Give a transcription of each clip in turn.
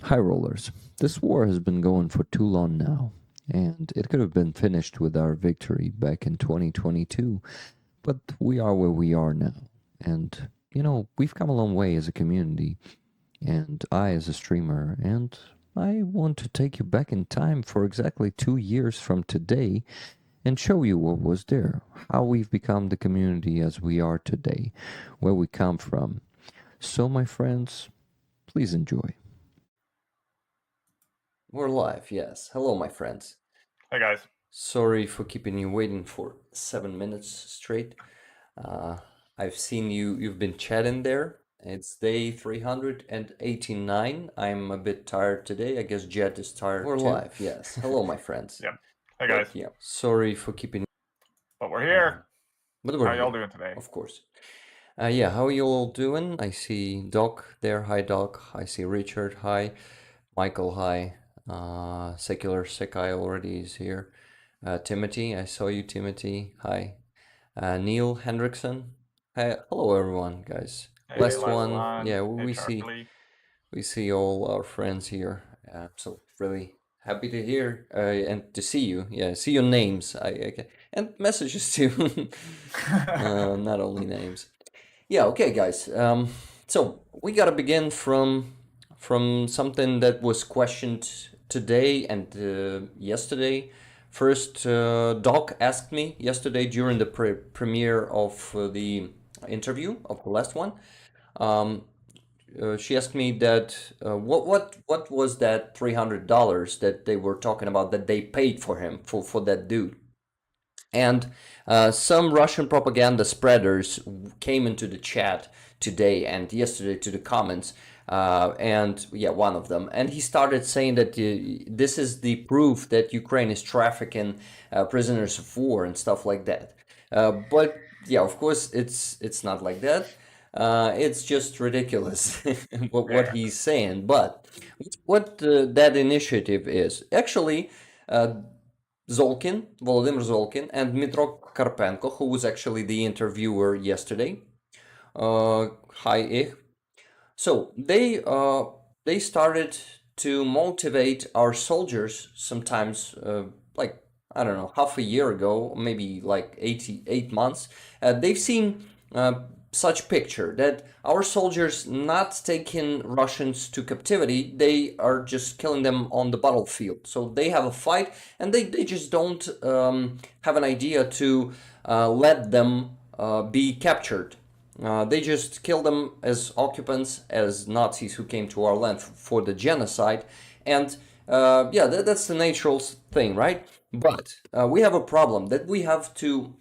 High rollers. This war has been going for too long now, and it could have been finished with our victory back in 2022, but we are where we are now. And, we've come a long way as a community, and I as a streamer, and I want to take you back in time for exactly 2 years from today and show you what was there, how we've become the community as we are today, where we come from. So, my friends, please enjoy. We're live, yes. Hello, my friends. Hey guys. Sorry for keeping you waiting for 7 minutes straight. Uh, I've seen you've been chatting there. It's day 389. I'm a bit tired today. I guess Jet is tired We're too. live, yes. Hello, my friends. Yep. Hey guys. Yeah, sorry for keeping. But we're here. But we're How y'all here, doing today? of course. Yeah, how are you all doing? I see Doc there. Hi, Doc. I see Richard. Hi. Michael. Hi. Secular Sekai already is here. Timothy, I saw you, Timothy. Hi. Neil Hendrickson. Hi. Hello, everyone, guys. Hey, Last last one. one. Yeah, Hey, we Charlie. see all our friends here. So really happy to hear and to see you. Yeah, see your names. And messages too. Not only names. Yeah. Okay, guys. So we gotta begin from something that was questioned today and yesterday. First, Doc asked me yesterday during the premiere of the interview of the last one. Um, she asked me that what was that $300 that they were talking about that they paid for him for that dude, and some Russian propaganda spreaders came into the chat today and yesterday to the comments, and yeah, one of them, and he started saying that this is the proof that Ukraine is trafficking prisoners of war and stuff like that. But yeah, of course, it's not like that. It's just ridiculous what Yeah. he's saying. But what that initiative is actually. Zolkin, Volodymyr Zolkin, and Dmitro Karpenko, who was actually the interviewer yesterday. Hi, Ich. So they started to motivate our soldiers sometimes, like I don't know, half a year ago, maybe like 8 months. They've seen such picture that our soldiers not taking Russians to captivity, they are just killing them on the battlefield. So they have a fight, and they just don't have an idea to let them be captured. They just kill them as occupants, as Nazis who came to our land for the genocide. And yeah, that's the natural thing, right? But we have a problem that we have to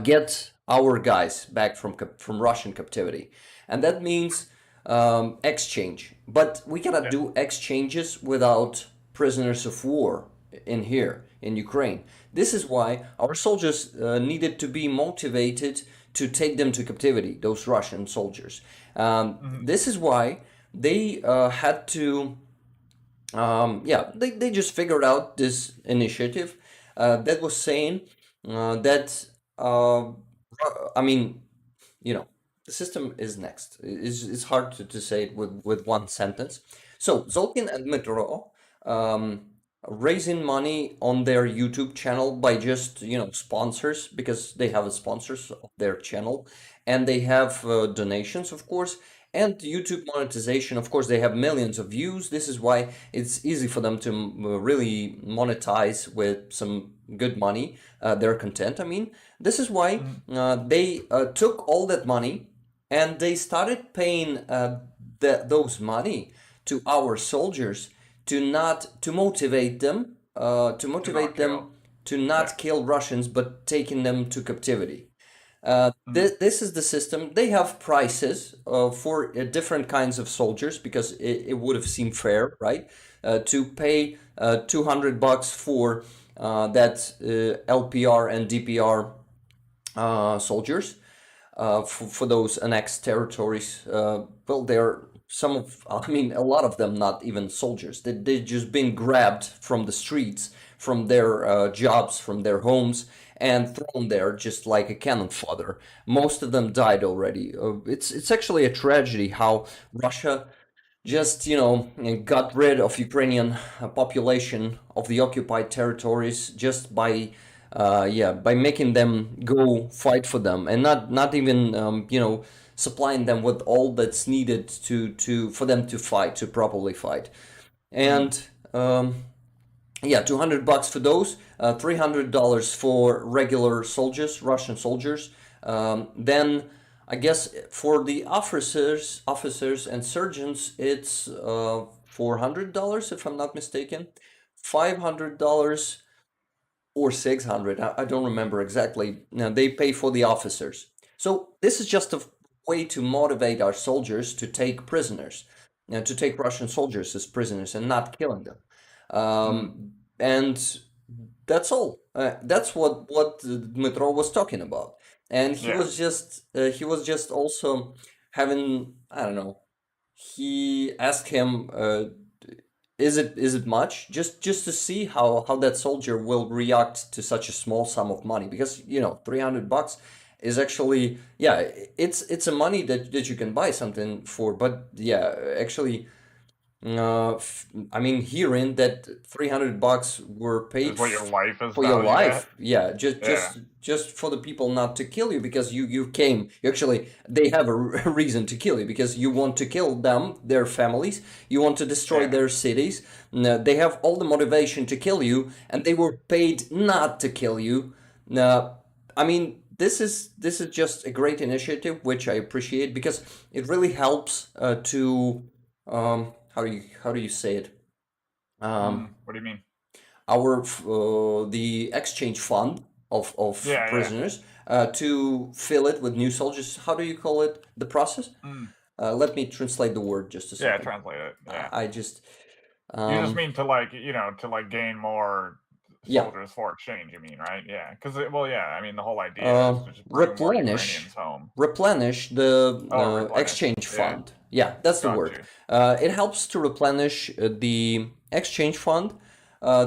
get our guys back from Russian captivity, and that means exchange. But we cannot Yeah. do exchanges without prisoners of war in here in Ukraine. This is why our soldiers needed to be motivated to take them to captivity. Those Russian soldiers. Mhm. This is why they had to. Yeah, they just figured out this initiative that was saying that uh, I mean, you know, the system is next. It's hard to say it with one sentence. So Zolkin and Metro um, raising money on their YouTube channel by just, sponsors, because they have a sponsors of their channel, and they have donations, of course, and YouTube monetization. Of course, they have millions of views. This is why it's easy for them to really monetize with some good money their content. I mean, this is why Mhm. they took all that money and they started paying those money to our soldiers to motivate them Do not kill. to Yeah. not kill Russians, but taking them to captivity. Mhm. This is the system. They have prices for different kinds of soldiers because it would have seemed fair, right? To pay $200 for that LPR and DPR soldiers for those annexed territories. Well, they're some of, I mean, a lot of them not even soldiers. They've just been grabbed from the streets, from their jobs, from their homes, and thrown there just like a cannon fodder. Most of them died already. It's actually a tragedy how Russia just, you know, got rid of Ukrainian population of the occupied territories just by, by making them go fight for them, and not even, you know, supplying them with all that's needed to for them to fight, to properly fight. And yeah, $200 for those, $300 for regular soldiers, Russian soldiers. Then I guess for the officers and surgeons, it's $400 if I'm not mistaken, $500 or 600. I don't remember exactly. Now they pay for the officers. So this is just a way to motivate our soldiers to take prisoners, to take Russian soldiers as prisoners and not killing them. And that's all. That's what Dmitro was talking about, and Yeah. he was just also having, I don't know. He asked him, is it much, just to see how that soldier will react to such a small sum of money, because you know $300 is actually, yeah, it's a money that you can buy something for, but yeah, actually. I mean, hearing that $300 were paid Is what your life is for your valued at? life, yeah, Yeah. just for the people not to kill you, because you came. Actually, they have a reason to kill you, because you want to kill them, their families. You want to destroy Yeah. their cities. They have all the motivation to kill you, and they were paid not to kill you. I mean, this is just a great initiative, which I appreciate, because it really helps to, how do you say it? What do you mean? Our the exchange fund of Yeah, prisoners, to fill it with new soldiers. How do you call it? The process? Let me translate the word just a yeah. second. Translate it. Yeah. I just You just mean to gain more yeah, soldiers for exchange. You mean, right? Yeah. Because well, yeah. I mean, the whole idea is to just bring more Ukrainians home. replenish the Oh, replenish. exchange Yeah. fund. Yeah, that's the Got word. you. It helps to replenish the exchange fund.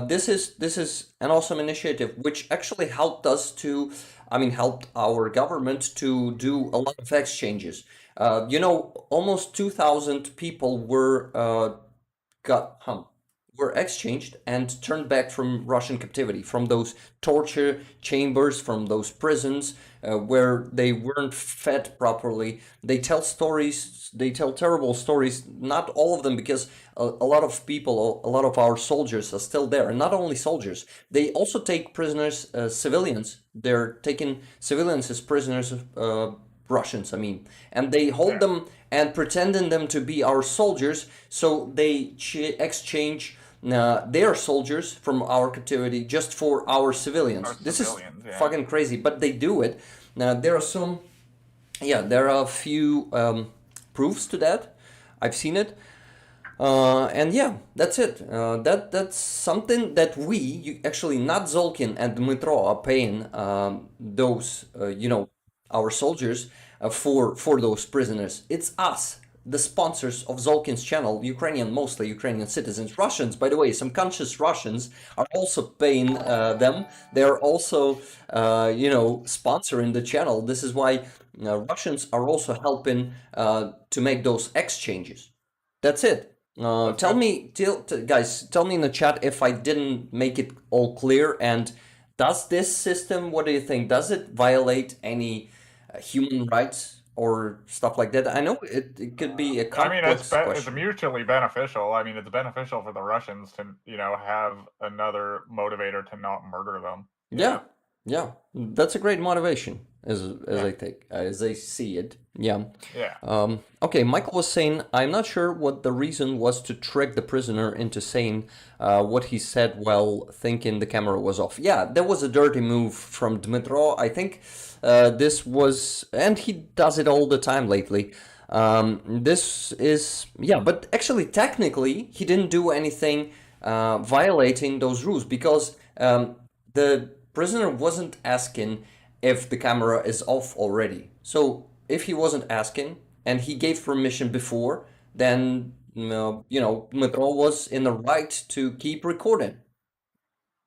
This is an awesome initiative, which actually helped us to, I mean, helped our government to do a lot of exchanges. You know, almost 2,000 people got were exchanged and turned back from Russian captivity, from those torture chambers, from those prisons where they weren't fed properly. They tell stories, they tell terrible stories, not all of them, because a lot of people, a lot of our soldiers are still there. And not only soldiers, they also take prisoners, civilians. They're taking civilians as prisoners, Russians, I mean, and they hold Yeah. them and pretending them to be our soldiers, so they exchange their soldiers from our captivity just for our civilians. Our This civilians, is yeah. fucking crazy, but they do it. Now there are some, yeah, there are a few proofs to that. I've seen it. And yeah, that's it. That's something that actually, not Zolkin and Dmitro, are paying those, you know, our soldiers for those prisoners. It's us, the sponsors of Zolkin's channel, mostly Ukrainian citizens. Russians, by the way, some conscious Russians are also paying them. They're also, you know, sponsoring the channel. This is why Russians are also helping to make those exchanges. That's it. Tell good. me, guys, tell me in the chat if I didn't make it all clear. And does this system, what do you think? Does it violate any human rights or stuff like that? I know it could be a I mean, complex it's question. mutually beneficial. I mean, it's beneficial for the Russians to, have another motivator to not murder them. Yeah, that's a great motivation, as I see it. Yeah. Yeah. Okay, Michael was saying, I'm not sure what the reason was to trick the prisoner into saying what he said while thinking the camera was off. Yeah, that was a dirty move from Dmitro. I think this was, and he does it all the time lately. This is, yeah, but actually, technically, he didn't do anything violating those rules, because the prisoner wasn't asking if the camera is off already. So if he wasn't asking and he gave permission before, then Dmitro was in the right to keep recording.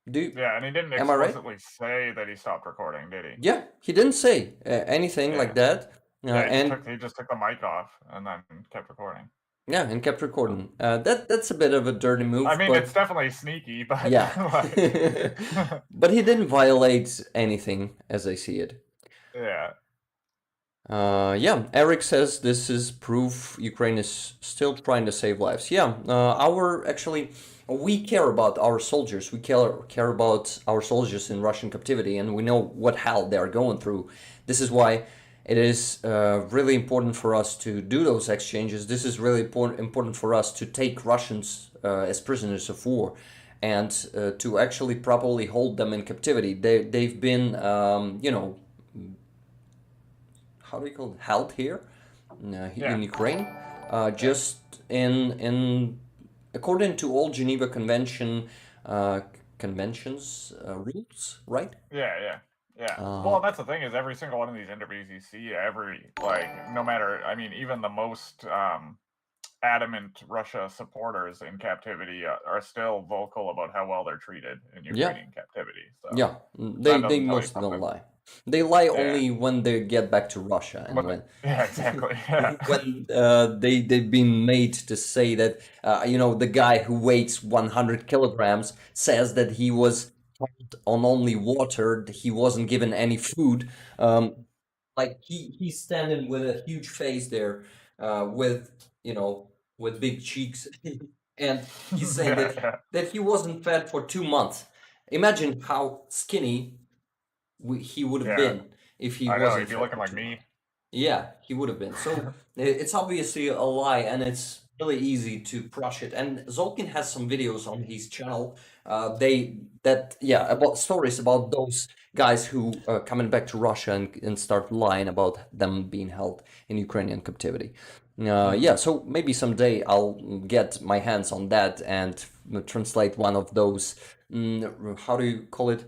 Yeah, and he didn't Am I right? explicitly say that he stopped recording, did he? Yeah, he didn't say anything like that. Yeah, And he just took the mic off and then kept recording. Yeah, and kept recording. That's a bit of a dirty move, I mean, but it's definitely sneaky, but yeah. like, But he didn't violate anything, as I see it. yeah, Yeah, Eric says this is proof Ukraine is still trying to save lives. Yeah, we care about our soldiers. We care about our soldiers in Russian captivity, and we know what hell they are going through. This is why it is really important for us to do those exchanges. This is really important for us to take Russians as prisoners of war, and to actually properly hold them in captivity. They've been, how do you call it, held here yeah, in Ukraine, yeah, just in according to all Geneva uh, conventions rules, right? yeah, yeah, yeah. Uh, Well, that's the thing is every single one of these interviews you see, every like, no matter, I mean, even the most adamant Russia supporters in captivity are still vocal about how well they're treated in yeah, Ukrainian captivity. So yeah. They that they doesn't tell you mostly don't something. lie. They lie Yeah. only when they get back to Russia and when Yeah, exactly. Yeah. when they've been made to say that the guy who weighs 100 kilograms says that he was fed on only water, that he wasn't given any food. Like he's standing with a huge face there, with with big cheeks, and he's saying Yeah, that yeah. he wasn't fed for 2 months. Imagine how skinny he would have Yeah. been if he I know. wasn't He'd be fed looking for like 2 months. me. Yeah, he would have been. So it's obviously a lie, and it's really easy to crush it. And Zolkin has some videos on his channel. About stories about those guys who coming back to Russia and start lying about them being held in Ukrainian captivity. Mhm. So maybe someday I'll get my hands on that and translate one of those. How do you call it?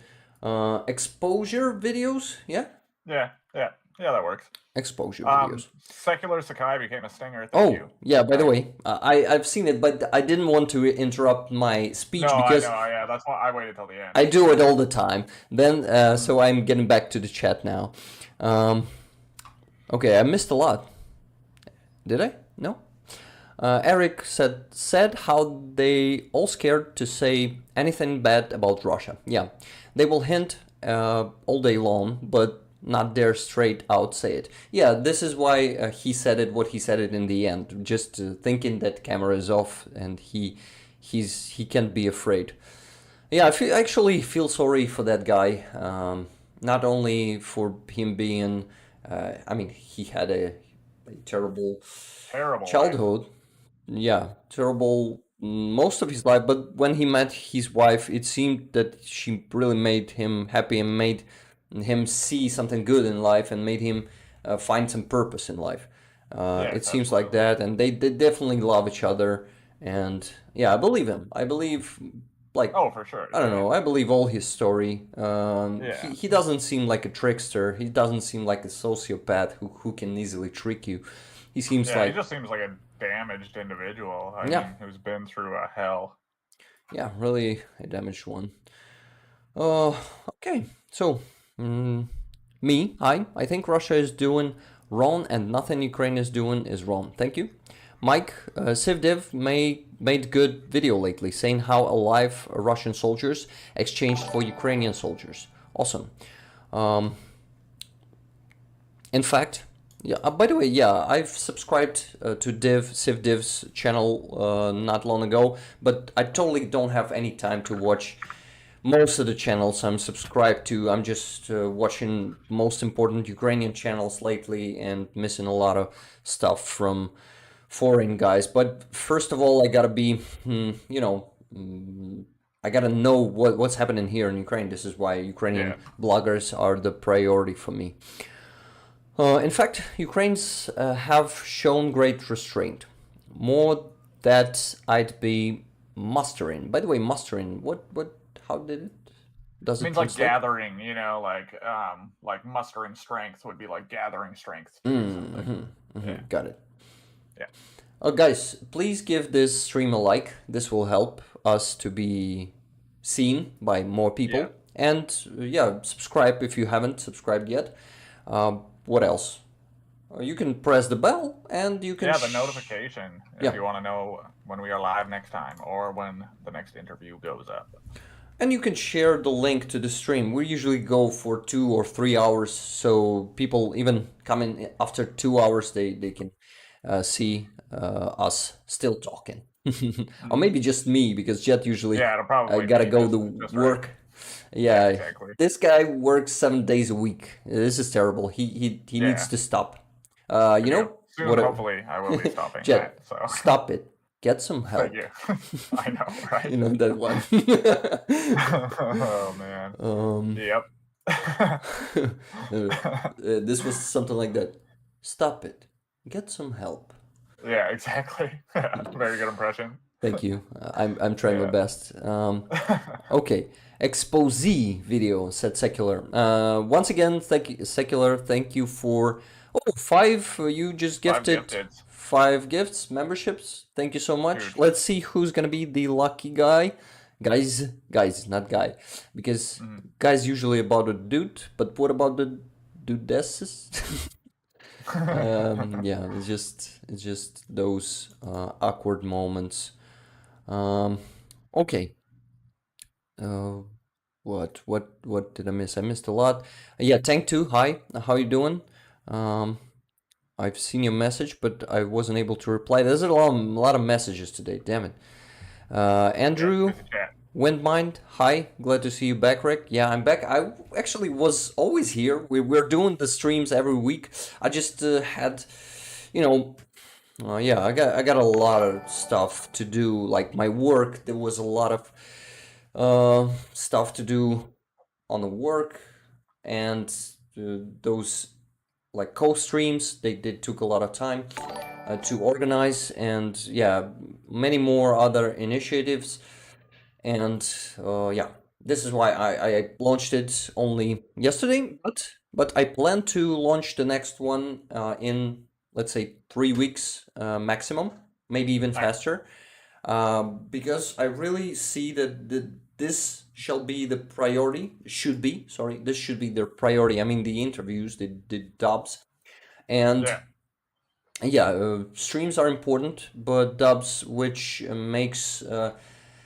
Exposure videos? Yeah, Yeah, yeah, yeah. That works. exposure videos. Secular Sakai became a stinger. Thank Oh, you. yeah, by the Nice. way, I've seen it, but I didn't want to interrupt my No, speech I know. because Yeah, that's why I waited till the end. I do it all the time. Then, Mhm. so I'm getting back to the chat now. Um, okay, I missed a lot. Did I? No? Eric said how they all scared to say anything bad about Russia. Yeah, they will hint all day long, but not dare straight out say it. Yeah, this is why he said it what he said it in the end, just thinking that camera is off and he can't be afraid. Yeah, actually feel sorry for that guy. Not only for him being, I mean, he had a terrible Terrible life. childhood, yeah, terrible most of his life. But when he met his wife, it seemed that she really made him happy and made him see something good in life and made him find some purpose in life. It Yes, seems like absolutely. that, and they definitely love each other. And yeah, I believe him. I believe, like, Oh, for sure. I don't Yeah, know. I believe all his story. yeah, He doesn't seem like a trickster. He doesn't seem like a sociopath who can easily trick you. He seems yeah. He like, just seems like a damaged individual. I yeah, mean, who's been through a hell. yeah, really a damaged one. Uh, okay. So, mm, I think Russia is doing wrong and nothing Ukraine is doing is wrong. Thank you. Mike, Sivdev made good video lately saying how alive Russian soldiers exchanged for Ukrainian soldiers. Awesome. Um, in fact, yeah. By the way, yeah, I've subscribed to Sivdiv's channel not long ago, but I totally don't have any time to watch most of the channels I'm subscribed to. I'm just watching most important Ukrainian channels lately and missing a lot of stuff from foreign guys. But first of all, I gotta be, I gotta know what's happening here in Ukraine. This is why Yeah, Ukrainian bloggers are the priority for me. In fact, Ukrainians have shown great restraint, more that I'd be mustering. By the way, mustering. How does it it means like translate? gathering. You know, like mustering strength would be like gathering strength to do something. Yeah, Got it. yeah, Guys, please give this stream a like. This will help us to be seen by more yeah. people. And yeah, subscribe if you haven't subscribed yet. What else? you can press the bell and you can Yeah, the notification if yeah. you want to know when we are live next time or when the next interview goes up. And you can share the link to the stream. We usually go for 2 or 3 hours, so people even come in after 2 hours, they can see us still talking. Or maybe just me, because Jet usually Yeah, it'll probably gotta be go just, to just work. right. Yeah, exactly. this guy works 7 days a week. This is terrible. He Yeah. needs to stop. You know Soon, what? hopefully, I will be stopping Jet, that. So stop it. Get some help. thank you. I know, right? You know that one. Oh man. Yep. This was something like that. Stop it. Get some help. Yeah, exactly. Very good impression. Thank you. I'm trying my Yeah. best. Okay. Expose video, said Secular. Once again, thank you, Secular. Thank you for 5. You just 5 gifted gifteds. 5 gifts, memberships. Thank you so much. Huge. Let's see who's gonna be the lucky guy. Guys, not guy, because guy's usually about a dude. But what about the dudesses? Yeah, it's just those awkward moments. Okay. What did I miss? I missed a lot. Yeah, Tank 2, hi. How you doing? I've seen your message, but I wasn't able to reply. There's a lot of messages today. Damn it. Andrew, Busy chat. Windmind, hi. Glad to see you back, Rick. Yeah, I'm back. I actually was always here. We're doing the streams every week. I just had, yeah, I got a lot of stuff to do. Like my work, there was a lot of stuff to do on the work, and those like co-streams they took a lot of time to organize, and yeah, many more other initiatives, and yeah, this is why I launched it only yesterday, but I plan to launch the next one in, let's say, 3 weeks maximum, maybe even faster, because I really see that this shall be the priority. This should be the priority. I mean, the interviews, the dubs, and yeah, streams are important, but dubs, which makes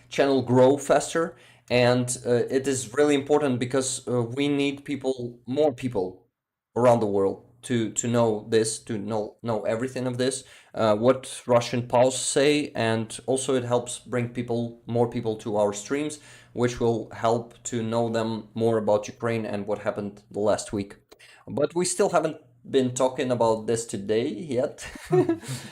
channel grow faster, and it is really important because we need more people around the world to know this, to know everything of this, what Russian pals say, and also it helps bring more people to our streams, which will help to know them more about Ukraine and what happened the last week. But we still haven't been talking about this today yet,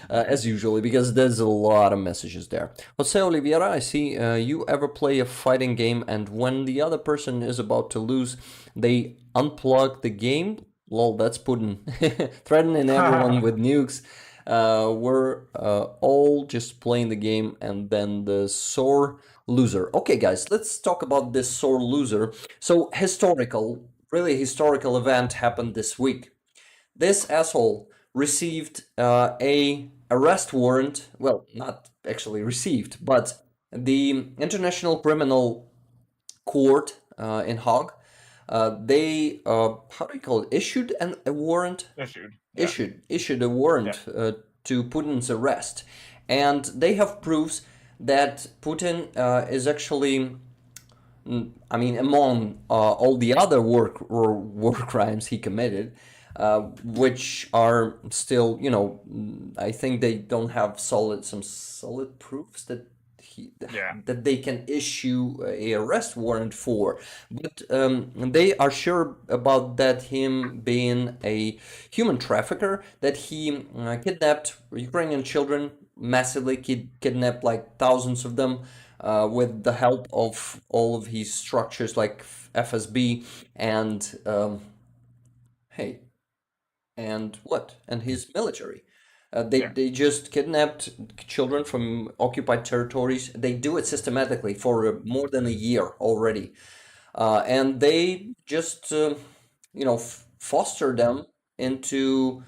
as usually, because there's a lot of messages there. Jose Oliveira, I see you ever play a fighting game and when the other person is about to lose, they unplug the game? Lol, that's Putin. Threatening everyone with nukes. We're all just playing the game and then the sore loser. Okay, guys, let's talk about this sore loser. So, really historical event happened this week. This asshole received a arrest warrant. Well, not actually received, but the International Criminal Court in Hague. They how do you call it? Issued a warrant. Issued. Issued a warrant to Putin's arrest, and they have proofs that Putin is actually. I mean, among all the other war crimes he committed, which are still, I think they don't have some solid proofs that that they can issue a arrest warrant for, but they are sure about that him being a human trafficker, that he kidnapped Ukrainian children massively, kidnapped like thousands of them. With the help of all of his structures like FSB and and his military. They just kidnapped children from occupied territories. They do it systematically for more than a year already, and they just foster them into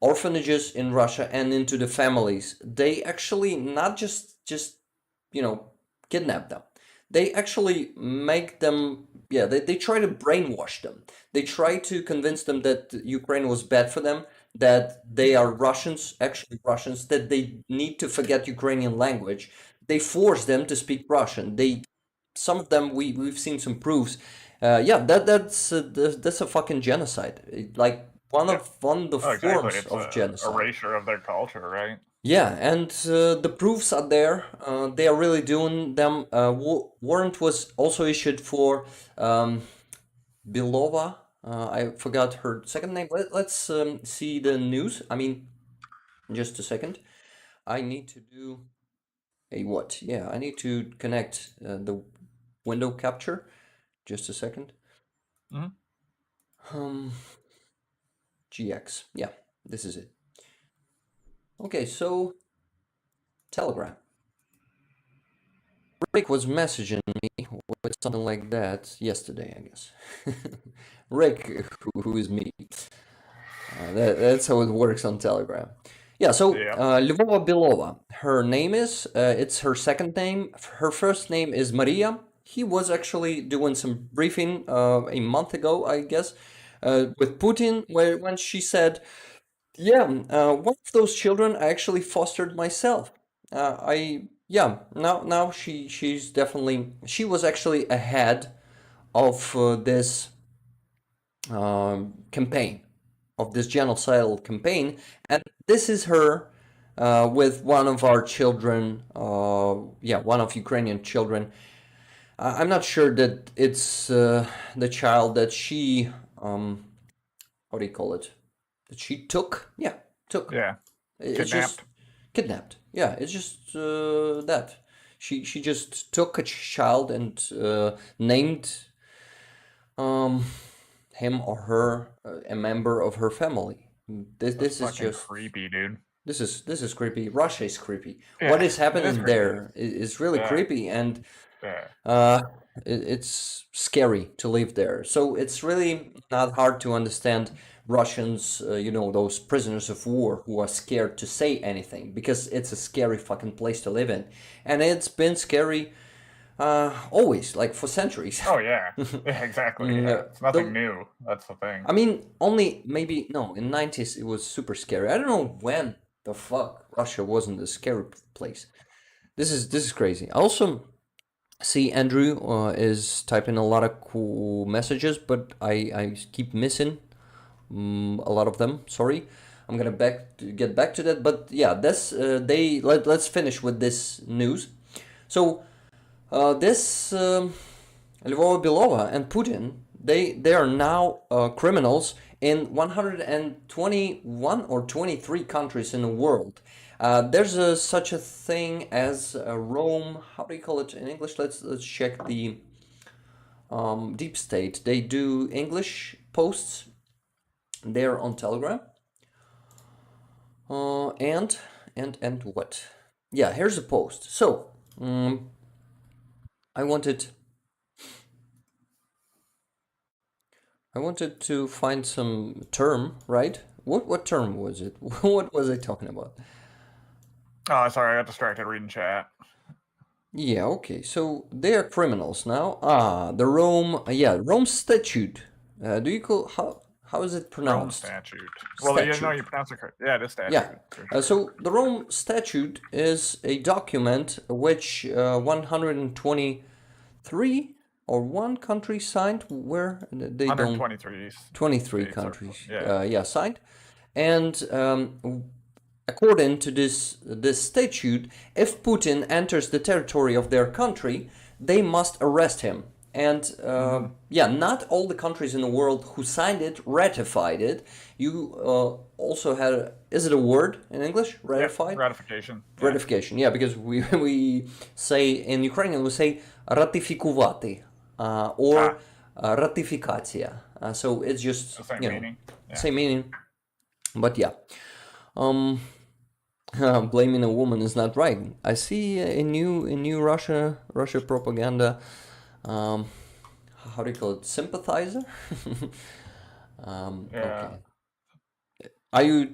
orphanages in Russia and into the families. They actually not just kidnap them. They actually make them, they try to brainwash them. They try to convince them that Ukraine was bad for them, that they are Russians, actually Russians, that they need to forget Ukrainian language. They force them to speak Russian. Some of them, we've seen some proofs. Yeah, that's a fucking genocide. Like one of the Oh, exactly. forms It's of a genocide. erasure of their culture, right? Yeah, and the proofs are there. They are really doing them. Warrant was also issued for Belova. I forgot her second name. Let's see the news. I mean, just a second. I need to do a what? Yeah, I need to connect the window capture. Just a second. Mhm. GX. Yeah, this is it. Okay, so Telegram. Rick was messaging me with something like that yesterday, I guess. Rick, who is me. That's how it works on Telegram. Yeah, so Yeah. Lvova Belova, her name is, it's her second name. Her first name is Maria. He was actually doing some briefing a month ago, I guess, with Putin, when she said, yeah, one of those children I actually fostered myself. Now she's definitely, she was actually ahead of this campaign, of this genocidal campaign, and this is her with one of our children, one of Ukrainian children. I'm not sure that it's the child that she, how do you call it? That she took? Yeah, took. Yeah. It's just kidnapped. Yeah, it's just that. She just took a child and named him or her a member of her family. This is Fucking just creepy, dude. This is creepy. Russia is creepy. Yeah, What is it is happening creepy. there is really Yeah. creepy, and Yeah. it's scary to live there. So it's really not hard to understand Russians, those prisoners of war who are scared to say anything because it's a scary fucking place to live in, and it's been scary always, like for centuries. Oh yeah. Yeah, exactly. Yeah. It's nothing new. That's the thing. I mean, only maybe no, in 90s it was super scary. I don't know when the fuck Russia wasn't a scary place. This is crazy. I also see Andrew is typing a lot of cool messages, but I keep missing a lot of them. Sorry, I'm gonna get back to that. But yeah, let's finish with this news. So this Lvova Belova and Putin, they are now criminals in 121 or 23 countries in the world. There's such a thing as Rome. How do you call it in English? Let's check the deep state. They do English posts. They're on Telegram. And what? Yeah, here's a post. So I wanted to find some term, right? What term was it? What was I talking about? Oh, sorry, I got distracted reading chat. Yeah, okay. So they are criminals now. The Rome Statute. Do you call how is it Rome pronounced? statute. Well, you pronounce it correct. Yeah, it is statute. Yeah. for sure. So the Rome Statute is a document which 123 or one country signed, where they don't 123. 23 states are- countries yeah. signed, and according to this statute, if Putin enters the territory of their country, they must arrest him. And not all the countries in the world who signed it ratified it. You also had, is it a word in English? Ratified? Yeah, ratification. Ratification, yeah, because we say, in Ukrainian, we say ратифікувати or ратифікація. So it's just, The same meaning. Yeah. same meaning. But yeah. Blaming a woman is not right. I see in new Russia propaganda, how do you call it, sympathizer? Okay. Are you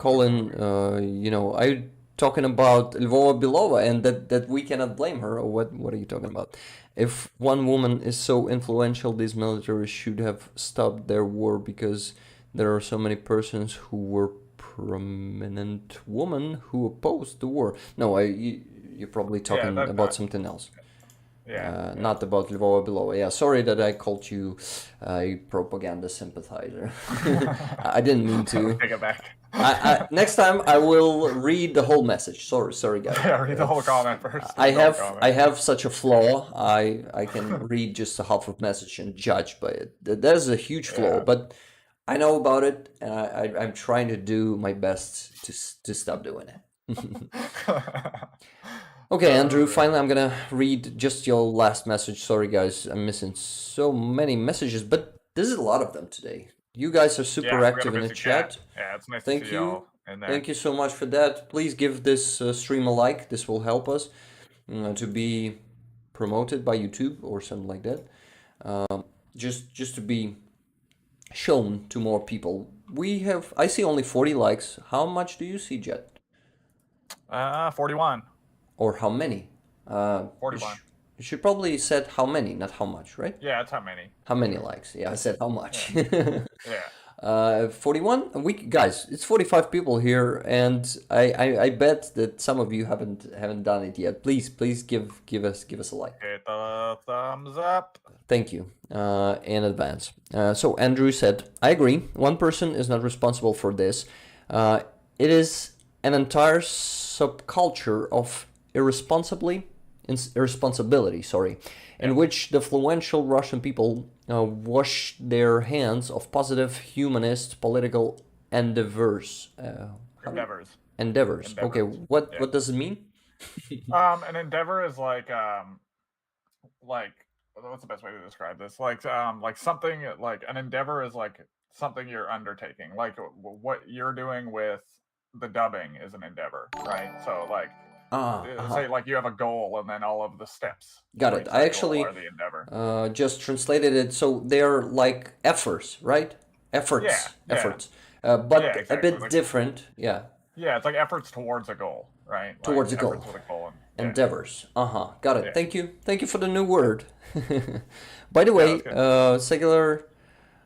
calling are you talking about Lvova Belova, and that we cannot blame her, or what are you talking about? If one woman is so influential, these militaries should have stopped their war because there are so many persons who were prominent women who opposed the war. No, you're probably talking that about something else. yeah. Not about Lvova Belova. Yeah, sorry that I called you a propaganda sympathizer. I didn't mean to. Take it back. Next time I will read the whole message. Sorry, guys. Yeah, read the whole comment first. I Read the whole have comment. such a flaw. I can read just a half of message and judge by it. That is a huge flaw, Yeah. but I know about it, and I'm trying to do my best to stop doing it. Okay, Andrew, finally I'm gonna read just your last message. Sorry, guys, I'm missing so many messages, but there's a lot of them today. You guys are super Yeah, we got a active in the busy chat. Yeah, it's nice Thank to see you. y'all in there. Thank you so much for that. Please give this stream a like. This will help us to be promoted by YouTube or something like that. Just to be shown to more people. I see only 40 likes. How much do you see, Jet? 41. Or how many? 41. You should probably said how many, not how much, right? Yeah, that's how many. How many likes? Yeah, I said how much. Yeah. 41. Guys, it's 45 people here, and I bet that some of you haven't done it yet. Please give us a like. Hit the thumbs up. Thank you in advance. So Andrew said, I agree. One person is not responsible for this. It is an entire subculture of irresponsibility, in which the influential Russian people wash their hands of positive humanist political endeavors. Endeavors. Okay, what does it mean? An endeavor is like what's the best way to describe this? Like something like an endeavor is like something you're undertaking. Like what you're doing with the dubbing is an endeavor, right? So like say like you have a goal and then all of the steps. Got it. I actually are the endeavor. Just translated it, so they're like efforts, right? Efforts. But exactly. a bit like, different. Yeah. Yeah, it's like efforts towards a goal, right? Towards like a goal. With a goal Endeavors. Got it. Yeah. Thank you for the new word. By the way, Secular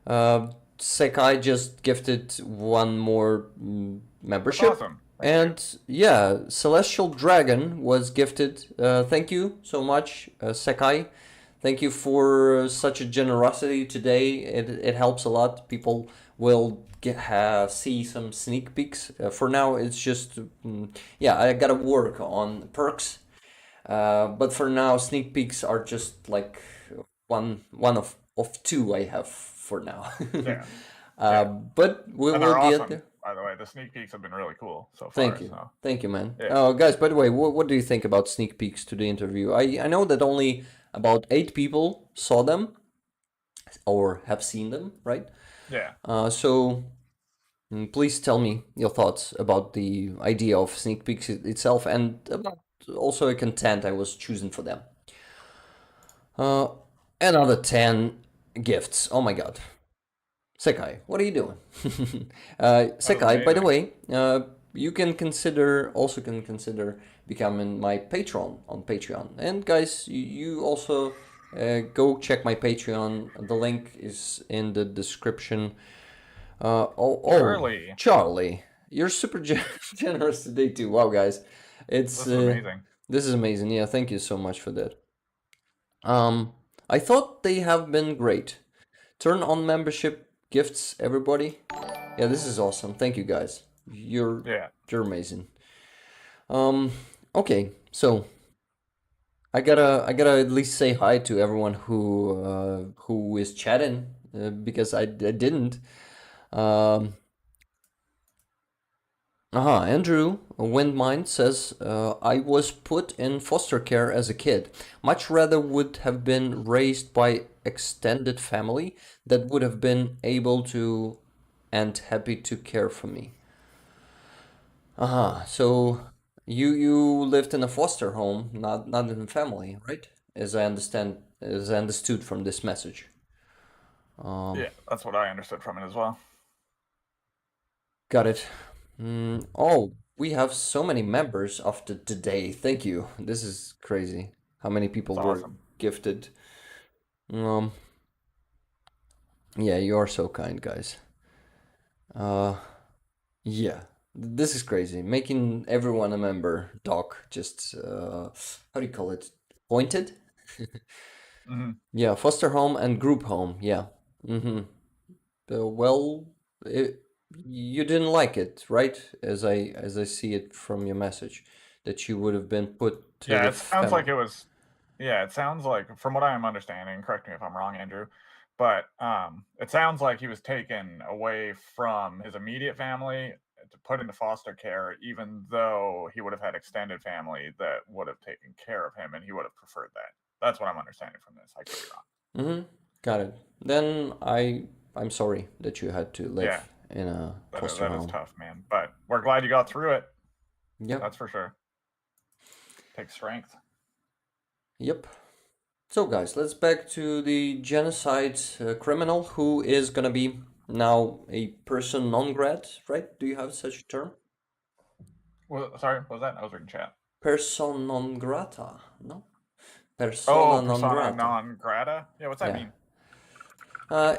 Sekai just gifted one more membership. That's awesome. And yeah, Celestial Dragon was gifted. Thank you so much, Sekai. Thank you for such a generosity today. It helps a lot. People will see some sneak peeks. For now, it's just I gotta work on perks. But for now, sneak peeks are just like one of two I have for now. But we'll get there. By the way, the sneak peeks have been really cool so far. Thank you, man. Guys, by the way, what do you think about sneak peeks to the interview? I know that only about 8 people saw them or have seen them, right? Yeah. So please tell me your thoughts about the idea of sneak peeks itself and about also a content I was choosing for them. Another 10 gifts. Oh my god. Sekai, what are you doing? Sekai, by the way, you can consider becoming my patron on Patreon. And guys, you also go check my Patreon. The link is in the description. Charlie, you're super generous today too. Wow, guys, this is amazing. This is amazing. Yeah, thank you so much for that. I thought they have been great. Turn on membership gifts, everybody. Yeah, this is awesome. Thank you, guys. You're amazing. Okay, so I gotta at least say hi to everyone who is chatting because I didn't. Andrew Windmind says, I was put in foster care as a kid. Much rather would have been raised by extended family that would have been able to and happy to care for me. So you lived in a foster home, not in a family, right? As I understood from this message. Yeah, that's what I understood from it as well. Got it. We have so many members of today. Thank you. This is crazy. How many people were gifted? Yeah, you are so kind, guys. Uh, yeah, this is crazy. Making everyone a member, doc, just how do you call it? Pointed? Hmm. Yeah, foster home and group home. Yeah. Mm-hmm. Well, it, you didn't like it, right? As I see it from your message, that you would have been put to Yeah, the it sounds like family. it was. Yeah, it sounds like, from what I am understanding, correct me if I'm wrong, Andrew, but it sounds like he was taken away from his immediate family to put into foster care, even though he would have had extended family that would have taken care of him, and he would have preferred that. That's what I'm understanding from this. I could be wrong. Mm-hmm. Got it. Then I'm sorry that you had to Yeah, live in a foster that is home. tough, man. But we're glad you got through it. Yep. That's for sure. Takes strength. Yep. So, guys, let's back to the genocide criminal who is gonna be now a person non grat, right? Do you have such a term? Well, sorry, what was that? I was reading chat. Person non grata, no? Oh, Persona non persona grata. non grata. Yeah, what's that Yeah. mean?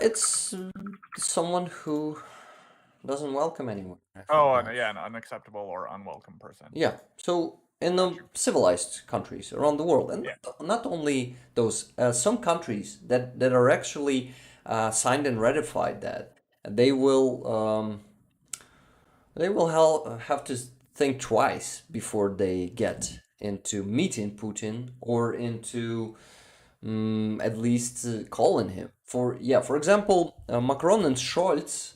It's someone who doesn't welcome anyone. I Oh, forgot. yeah, an unacceptable or unwelcome person. Yeah. So in Got the you. civilized countries around the world, and Yeah. not only those, some countries that are actually signed and ratified that, they will have to think twice before they get into meeting Putin or into at least calling him. For example, Macron and Scholz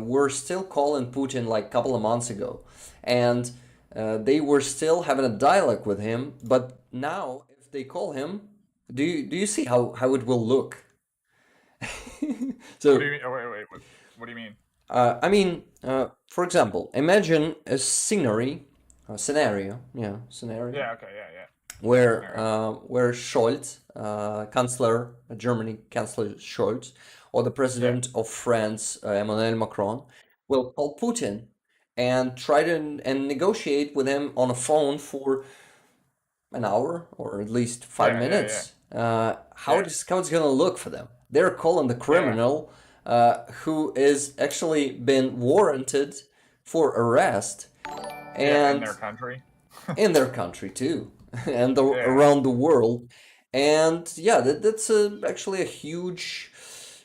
were still calling Putin like a couple of months ago, and they were still having a dialogue with him. But now, if they call him, do you see how it will look? What do So you mean? Oh, wait. What do you mean? I mean, for example, imagine a scenery, a scenario, yeah, scenario Yeah. Okay. Yeah. Scenario. where Scholz, Chancellor, Germany Chancellor Scholz, or the Yeah. President of France, Emmanuel Macron, will call Putin and try to and negotiate with him on a phone for an hour or at least five Yeah. minutes. Yeah. How it's gonna look for them? They're calling the Yeah. criminal who is actually been warranted for arrest Yeah. In and their country. in their country too, and Yeah. around the world. And yeah, that's actually a huge,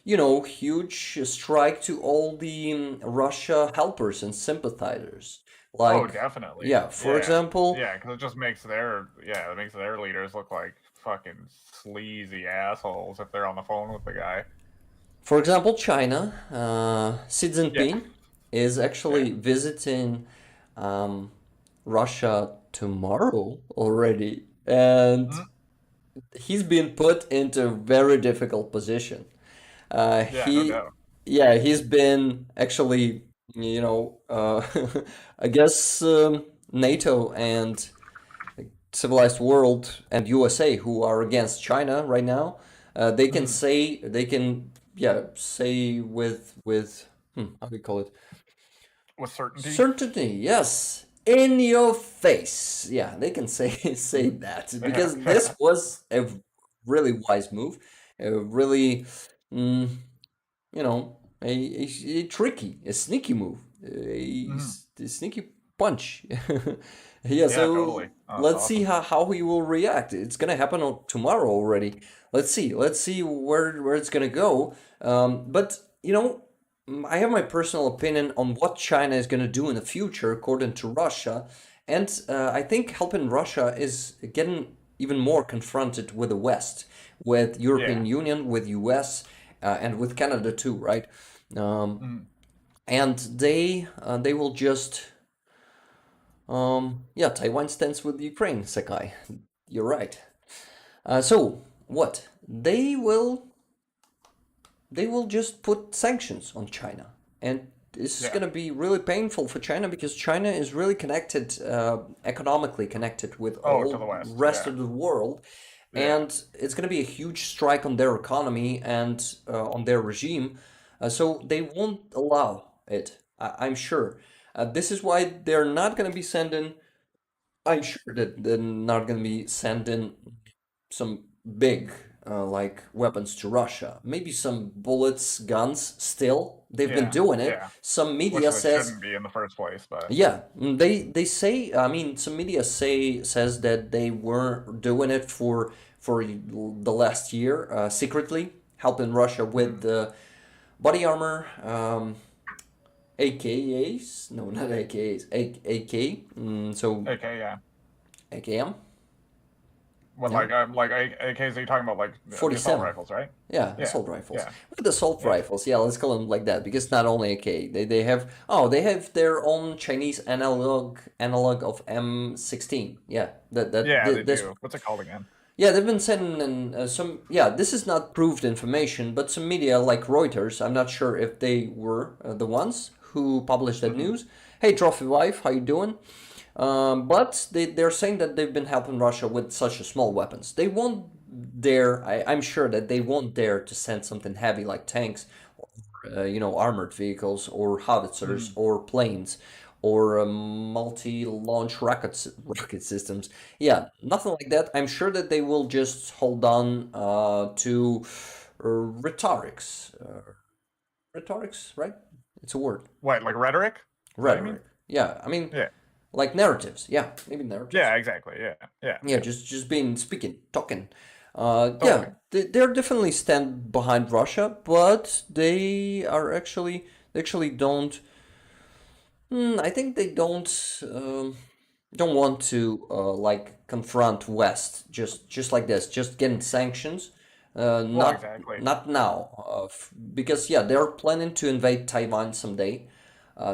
huge strike to all the Russia helpers and sympathizers. Oh, Like, definitely. yeah, for Yeah. example, Yeah. Because it just makes it makes their leaders look like fucking sleazy assholes if they're on the phone with the guy. China, Xi Yeah. Jinping is Yeah. actually visiting um, Russia tomorrow already, and Mhm. he's been put into a very difficult position. Yeah. No He, doubt. yeah, he's been actually, I guess NATO and civilized world and USA who are against China right now, Mhm. they can, yeah, say with how do you call it? With certainty. Certainty, yes, in your face. Yeah, they can say say that Yeah. because this was a really wise move, a really, mm, a tricky, a sneaky move, Mhm. a sneaky punch. Yeah, Yeah. Totally. so Oh, that's let's see awesome. how he will react. It's gonna happen tomorrow already. Let's see where it's gonna go. But I have my personal opinion on what China is gonna do in the future, according to Russia, and I think helping Russia is getting even more confronted with the West, with Yeah. European Union, with US, and with Canada too, right? Um, Mhm. and they will just yeah, Taiwan stands with Ukraine, Sakai. You're right. So what they will just put sanctions on China, and this is Yeah. going to be really painful for China because China is really connected, economically connected with Oh, to all the West. rest Yeah. of the world, Yeah. and it's going to be a huge strike on their economy and on their regime. So they won't allow it. I'm sure. This is why they're not going to be sending. I'm sure that they're not going to be sending some big like weapons to Russia. Maybe some bullets, guns. Still, they've been Yeah, doing it. yeah. Some Which media they says, shouldn't be in the first place, but yeah, they say. I mean, some media says that they were doing it for the last year secretly, helping Russia with mm, the body armor, AKAs. No, not AKAs. AK. So AK, yeah. AKM. What Yeah. like AKs? Are you talking about like the assault 47. rifles, right? Yeah, Yeah, assault rifles. yeah, With assault yeah, rifles, yeah, let's call them like that because not only AK, they have they have their own Chinese analog of M16. Yeah, yeah. They this do. What's it called again? yeah, they've been sending in some. Yeah, this is not proved information, but some media like Reuters, I'm not sure if they were the ones who published that Hmm. news. Hey, Trophy Wife, how you doing? But they're saying that they've been helping Russia with such a small weapons. They won't dare. I'm sure that they won't dare to send something heavy like tanks, or, armored vehicles, or howitzers, Hmm. or planes, or multi-launch rocket systems. Yeah, nothing like that. I'm sure that they will just hold on to rhetorics. Rhetorics, right? It's a word. What, like rhetoric? Is that what you mean? Rhetoric. Yeah, I mean, Yeah, like narratives. Yeah, maybe narratives. yeah, exactly. Yeah, yeah, Yeah, just being speaking, talking. totally. Yeah, they're definitely stand behind Russia, but they actually don't. I think they don't want to like confront West just like this, just getting sanctions. Well, Not exactly. not now, because yeah, they're planning to invade Taiwan someday.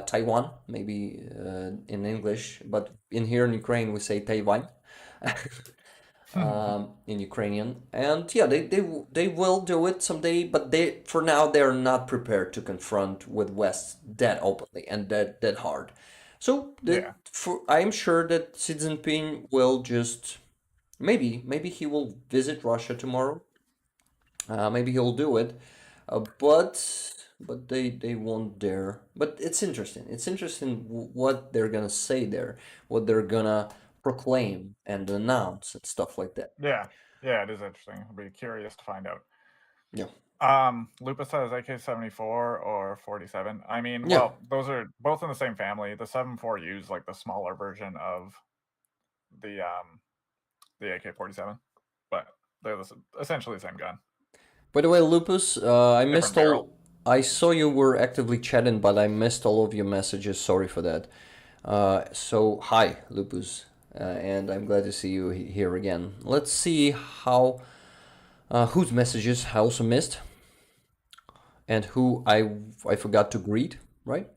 Taiwan, maybe in English, but in here in Ukraine we say Taiwan. In Ukrainian. And yeah, they will do it someday, but they for now they're not prepared to confront with West that openly and that hard. So Yeah, I'm sure that Xi Jinping will just maybe he will visit Russia tomorrow. Maybe he'll do it, but they won't dare. But it's interesting. It's interesting what they're gonna say there, what they're gonna proclaim and announce and stuff like that. yeah, yeah. It is interesting. I'll be curious to find out. Yeah. Lupus says AK-74 or 47. I mean, Yeah. well, those are both in the same family. The 74U is like the smaller version of the um the AK-47, but they're essentially the same gun, By the way, Lupus, I different missed barrel. all. I saw you were actively chatting, but I missed all of your messages. Sorry for that. So hi, Lupus, and I'm glad to see you here again. Let's see how whose messages I also missed, and who I forgot to greet. Right?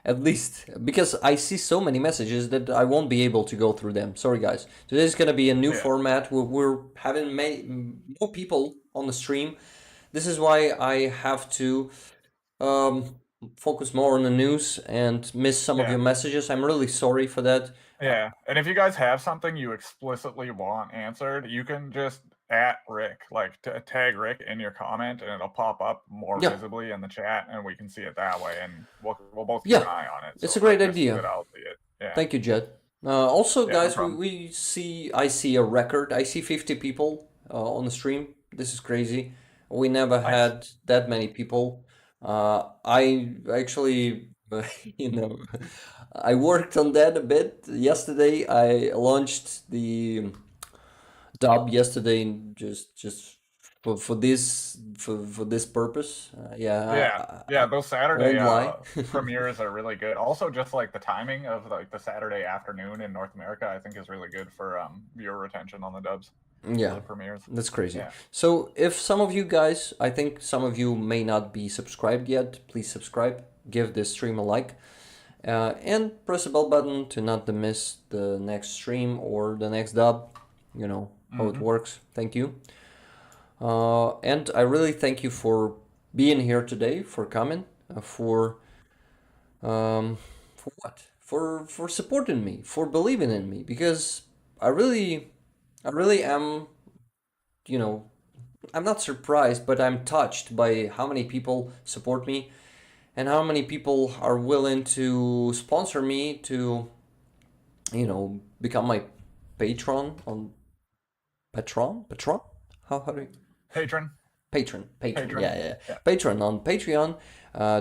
At least because I see so many messages that I won't be able to go through them. Sorry, guys. Today's gonna be a new Yeah, format. We're having more people on the stream. This is why I have to um, focus more on the news and miss some of yeah. your messages. I'm really sorry for that. Yeah, and if you guys have something you explicitly want answered, you can just at Rick, like tag Rick in your comment, and it'll pop up more Yeah, visibly in the chat, and we can see it that way, and we'll both keep yeah, an eye on it. it's So a if Rick great misses idea. it, I'll see it. Yeah, Thank you, Jed. Also, yeah, no guys, problem. I see a record. I see 50 people on the stream. This is crazy. We never Nice. had that many people. I actually, I worked on that a bit yesterday. I launched the dub yesterday, just for this purpose. Yeah, Yeah, yeah, those I Saturday won't lie. premieres are really good. Also, just like the timing of like the Saturday afternoon in North America, I think is really good for viewer retention on the dubs for Yeah, the premieres. that's crazy. Yeah. So if some of you guys, I think some of you may not be subscribed yet, please subscribe, give this stream a like, and press the bell button to not to miss the next stream or the next dub. You know how it Mm-hmm. works. Thank you. And I really thank you for being here today, for coming, for what? For supporting me, for believing in me, because I really, I really am, you know, I'm not surprised, but I'm touched by how many people support me and how many people are willing to sponsor me to, become my patron on Patron? Patron? How do you? Patron. Patron. Patron. Yeah. Yeah. Patron on Patreon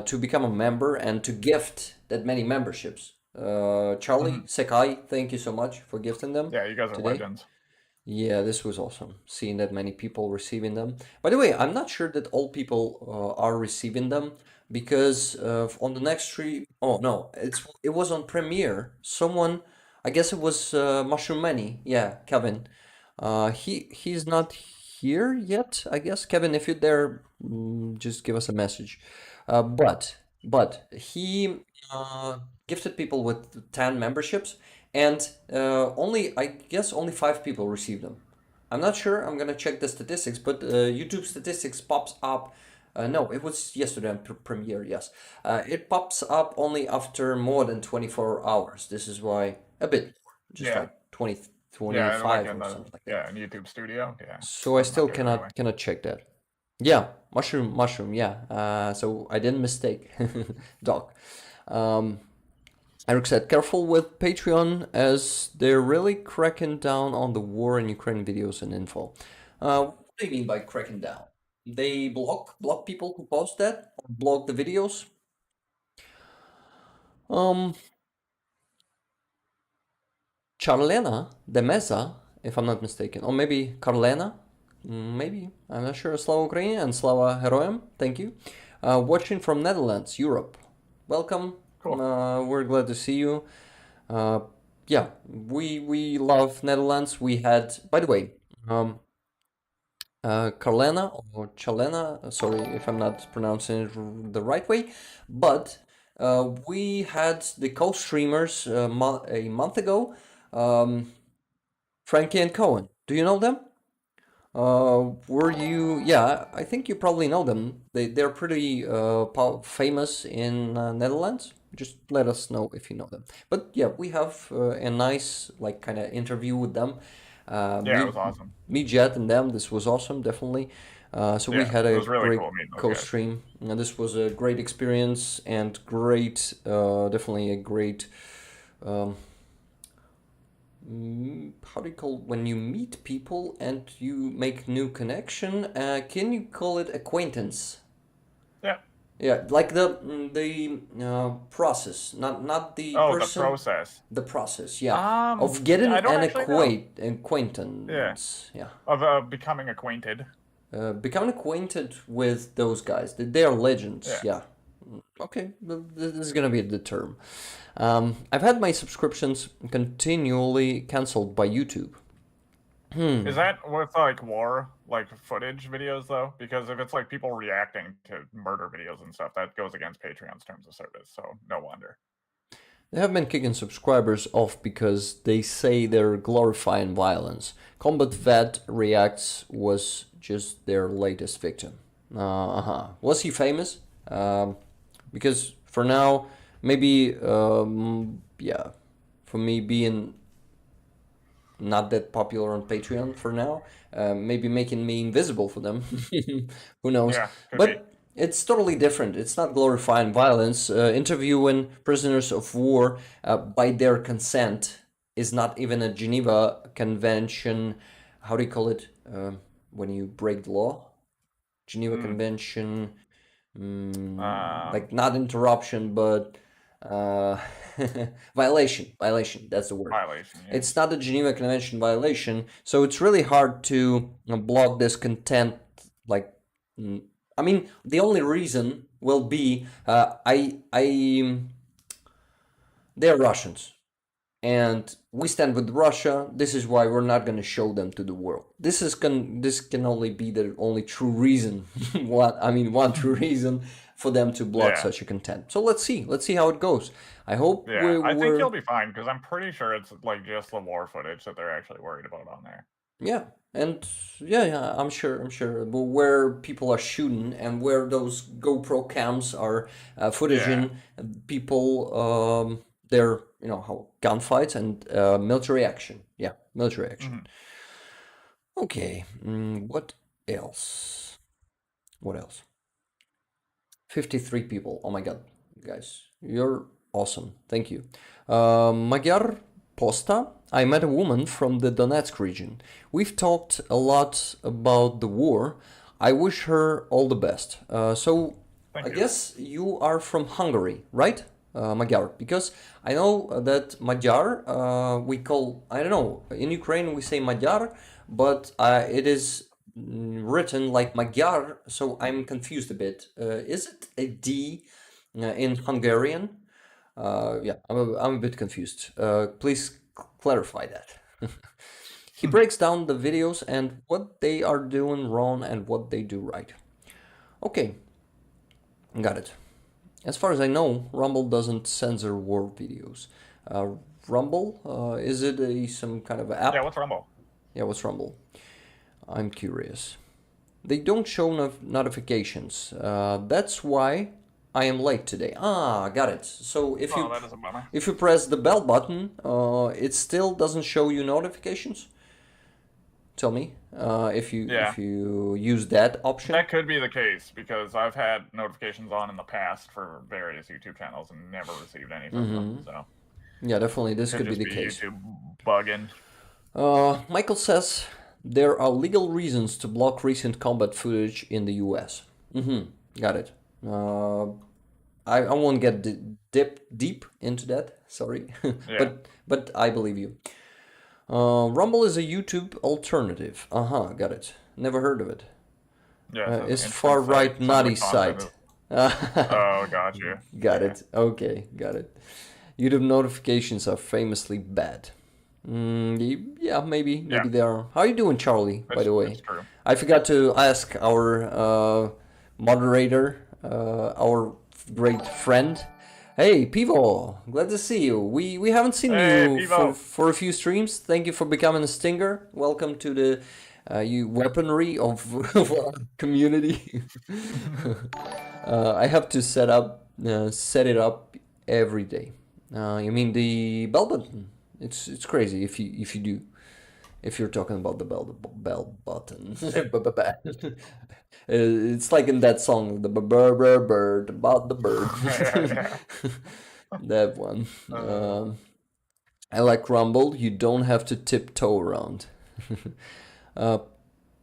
to become a member and to gift that many memberships. Charlie, Sekai, thank you so much for gifting them Yeah, you guys are today. legends. Yeah, this was awesome. Seeing that many people receiving them. By the way, I'm not sure that all people are receiving them because on the next stream. Oh no, it was on Premiere. Someone, I guess it was Mushroom Manny. Yeah, Kevin. He's not here yet. I guess Kevin, if you're there, just give us a message. But he gifted people with 10 memberships, and only I guess only 5 people received them. I'm not sure. I'm gonna check the statistics, but YouTube statistics pops up. No, it was yesterday on Premiere. Yes, it pops up only after more than 24 hours. This is why a bit, just Yeah. like 20, Yeah, and 25 like in or the something like that. in YouTube Studio. Yeah. So I Doesn't still update right away. cannot check that. Yeah, mushroom. Yeah. So I didn't mistake, Doc. Eric said, careful with Patreon as they're really cracking down on the war in Ukraine videos and info. What do you mean by cracking down? They block people who post that or block the videos? Charlena de Mesa, if I'm not mistaken, or maybe Karlena, maybe, I'm not sure. Slava Ukraine and Slava Heroem, thank you. Watching from Netherlands, Europe. Welcome. Cool. We're glad to see you. Yeah, we love Netherlands. We had, by the way, Karlena or Chalena, sorry if I'm not pronouncing it the right way, but we had the co-streamers a month ago, Frankie and Cohen. Do you know them? Were you? Yeah, I think you probably know them. They're pretty famous in Netherlands. Just let us know if you know them. But yeah, we have a nice like kind of interview with them. Yeah, it was awesome. Me, Jet, and them. This was awesome, definitely. So we Yeah, had it a was really great cool meeting those guys. co-stream, and this was a great experience and great, definitely a great. How do you call when you meet people and you make new connection? Can you call it acquaintance? Yeah. Yeah, like the process, not the Oh, the person. process. The process, yeah, of I getting don't an actually know. acquaintance. Yeah. Of becoming acquainted. Becoming acquainted with those guys. They are legends. Yeah. Yeah. Okay, this is gonna be the term. I've had my subscriptions continually canceled by YouTube. Is that with like war, like footage videos though? Because if it's like people reacting to murder videos and stuff, that goes against Patreon's terms of service. So no wonder. They have been kicking subscribers off because they say they're glorifying violence. Combat Vet Reacts was just their latest victim. Was he famous? Because for now, maybe, yeah, for me being not that popular on Patreon for now, maybe making me invisible for them. Who knows? Yeah, could But be. it's totally different. It's not glorifying violence. Interviewing prisoners of war by their consent is not even a Geneva Convention. How do you call it when you break the law? Geneva Convention, like not interruption, but violation. Violation. That's the word. Violation. Yeah. It's not a Geneva Convention violation, so it's really hard to block this content. Like, I mean, the only reason will be they're Russians, and we stand with Russia. This is why we're not going to show them to the world. This can only be the only true reason. One true reason for them to block Yeah. such a content. So let's see how it goes. I hope Yeah, I think you'll be fine because I'm pretty sure it's like just the war footage that they're actually worried about on there. Yeah, and yeah, I'm sure. But where people are shooting and where those GoPro cams are footaging people, they're how gunfights and military action. Yeah, military action. Okay, what else? What else? 53 people. Oh my God, guys, you're awesome. Thank you. Magyar Posta I met a woman from the Donetsk region. We've talked a lot about the war. I wish her all the best. So Thank I you. guess you are from Hungary, right? Magyar, because I know that Magyar, we call, I don't know, in Ukraine we say Magyar, but it is written like Magyar, so I'm confused a bit. Is it a D in Hungarian? Yeah, I'm a bit confused. Please clarify that. He breaks down the videos and what they are doing wrong and what they do right. Okay, got it. As far as I know, Rumble doesn't censor war videos. Uh, Rumble, is it some kind of app? Yeah, what's Rumble? Yeah, what's Rumble? I'm curious. They don't show notifications. That's why I am late today. Ah, got it. So Oh, that is a bummer. if you press the bell button, it still doesn't show you notifications. Tell me if Yeah. you use that option. That could be the case because I've had notifications on in the past for various YouTube channels and never received any from them. So Yeah, definitely this could could be just the be case. YouTube bugging. Michael says there are legal reasons to block recent combat footage in the US. Got it. I won't get deep into that. Sorry, Yeah. but I believe you. Rumble is a YouTube alternative. Got it. Never heard of it. Yeah. So It's instant far site, right some of the naughty content site. Oh, got you. Got Yeah. it. Okay, got it. YouTube notifications are famously bad. Yeah, maybe Yeah. they are. How are you doing, Charlie? By the way, It's true. I forgot to ask our moderator, our great friend. Hey, Pivo, glad to see you. We haven't seen Hey, you Pivo. for a few streams. Thank you for becoming a stinger. Welcome to the you weaponry of our community. I have to set it up every day. You mean the bell button? It's crazy if you do. If you're talking about the bell button. It's like in that song, the bird about the bird. Yeah. That one. Uh, I like Rumble. You don't have to tiptoe around.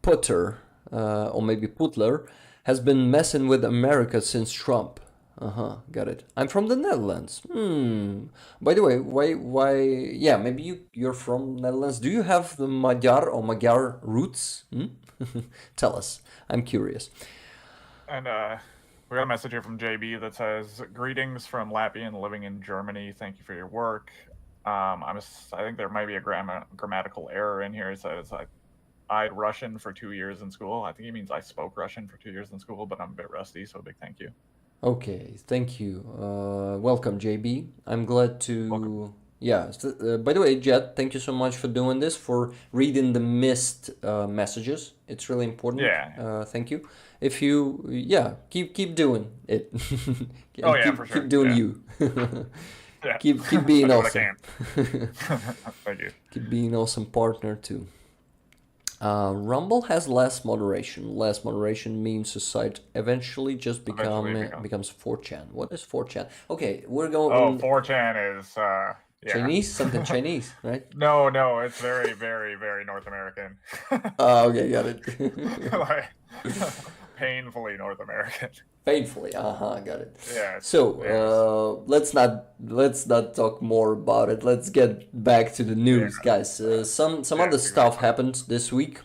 Putter, or maybe Putler, has been messing with America since Trump. Got it. I'm from the Netherlands. By the way, why? Yeah, maybe you're from Netherlands. Do you have the Magyar or Magyar roots? Tell us. I'm curious. And we got a message here from JB that says, "Greetings from Latvian living in Germany. Thank you for your work." I think there might be a grammatical error in here. It says I'd Russian for 2 years in school. I think he means I spoke Russian for 2 years in school, but I'm a bit rusty, so a big thank you. Okay, thank you. Welcome, JB. I'm glad to. Welcome. Yeah. By the way, Jet, thank you so much for doing this, for reading the missed messages. It's really important. Yeah. Thank you. If you, yeah, keep doing it. Oh, And yeah, for sure. keep doing Yeah. you. Yeah. Keep being That's what I awesome. Thank you. Keep being awesome partner too. Rumble has less moderation. Less moderation means the site eventually just becomes 4chan. What is 4chan? Okay, we're Oh, going 4chan is yeah. Chinese, something Chinese, right? No, it's very, very, very North American. Okay, got it. Like, painfully North American. Painfully, got it. Yeah. So let's not talk more about it. Let's get back to the news, guys. Some other stuff happened this week.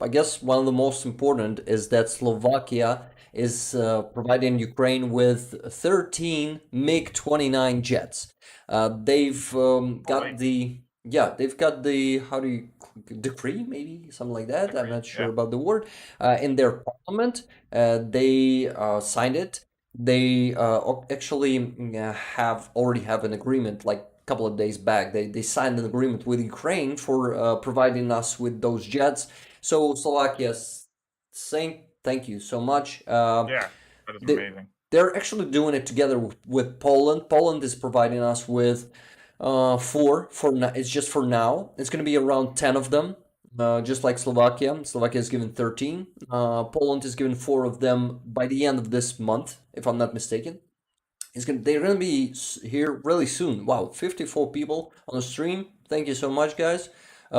I guess one of the most important is that Slovakia is providing Ukraine with 13 MiG-29 jets. They've got they've got the decree, maybe something like that. I'm not sure about the word. In their parliament, they signed it. They actually already have an agreement, like a couple of days back. They signed an agreement with Ukraine for providing us with those jets. So Slovakia's saying thank you so much. Yeah, that is amazing. They're actually doing it together with Poland. Poland is providing us with four it's just for now. It's going to be around 10 of them, just like Slovakia. Slovakia is given 13. Poland is given 4 of them by the end of this month, if I'm not mistaken. They're going to be here really soon. Wow, 54 people on the stream. Thank you so much, guys.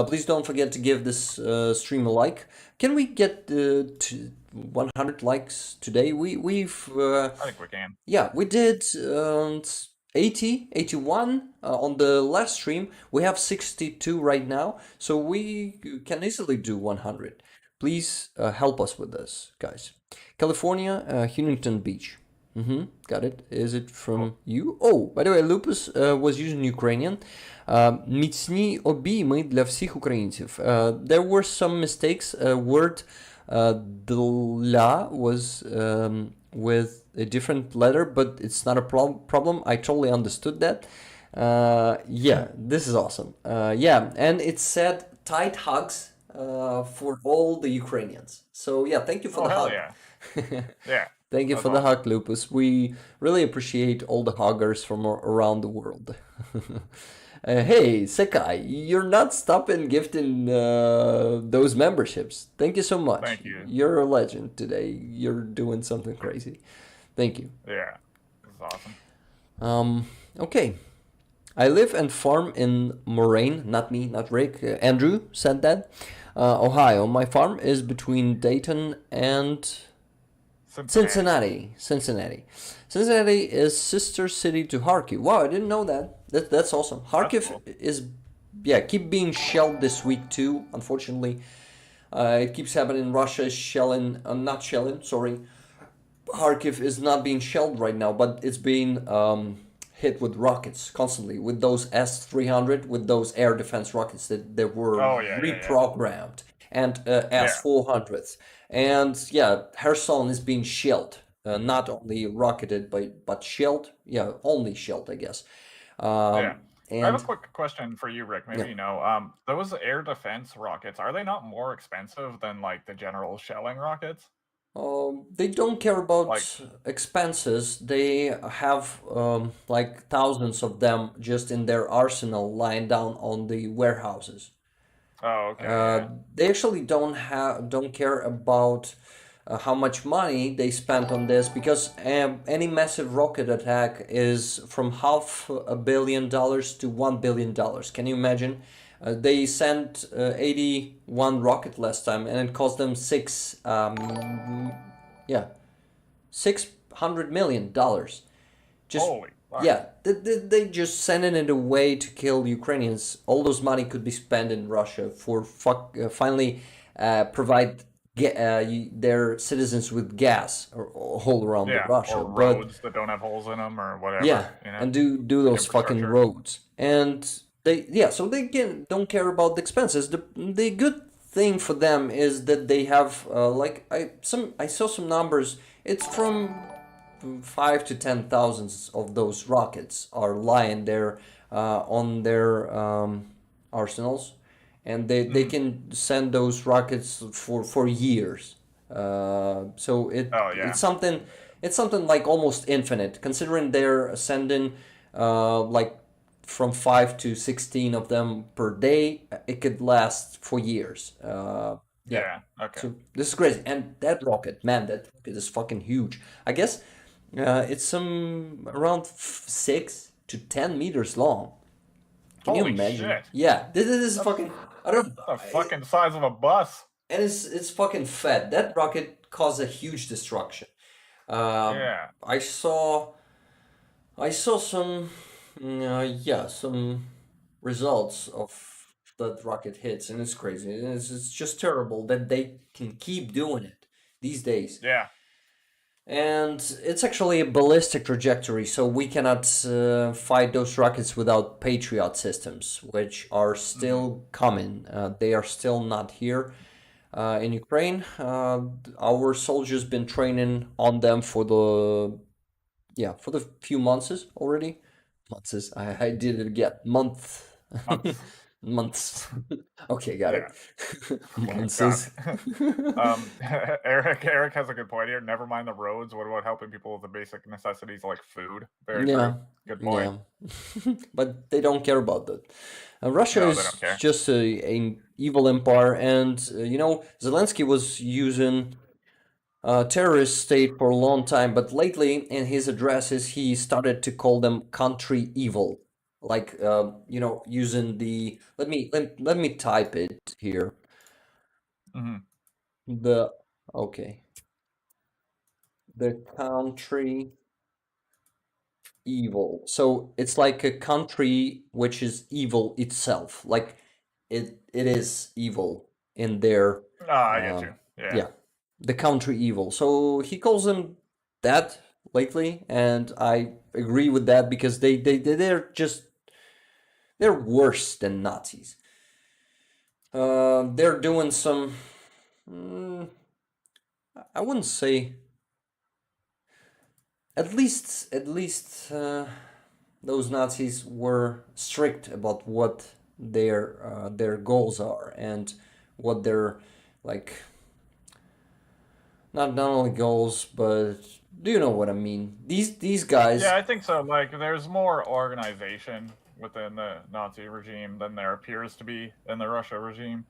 Please don't forget to give this stream a like. Can we get to 100 likes today? We've I think we can. yeah, we did 80, 81 on the last stream. We have 62 right now, so we can easily do 100. Please help us with this, guys. California, Huntington Beach. Got it. Is it from you? Oh, by the way, Lupus was using Ukrainian. Міцні обійми для всіх українців. There were some mistakes. Word dla was with a different letter, but it's not a problem. I totally understood that. Yeah, this is awesome. Yeah, and it said tight hugs for all the Ukrainians. So yeah, thank you for Oh, the hell hug. yeah. Yeah. Thank you That's for the awesome. hug, Lupus. We really appreciate all the huggers from around the world. Hey, Sekai, you're not stopping gifting those memberships. Thank you so much. Thank you. You're a legend today. You're doing something crazy. Thank you. Yeah. This is awesome. Okay. I live and farm in Moraine, not me, not Rick. Andrew said that. Ohio. My farm is between Dayton and Cincinnati. Cincinnati is sister city to Kharkiv. Wow, I didn't know that. That's awesome. Kharkiv cool. is, keep being shelled this week too. Unfortunately, it keeps happening. Russia is shelling, not shelling. Sorry, Kharkiv is not being shelled right now, but it's being hit with rockets constantly. With those S-300, with those air defense rockets that were reprogrammed, and S-400s. And yeah, Kherson is being shelled, not only rocketed, but shelled. Yeah, only shelled, I guess. Yeah. And I have a quick question for you, Rick. Maybe Yeah. you know, those air defense rockets, are they not more expensive than like the general shelling rockets? They don't care about Like- expenses. They have like thousands of them just in their arsenal lying down on the warehouses. Oh, okay. Yeah. They actually don't care about how much money they spent on this, because any massive rocket attack is from $500 million to $1 billion. Can you imagine? They sent 81 rocket last time, and it cost them $600 million. Just Holy fuck. yeah, they just sending it away to kill Ukrainians. All those money could be spent in Russia for finally provide their citizens with gas all around Yeah, Russia. or But roads that don't have holes in them or whatever. yeah, you know? and do those fucking Infrastructure. roads. And so they don't care about the expenses. The good thing for them is that they have I saw some numbers. It's from 5 to 10,000 of those rockets are lying there on their arsenals, and they can send those rockets for years. So Oh, yeah. it's something like almost infinite, considering they're sending like from 5 to 16 of them per day. It could last for years. Yeah. Okay. So this is crazy. And that rocket is fucking huge. I guess it's around 6 to 10 meters long. Can you Holy imagine? shit. Yeah, this is fucking. I don't. The fucking size of a bus. And it's fucking fat. That rocket caused a huge destruction. Yeah. I saw some some results of that rocket hits, and it's crazy. It's just terrible that they can keep doing it these days. Yeah. And it's actually a ballistic trajectory, so we cannot fight those rockets without Patriot systems, which are still coming. They are still not here in Ukraine. Our soldiers been training on them for the few months already. Months. I did it again. Months. Okay, got it. Months. Eric has a good point here. Never mind the roads. What about helping people with the basic necessities like food? Very Yeah. true. Good point. Yeah. But they don't care about that. Russia No, is they don't care. just an evil empire, and Zelensky was using terrorist state for a long time, but lately in his addresses he started to call them country evil. like using the let me type it here. Hmm. The okay, the country evil. So it's like a country which is evil itself. Like it is evil in their Ah, I get you. um Yeah. yeah, the country evil. So he calls them that lately, and I agree with that because they're worse than Nazis. They're doing some mm, I wouldn't say at least those Nazis were strict about what their goals are and what their like not only goals but do you know what I mean? These Yeah, guys I think so. Like, there's more organization within the Nazi regime than there appears to be in the Russia regime.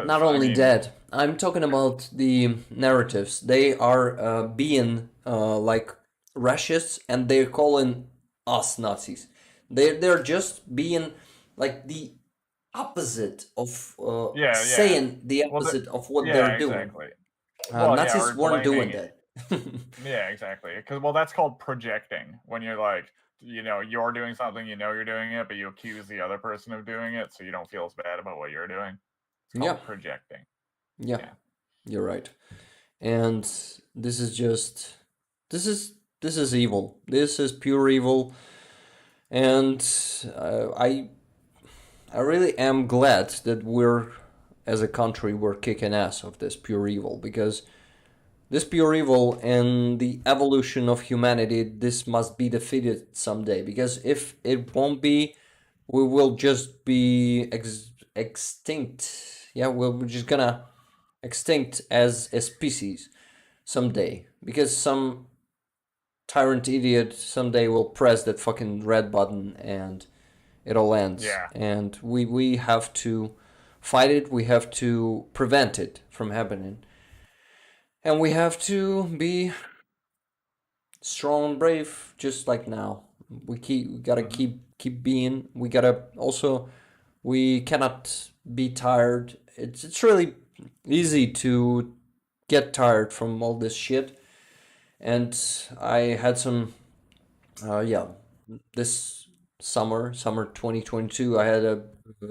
not Because, I only mean, that, I'm talking about the narratives. They are being like racists, and they're calling us Nazis. They're just being like the opposite of yeah, yeah. saying the Well, opposite of what yeah, they're doing. exactly. Well, yeah, Nazis or weren't doing blaming. that. Yeah, exactly. Because, well, that's called projecting. When you're like, you're doing something, you're doing it, but you accuse the other person of doing it, so you don't feel as bad about what you're doing. It's Yeah, called projecting. yeah, Yeah. you're right. And this is just this is this is evil. This is pure evil, and I really am glad that as a country, we're kicking ass of this pure evil because this pure evil and the evolution of humanity, this must be defeated someday. Because if it won't be, we will just be extinct. Yeah, we're just gonna extinct as a species someday. Because some tyrant idiot someday will press that fucking red button and it all ends. Yeah. And we have to fight it. We have to prevent it from happening. And we have to be strong and brave, just like now. We gotta Hmm. keep being. We gotta also we cannot be tired. It's really easy to get tired from all this shit. And I had some yeah, this summer 2022, I had a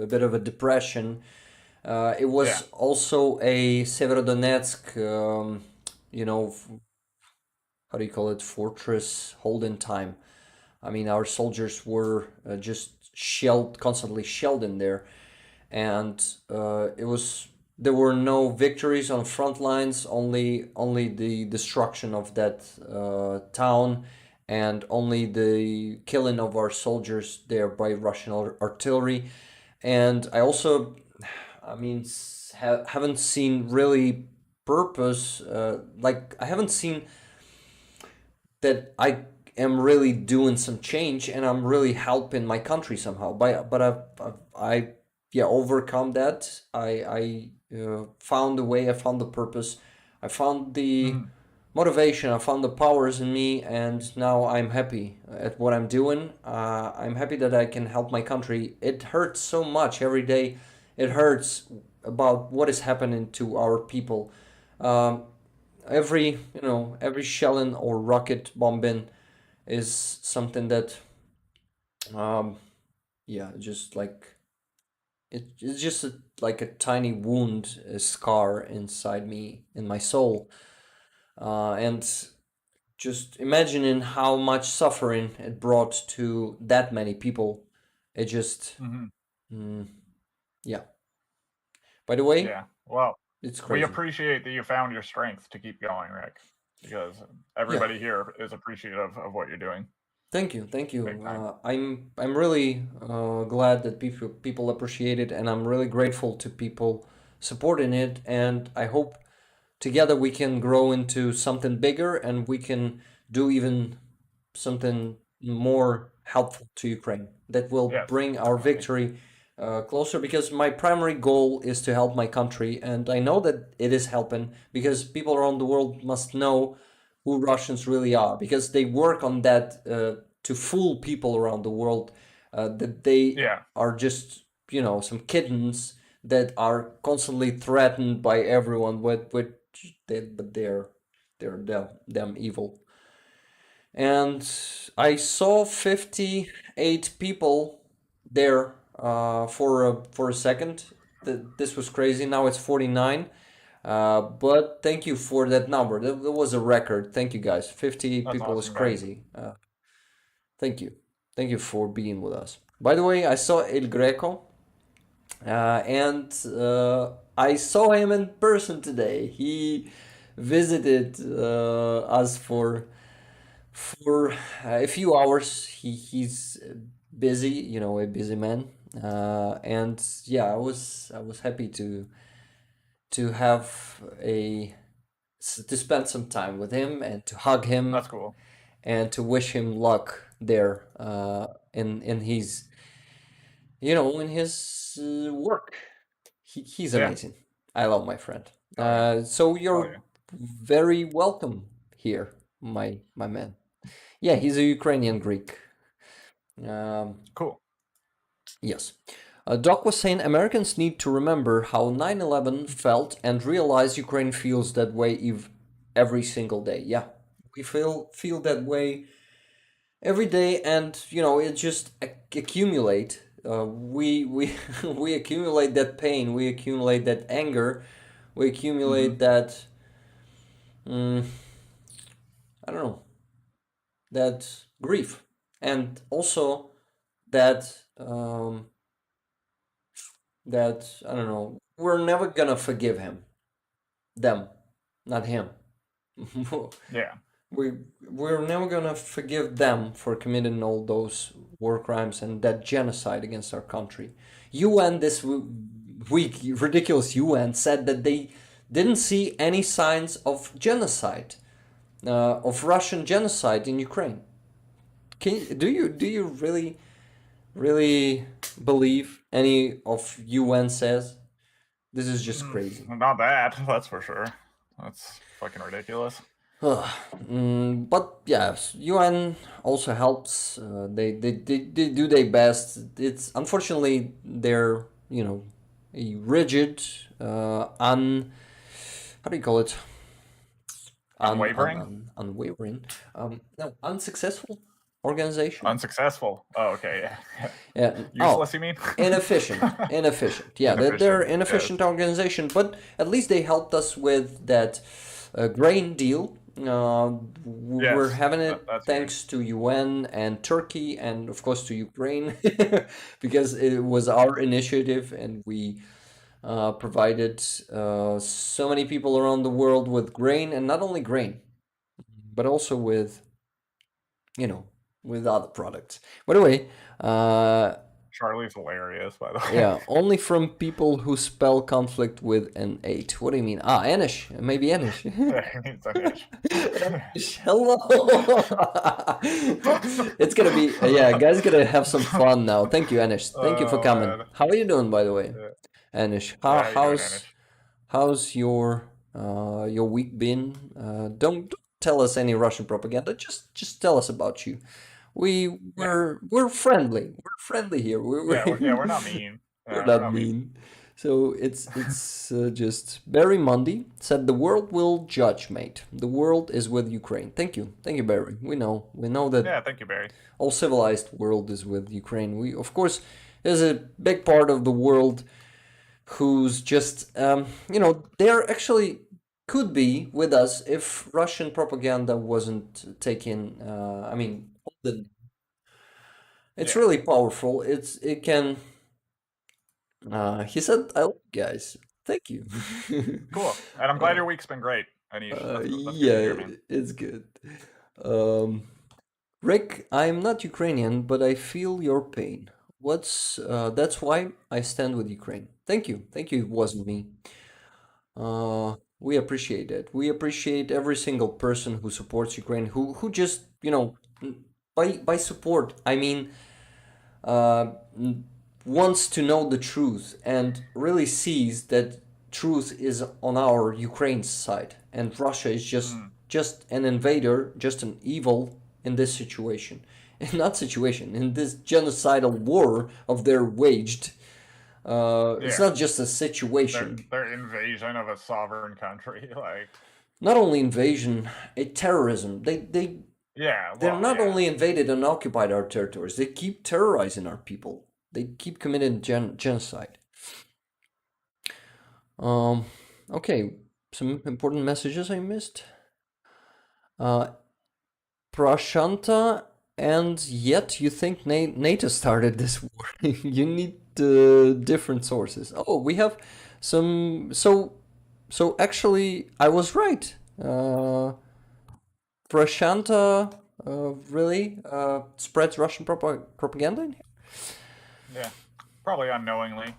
bit of a depression. It Yeah. was also a Severodonetsk, how do you call it, fortress holding time. I mean, our soldiers were just constantly shelled in there, and there were no victories on front lines, only the destruction of that town, and only the killing of our soldiers there by Russian artillery. And I also, I mean, haven't seen really purpose. Like I haven't seen that I am really doing some change and I'm really helping my country somehow. But I yeah, overcome that. I found the way. I found the purpose. I found the Hmm. motivation. I found the powers in me, and now I'm happy at what I'm doing. I'm happy that I can help my country. It hurts so much every day. It hurts about what is happening to our people. Um, every shelling or rocket bombing is something that um yeah, just like it's just like a tiny wound, a scar inside me, in my soul. And just imagining how much suffering it brought to that many people, it just Hmm. mm, yeah. By the way, Yeah. Well, it's we crazy. appreciate that you found your strength to keep going, Rick, because Yeah. everybody here is appreciative of what you're doing. Thank you, thank Big you. time. I'm really glad that people appreciate it, and I'm really grateful to people supporting it. And I hope together we can grow into something bigger, and we can do even something more helpful to Ukraine that will Yes, bring our definitely. victory closer. Because my primary goal is to help my country, and I know that it is helping because people around the world must know who Russians really are because they work on that to fool people around the world that they Yeah. are just, some kittens that are constantly threatened by everyone but they're damn evil. And I saw 58 people there for a second. This was crazy. Now it's 49. But thank you for that number. That was a record. Thank you guys. 58 That's people is awesome, guys. crazy. Thank you. Thank you for being with us. By the way, I saw El Greco, and I saw him in person today. He visited us for a few hours. He's busy, a busy man. And yeah, I was happy to have to spend some time with him and to hug him That's cool. and to wish him luck there in his in his work. He's Yeah. amazing. I love my friend. Oh, yeah. So Oh, you're yeah. very welcome here, my man. Yeah, he's a Ukrainian Greek. Cool. Yes. Doc was saying Americans need to remember how 9/11 felt and realize Ukraine feels that way every single day. Yeah, we feel that way every day, and it just accumulate. We we accumulate that pain, we accumulate that anger, we accumulate that. I don't know, that grief, and also that that I don't know. We're never gonna forgive them, not him. Yeah. We're never gonna forgive them for committing all those war crimes and that genocide against our country. UN this week, ridiculous UN said that they didn't see any signs of genocide, of Russian genocide in Ukraine. Do you really believe any of UN says? This is just crazy. Not that, that's for sure. That's fucking ridiculous. But yes, UN also helps. They do their best. It's unfortunately they're a rigid, how do you call it? Unwavering? Unwavering. No, unsuccessful organization. Unsuccessful. Oh, okay. Yeah. Yeah. Useless, you mean? Inefficient. Yeah, they're inefficient organization, but at least they helped us with that grain deal. We're having it that's thanks to UN and Turkey and of course to Ukraine because it was our initiative and we provided so many people around the world with grain, and not only grain, but also with with other products. By the way, Charlie's hilarious, by the way. yeah, only from people who spell conflict with an 8. What do you mean? Anish. Maybe Anish. It's Anish. Hello. It's gonna be guys, gonna have some fun now. Thank you, Anish. Thank you for coming. Man. How are you doing, by the way, Anish? How you doing, Anish? How's your week been? Don't tell us any Russian propaganda. Just tell us about you. We're friendly. We're friendly here. We're not mean. We're not mean. So it's just Barry Mundy said the world will judge, mate. The world is with Ukraine. Thank you, Barry. We know that. Yeah, thank you, Barry. All civilized world is with Ukraine. We of course there's a big part of the world who's just they're actually could be with us if Russian propaganda wasn't taken. It's really powerful. It can. He said, "I love you guys. Thank you." Cool. And I'm glad your week's been great, Anish. That's good to hear, man. It's good. Rick, I'm not Ukrainian, but I feel your pain. That's why I stand with Ukraine. Thank you. It wasn't me. We appreciate it. We appreciate every single person who supports Ukraine, who just by support I mean wants to know the truth and really sees that truth is on our Ukraine's side, and Russia is just an invader, just an evil in this situation. in that situation, in this genocidal war of their waged. It's Yeah. not just a situation. Their invasion of a sovereign country, like Not only invasion, a terrorism. yeah, They're well, not yeah. only invaded and occupied our territories. They keep terrorizing our people. They keep committing genocide. Okay, some important messages I missed. Prashanta, and yet you think NATO started this war. You need different sources. Oh, we have some. So actually, I was right. Prashanta really spreads Russian propaganda in here? Yeah. Probably unknowingly,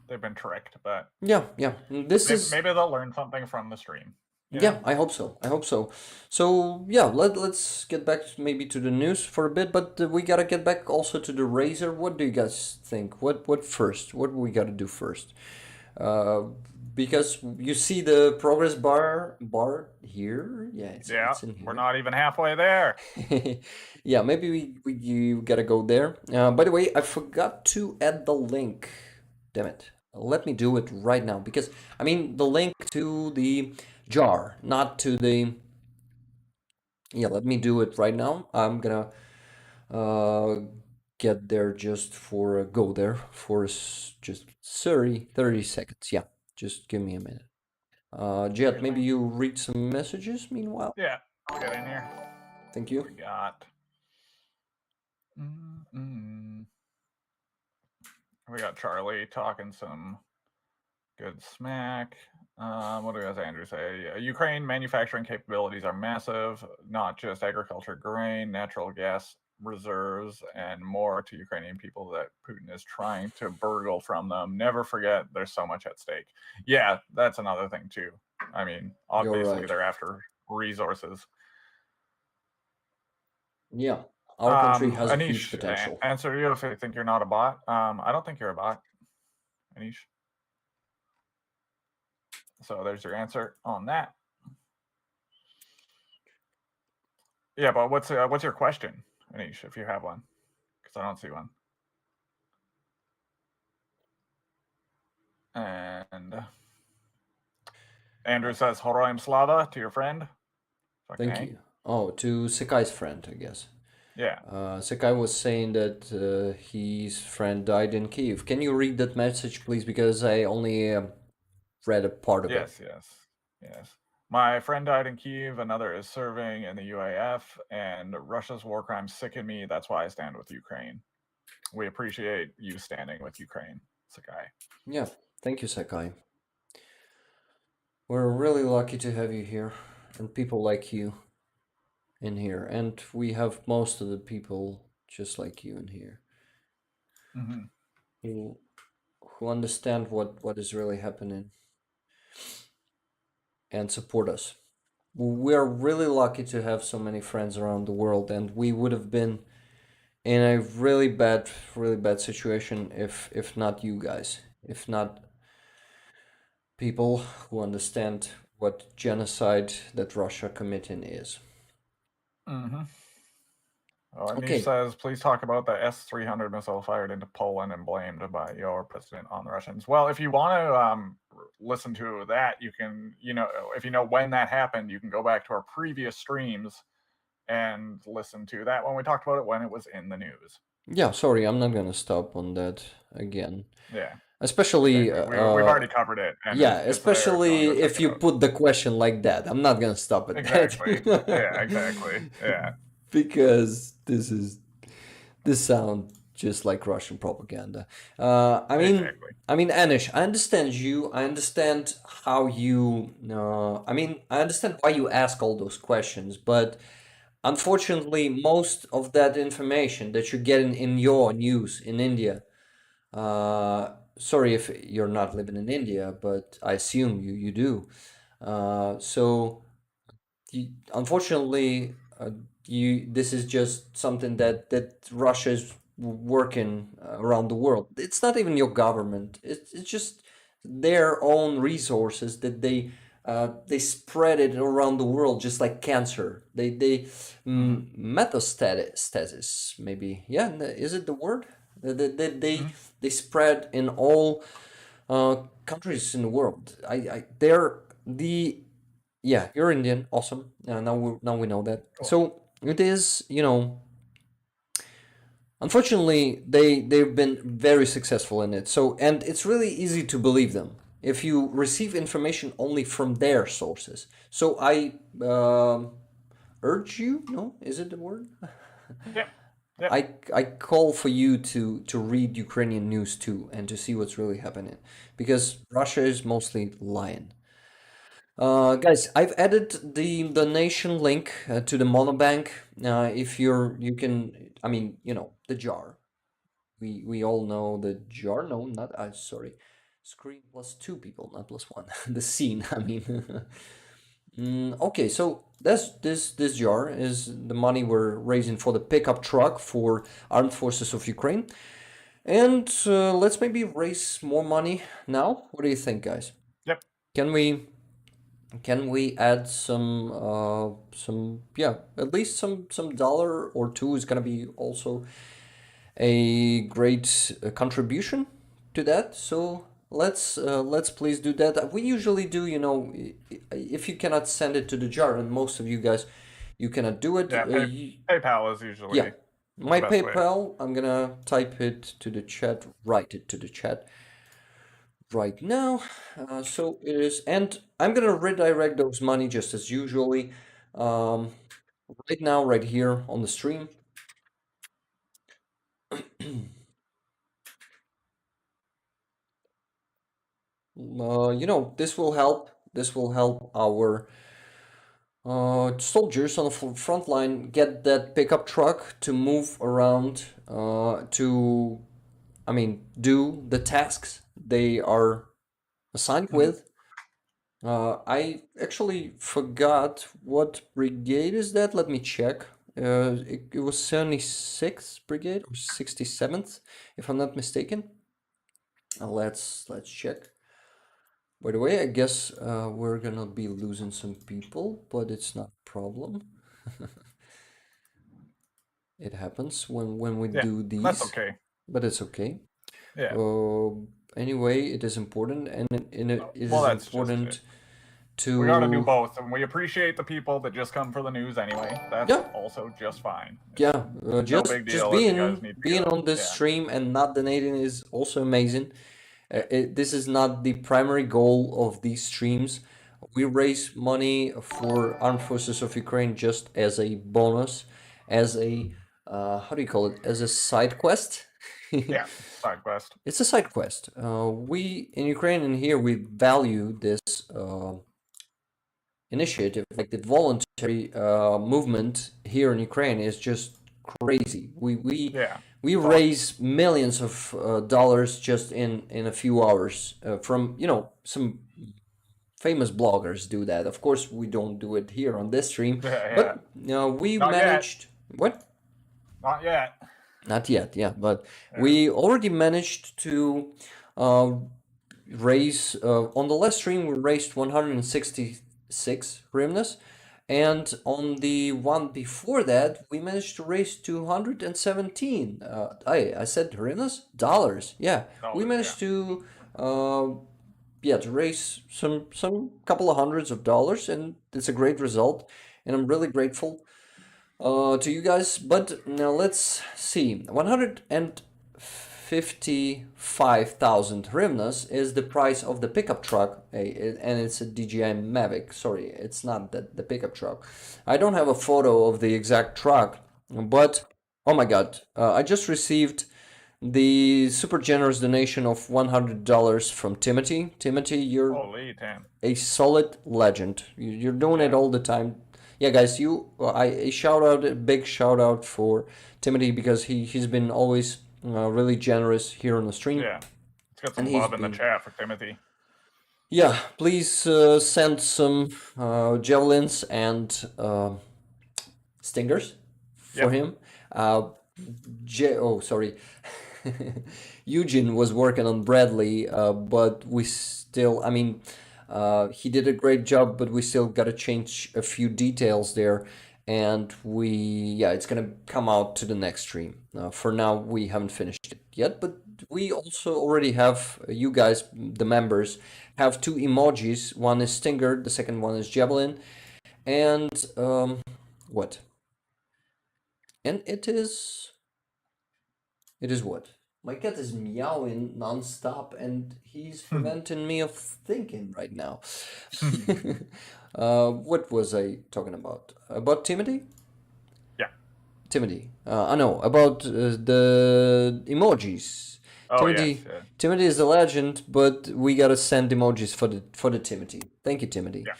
they've been tricked, but Yeah. This is maybe they'll learn something from the stream. yeah, I hope so. So yeah, let's get back maybe to the news for a bit, but we gotta get back also to the Razer. What do you guys think? What first? What we gotta do first? Because you see the progress bar here. Yeah, Yeah, it's in here. we're not even halfway there. Yeah, maybe you gotta go there. By the way, I forgot to add the link. Damn it. Let me do it right now because I mean the link to the jar, not to the. Yeah, let me do it right now. I'm gonna get there just for go there for just 30 seconds. Yeah, just give me a minute. Jet, maybe you read some messages meanwhile. Yeah, I'll get in here. Thank you. What we got. We got Charlie talking some good smack. What does Andrew say? Ukraine manufacturing capabilities are massive, not just agriculture, grain, natural gas reserves, and more to Ukrainian people that Putin is trying to burgle from them. Never forget there's so much at stake. Yeah, that's another thing too. I mean, obviously right. they're after resources. Yeah, our country has Anish, huge potential. Answer you if you think you're not a bot. I don't think you're a bot, Anish. So there's your answer on that. Yeah, but what's your question, Anish, if you have one? Because I don't see one. And Andrew says Horoim Slava to your friend. Thank you. Oh, to Sekai's friend, I guess. Yeah. Sekai was saying that his friend died in Kiev. Can you read that message, please? Because I only read a part of it. Yes. My friend died in Kiev. Another is serving in the UAF, and Russia's war crimes sicken me. That's why I stand with Ukraine. We appreciate you standing with Ukraine, Sekai. Yeah, thank you, Sekai. We're really lucky to have you here, and people like you in here. And we have most of the people just like you in here, who understand what is really happening and support us. We're really lucky to have so many friends around the world, and we would have been in a really bad situation if not you guys, if not people who understand what genocide that Russia committing is. Anish says, please talk about the S-300 missile fired into Poland and blamed by your president on the Russians. Well, if you want to listen to that, you can, if you know when that happened, you can go back to our previous streams and listen to that when we talked about it when it was in the news. Yeah, sorry, I'm not gonna stop on that again. Yeah. Especially we've already covered it. Yeah, especially if you put the question like that. I'm not gonna stop at exactly. that. Yeah, exactly. Yeah. Because this sounds just like Russian propaganda. I mean, Anish, I understand you. I understand how you. I understand why you ask all those questions, but unfortunately, most of that information that you're getting in your news in India. Sorry if you're not living in India, but I assume you do. Unfortunately, this is just something that Russia is working around the world. It's not even your government. It's just their own resources that they they spread it around the world just like cancer. They metastasis maybe. Yeah, is it the word? They spread in all countries in the world. They're the yeah. You're Indian, awesome. Now we know that. Cool. So it is, you know. Unfortunately, they've been very successful in it. So, and it's really easy to believe them if you receive information only from their sources. So I urge you. No, is it the word? Yep. Yep. I call for you to read Ukrainian news too and to see what's really happening, because Russia is mostly lying. Guys, I've added the donation link to the Monobank. If you can, I mean, you know, the jar. We all know the jar. No, not I. Sorry, screen plus two people, not plus one. The scene. I mean. Okay, so this jar is the money we're raising for the pickup truck for Armed Forces of Ukraine, and let's maybe raise more money now. What do you think, guys? Yep. Can we add some yeah, at least some dollar or two is gonna be also a great contribution to that. So let's please do that. We usually do, you know, if you cannot send it to the jar, and most of you guys you cannot do it. Yeah. PayPal is usually Yeah, my the best way. PayPal. I'm gonna type it to the chat. Write it to the chat right now. So it is, and I'm gonna redirect those money just as usually. Right now, right here on the stream. You know, this will help. This will help our soldiers on the front line get that pickup truck to move around to, I mean, do the tasks they are assigned with. I actually forgot what brigade is that. Let me check. It was 76th Brigade or 67th, if I'm not mistaken. Let's check. By the way, I guess we're gonna be losing some people, but it's not a problem. It happens when we do these. That's okay. But it's okay. Yeah. Anyway, it is important, and it is Well, that's just important it. to. We gotta do both, and we appreciate the people that just come for the news anyway. That's Yeah. also just fine. Yeah, just big just deal if you guys need to being go. on this Yeah. stream and not donating is also amazing. This is not the primary goal of these streams. We raise money for Armed Forces of Ukraine just as a bonus, as a how do you call it? As a side quest. Yeah, side quest. It's a side quest. We in Ukraine and here we value this initiative, like the voluntary movement here in Ukraine is just crazy. Yeah. We raise millions of dollars just in a few hours from, you know, some famous bloggers do that. Of course, we don't do it here on this stream, Yeah. but you know, we Not yet. managed. What? Not yet. Not yet, yeah, but we already managed to raise on the last stream we raised 166 hryvnias, and on the one before that we managed to raise 217. I said hryvnias, dollars. Yeah, we Dollars, managed to to raise some couple of hundreds of dollars, and it's a great result, and I'm really grateful to you guys. But now let's see. 155,000 hryvnias is the price of the pickup truck, and it's a DJI Mavic. Sorry, it's not the pickup truck. I don't have a photo of the exact truck, but oh my god, I just received the super generous donation of $100 from Timothy. Timothy, you're Holy damn. a solid legend. You're doing it all the time. Yeah, guys, a big shout out for Timothy, because he's been always really generous here on the stream. Yeah. Let's get some And he's love in the been- chat for Timothy. Yeah, please send some javelins and stingers for Yep. him. Sorry. Eugene was working on Bradley, but we still, I mean, He did a great job, but we still got to change a few details there. And yeah, it's gonna come out to the next stream. For now, we haven't finished it yet, but we also already have, you guys, the members, have two emojis. One is Stinger, the second one is Javelin. And what? And it is what? My cat is meowing nonstop, and he's preventing me of thinking right now. What was I talking about? About Timothy? Yeah. Timothy. I know about the emojis. Oh, Timothy. yes. Yeah. Timothy is a legend, but we gotta send emojis for the Timothy. Thank you, Timothy. Yeah.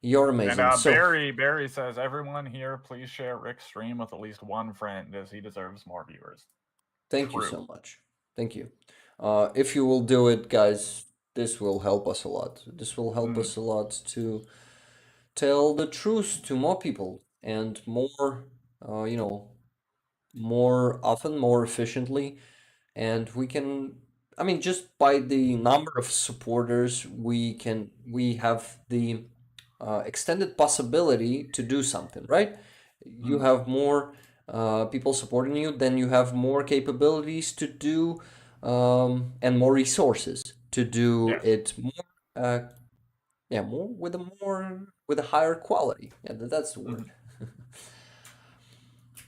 You're amazing. And So Barry says, everyone here, please share Rick's stream with at least one friend, as he deserves more viewers. thank you True. so much. Thank you. If you will do it, guys, this will help us a lot. This will help us a lot to tell the truth to more people and more, more often, more efficiently. And we can, I mean, just by the number of supporters, we have the extended possibility to do something, right? You have more people supporting you, then you have more capabilities to do and more resources to do Yes. it more, more with a higher quality. Yeah, that's the word.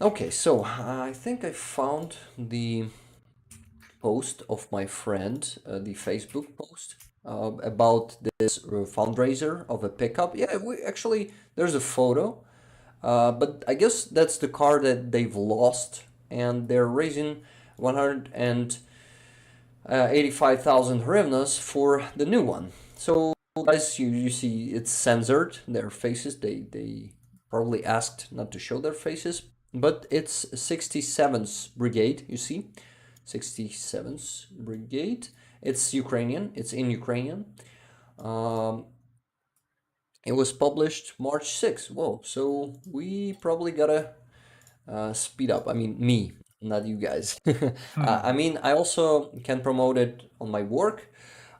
Okay, so I think I found the post of my friend, the Facebook post about this fundraiser of a pickup. Yeah, there's a photo, but I guess that's the car that they've lost, and they're raising 185,000 hryvnias for the new one. So, guys, you see it's censored, their faces. They probably asked not to show their faces, but it's 67th Brigade, you see. 67th Brigade. It's Ukrainian. It's in Ukrainian. It was published March 6th. Whoa, so we probably gotta speed up. I mean, me, not you guys. I mean, I also can promote it on my work.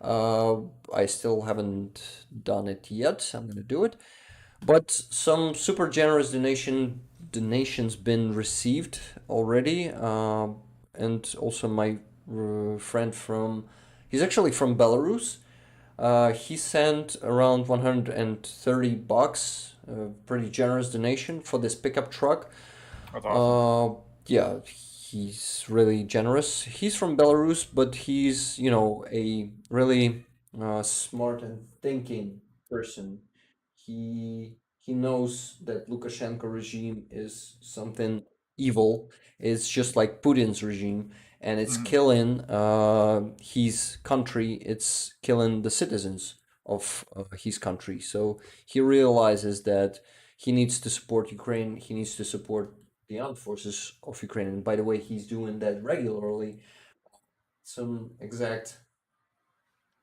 I still haven't done it yet. I'm gonna do it. But some super generous donations been received already, and also my friend he's actually from Belarus. He sent around 130 bucks, pretty generous donation for this pickup truck. That's awesome. Yeah, he's really generous. He's from Belarus, but he's, a really smart and thinking person. He knows that Lukashenko regime is something evil. It's just like Putin's regime, and it's killing his country. It's killing the citizens of his country. So he realizes that he needs to support Ukraine. He needs to support the armed forces of Ukraine. And by the way, he's doing that regularly. Some exact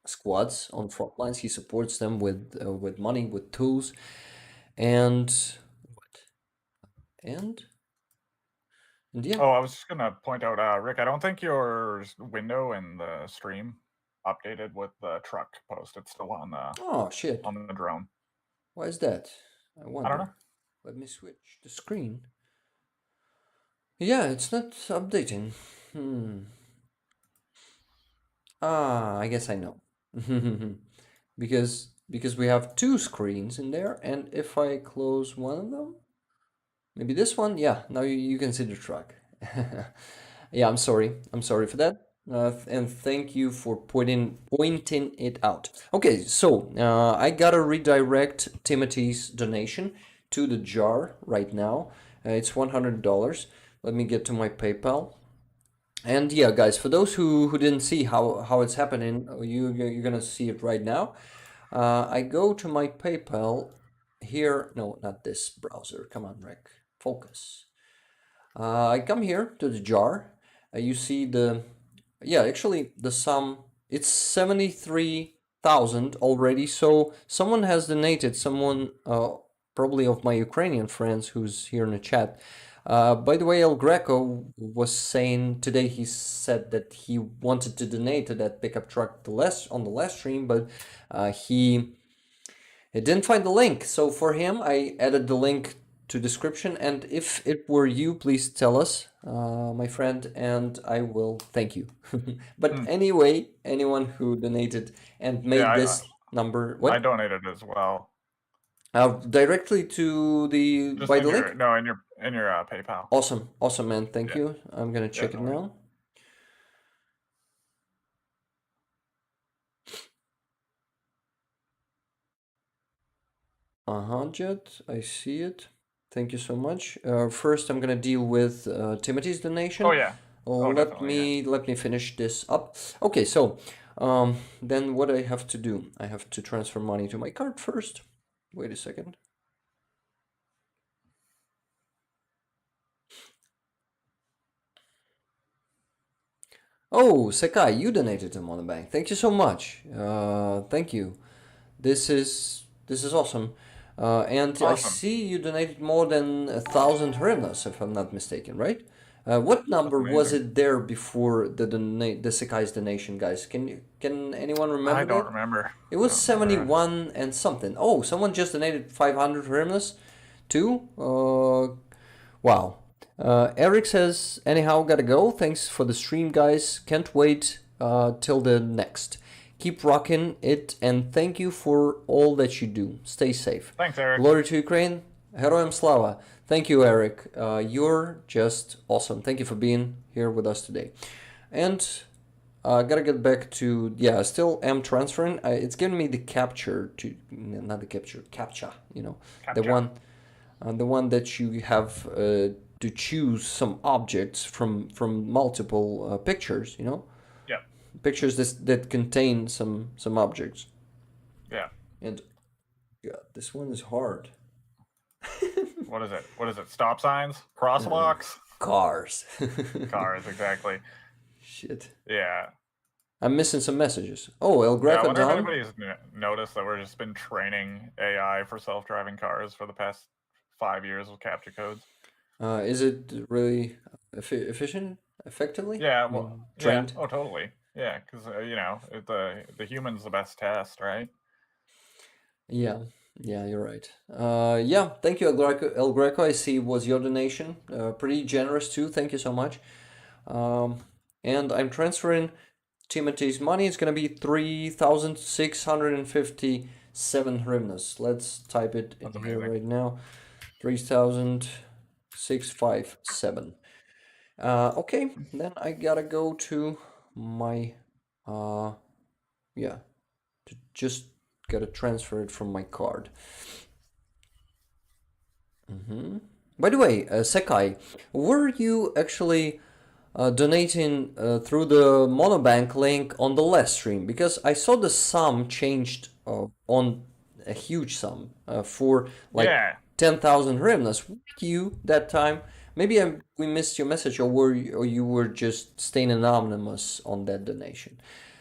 squads on front lines. He supports them with money, with tools, and what? And yeah. Oh, I was just gonna point out, Rick, I don't think your window in the stream updated with the truck post. It's still on the Oh shit! on the drone. Why is that? I wonder. I don't know. Let me switch the screen. Yeah, it's not updating. I guess I know. because we have two screens in there, and if I close one of them, maybe this one, yeah, now you can see the truck. Yeah, I'm sorry for that. And thank you for pointing it out. Okay, so I gotta redirect Timothy's donation to the jar right now. It's $100. Let me get to my PayPal. And yeah, guys, for those who didn't see how it's happening, you're gonna see it right now. I go to my PayPal here. No, not this browser. Come on, Rick. Focus. I come here to the jar. You see actually the sum, it's 73,000 already. So someone has donated, probably of my Ukrainian friends who's here in the chat, By the way, El Greco was saying today, he said that he wanted to donate to that pickup truck on the last stream, but he didn't find the link. So for him, I added the link to description. And if it were you, please tell us, my friend, and I will thank you. But Hmm. anyway, anyone who donated and made Yeah, this number, I what? donated as well. Directly to the Just by in the your link. in your PayPal. Awesome, man. Thank Yeah. you. I'm gonna Yeah, check it no worries. now. Jet, I see it. Thank you so much. First, I'm gonna deal with Timothy's donation. Oh yeah. Let definitely, me finish this up. Okay, so then what I have to do? I have to transfer money to my card first. Wait a second. Oh, Sekai, you donated to Monobank. Thank you so much. Thank you. This is awesome. And I Awesome. see you donated more than 1,000 hryvnias, if I'm not mistaken, right? What number was amazing. it there before the Sekai's donation, guys? Can anyone remember I don't that? remember. It was I don't remember. 71 and something. Oh, someone just donated 500 hryvnias too. Wow. Eric says, anyhow, gotta go. Thanks for the stream, guys. Can't wait till the next. Keep rocking it, and thank you for all that you do. Stay safe. Thanks, Eric. Glory to Ukraine. Heroям slava. Thank you, Eric. You're just awesome. Thank you for being here with us today. And gotta get back to, yeah, I still am transferring. It's giving me the capture to, not the capture, captcha, Captcha. the one that you have to choose some objects from multiple pictures, Yeah. pictures that contain some objects. Yeah. And God, this one is hard. What is it? What is it? Stop signs? Crosswalks? Cars. Cars, exactly. Shit. Yeah. I'm missing some messages. Oh, El Yeah, I Greco wonder if down. anybody's noticed that we've just been training AI for self-driving cars for the past 5 years with captcha codes. Is it really efficient, effectively? Yeah, I mean, well, yeah. trained. Oh, totally. Yeah, because the human's the best test, right? Yeah, you're right. Yeah, thank you, El Greco. I see was your donation. Pretty generous too. Thank you so much. And I'm transferring Timothy's money. It's gonna be 3,657 hryvnias. Let's type it in That's here amazing. right now. 3,657. Okay, then I gotta go to my yeah, to just gotta transfer it from my card. By the way, Sekai, were you actually donating through the Monobank link on the last stream? Because I saw the sum changed on a huge sum for like Yeah. 10,000 hryvnias. Were you that time? Maybe we missed your message, or you were just staying anonymous on that donation.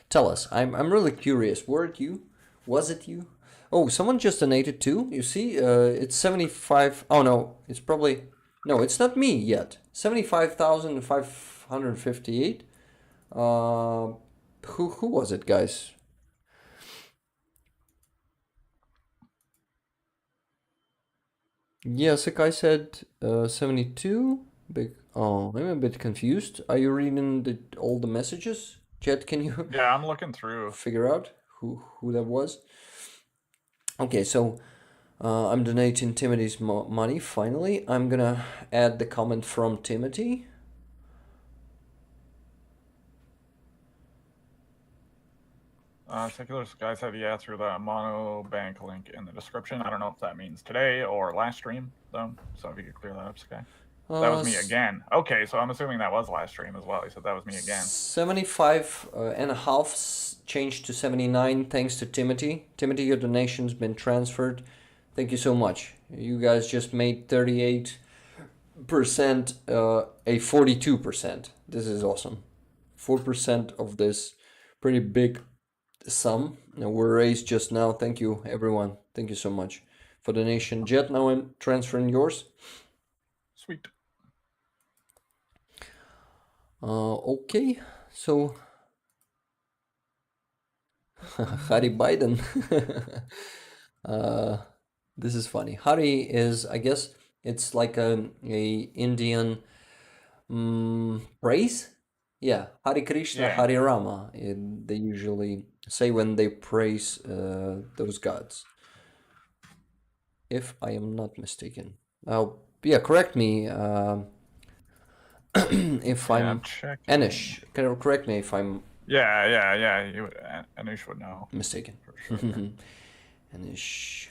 Tell us. I'm really curious. Were it you? Was it you? Oh, someone just donated too. You see, it's 75. Oh no, it's probably no. It's not me yet. 75,558. Who was it, guys? Yeah, Sakai said 72. Big. Oh, I'm a bit confused. Are you reading all the messages? Chat, can you Yeah, I'm looking through. figure out who that was? Okay, so I'm donating Timothy's money. Finally, I'm gonna add the comment from Timothy. Secular Sky said, yeah, through the Mono Bank link in the description. I don't know if that means today or last stream, though. So if you could clear that up, Sky. That was me again. Okay, so I'm assuming that was last stream as well. He said that was me again. 75 and a half changed to 79 thanks to Timothy. Timothy, your donation's been transferred. Thank you so much. You guys just made 38%, a 42%. This is awesome. 4% of this pretty big sum were raised just now. Thank you, everyone. Thank you so much for donation. Jet, now I'm transferring yours. Sweet. Okay, so Hari Biden. uh, this is funny. Hari is, I guess, it's like a Indian praise. Yeah, Hari Krishna, Yeah. Hari Rama. They usually say when they praise those gods, if I am not mistaken. Yeah, correct me if Yeah, I'm checking. Anish. Correct me if I'm Yeah. Anish would know mistaken. for sure. Anish.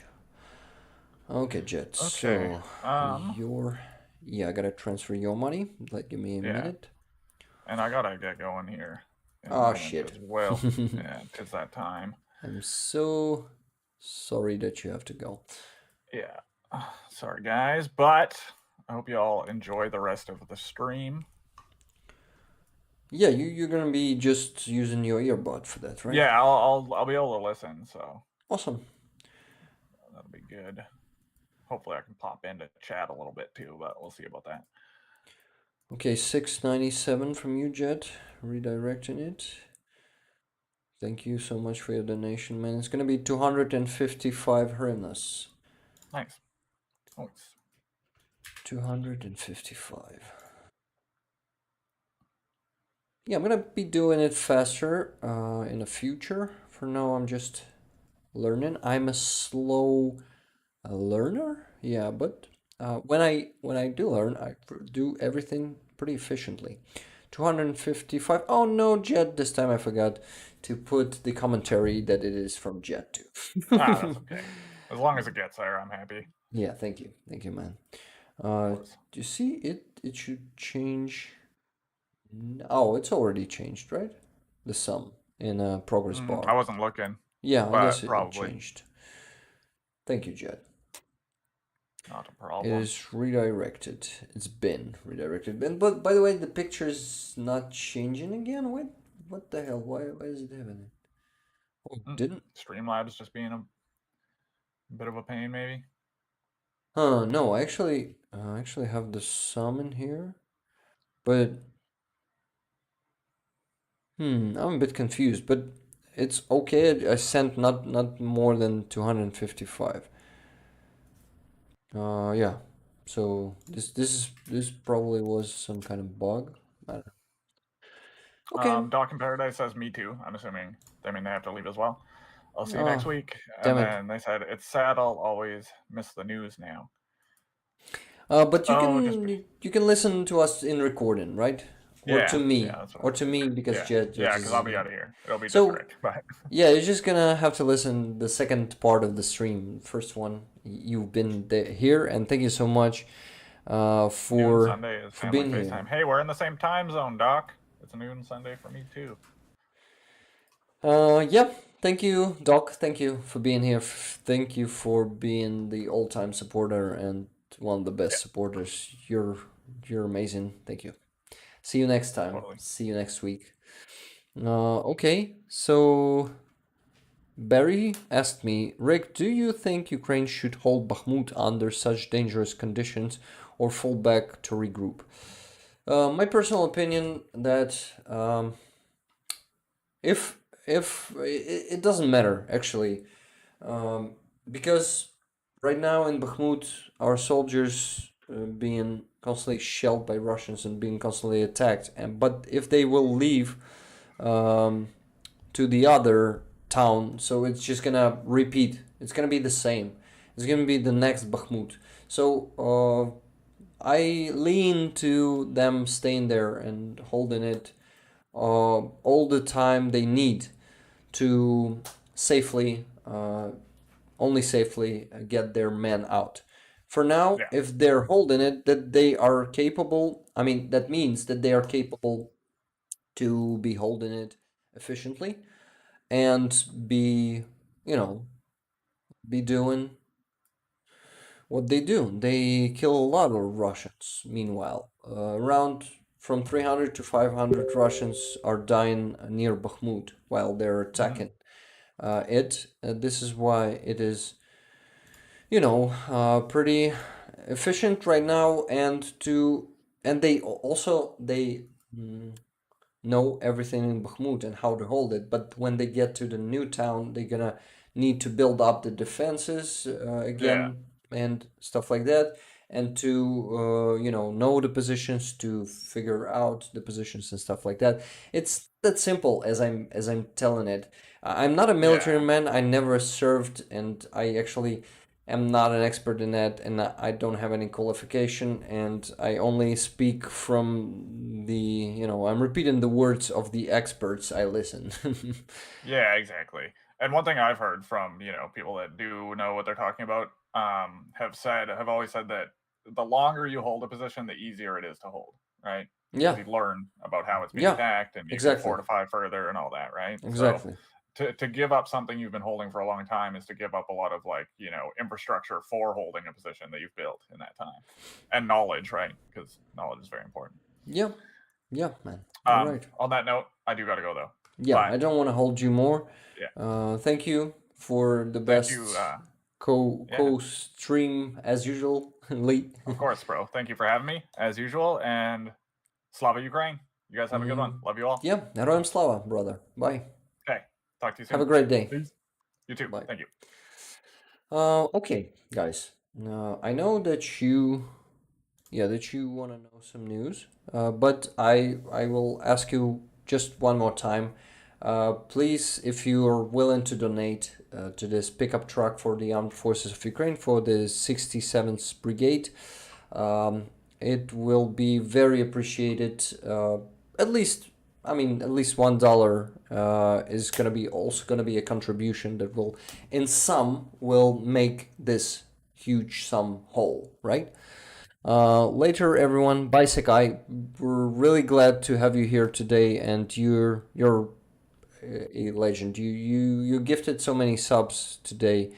Okay, Jet. Okay. So yeah, I gotta transfer your money. Give me a Yeah. minute. And I gotta get going here in a Oh minute shit. as well. Yeah, 'tis that time. I'm so sorry that you have to go. Yeah. Sorry, guys, but I hope you all enjoy the rest of the stream. Yeah, you're gonna be just using your earbud for that, right? Yeah, I'll be able to listen, so Awesome. that'll be good. Hopefully, I can pop into chat a little bit too, but we'll see about that. Okay, 697 from you, Jet. Redirecting it. Thank you so much for your donation, man. It's gonna be 255 hryvnias. Nice. Thanks. 255. Yeah, I'm gonna be doing it faster in the future. For now, I'm just learning. I'm a slow learner. Yeah, but when I do learn, I do everything pretty efficiently. 255. Oh no, Jet! This time I forgot to put the commentary that it is from Jet too. That's okay. As long as it gets there, I'm happy. Yeah, thank you, man. Of course. Do you see it? It should change. Oh, it's already changed, right? The sum in a progress bar. I wasn't looking. Yeah, I but guess it probably changed. Thank you, Jet. Not a It problem. is redirected. It's been redirected. But by the way, the picture is not changing again. What the hell? Why is it happening? Oh, didn't? Streamlabs just being a bit of a pain, maybe. No, I actually have the sum in here, but I'm a bit confused. But it's okay. I sent not more than 255. Yeah. So this probably was some kind of bug. I don't know. Okay. Doc in Paradise says me too. I'm assuming they have to leave as well. I'll see you next Oh, week. damn And it. then they said it's sad I'll always miss the news now. But you Oh, just you can listen to us in recording, right? Or to yeah, me, that's what or to me because Jet because is I'll be out of here. It'll be so different, but yeah. You're just gonna have to listen the second part of the stream. First one, you've been here, and thank you so much noon for Sunday is family being FaceTime. here. Hey, we're in the same time zone, Doc. It's noon Sunday for me too. Yeah. Thank you, Doc. Thank you for being here. Thank you for being the all-time supporter and one of the best supporters. You're amazing. Thank you. See you next time. Totally. See you next week. Okay, so Barry asked me, Rick, do you think Ukraine should hold Bakhmut under such dangerous conditions or fall back to regroup? My personal opinion that if it doesn't matter actually, because right now in Bakhmut our soldiers being constantly shelled by Russians and being constantly attacked, but if they will leave to the other town, so it's just gonna repeat. It's gonna be the same. It's gonna be the next Bakhmut. So I lean to them staying there and holding it all the time they need to safely, only safely get their men out. For now, Yeah. if they're holding it, that they are capable. I mean, that means that they are capable to be holding it efficiently and be, be doing what they do. They kill a lot of Russians. Meanwhile, around from 300 to 500 Russians are dying near Bakhmut while they're attacking it. This is why it is, pretty efficient right now, and they also know everything in Bakhmut and how to hold it. But when they get to the new town, they're gonna need to build up the defenses again and stuff like that, and to know the positions, to figure out the positions and stuff like that. It's that simple as I'm telling it. I'm not a military man. I never served, and I actually am not an expert in that, and I don't have any qualification, and I only speak from I'm repeating the words of the experts I listen. Yeah, exactly. And one thing I've heard from, people that do know what they're talking about, have always said that the longer you hold a position, the easier it is to hold, right? Because Yeah, you learn about how it's being yeah, attacked and you can exactly, fortify further and all that, right? So exactly. to give up something you've been holding for a long time is to give up a lot of infrastructure for holding a position that you've built in that time. And knowledge, right? Because knowledge is very important. Yeah, yeah, man. You're right. On that note, I do gotta go though. Yeah, But I don't want to hold you more. yeah. Thank you for the Thank best you. co stream as usual, Lee. Of course, bro. Thank you for having me, as usual. And Slava Ukraine. You guys have a good one. Love you all. Yeah, Heroям Slava, brother. Bye. Okay. Talk to you soon. Have a great day. Peace. You too. Bye. Thank you. Okay, guys. I know that you want to know some news, but I will ask you just one more time. Please, if you are willing to donate to this pickup truck for the Armed Forces of Ukraine for the 67th Brigade, it will be very appreciated. At least $1 is gonna be a contribution that will, in sum, will make this huge sum whole, right? Later, everyone. Bye, Sakai. We're really glad to have you here today, and you're a legend. You gifted so many subs today,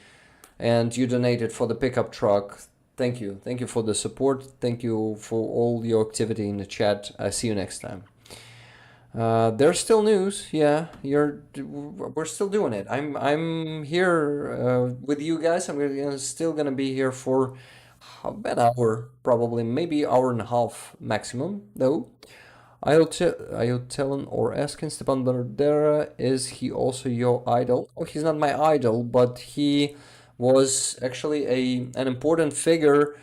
and you donated for the pickup truck. Thank you for the support. Thank you for all your activity in the chat. I see you next time. There's still news. Yeah, we're still doing it. I'm here with you guys. Still gonna be here for about an hour, probably, maybe hour and a half maximum, though. I'll tell or asking Stepan Bandera, is he also your idol? Oh, he's not my idol, but he was actually an important figure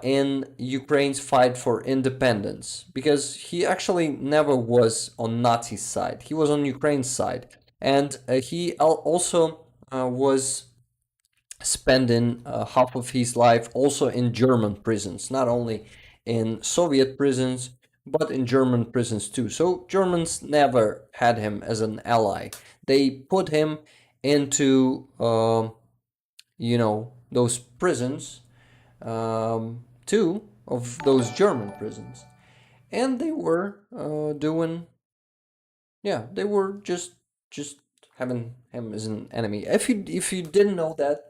in Ukraine's fight for independence, because he actually never was on Nazi side. He was on Ukraine's side, and he also was spending half of his life also in German prisons, not only in Soviet prisons, but in German prisons too. So Germans never had him as an ally. They put him into, those prisons, two of those German prisons. And they were they were just having him as an enemy. If you didn't know that,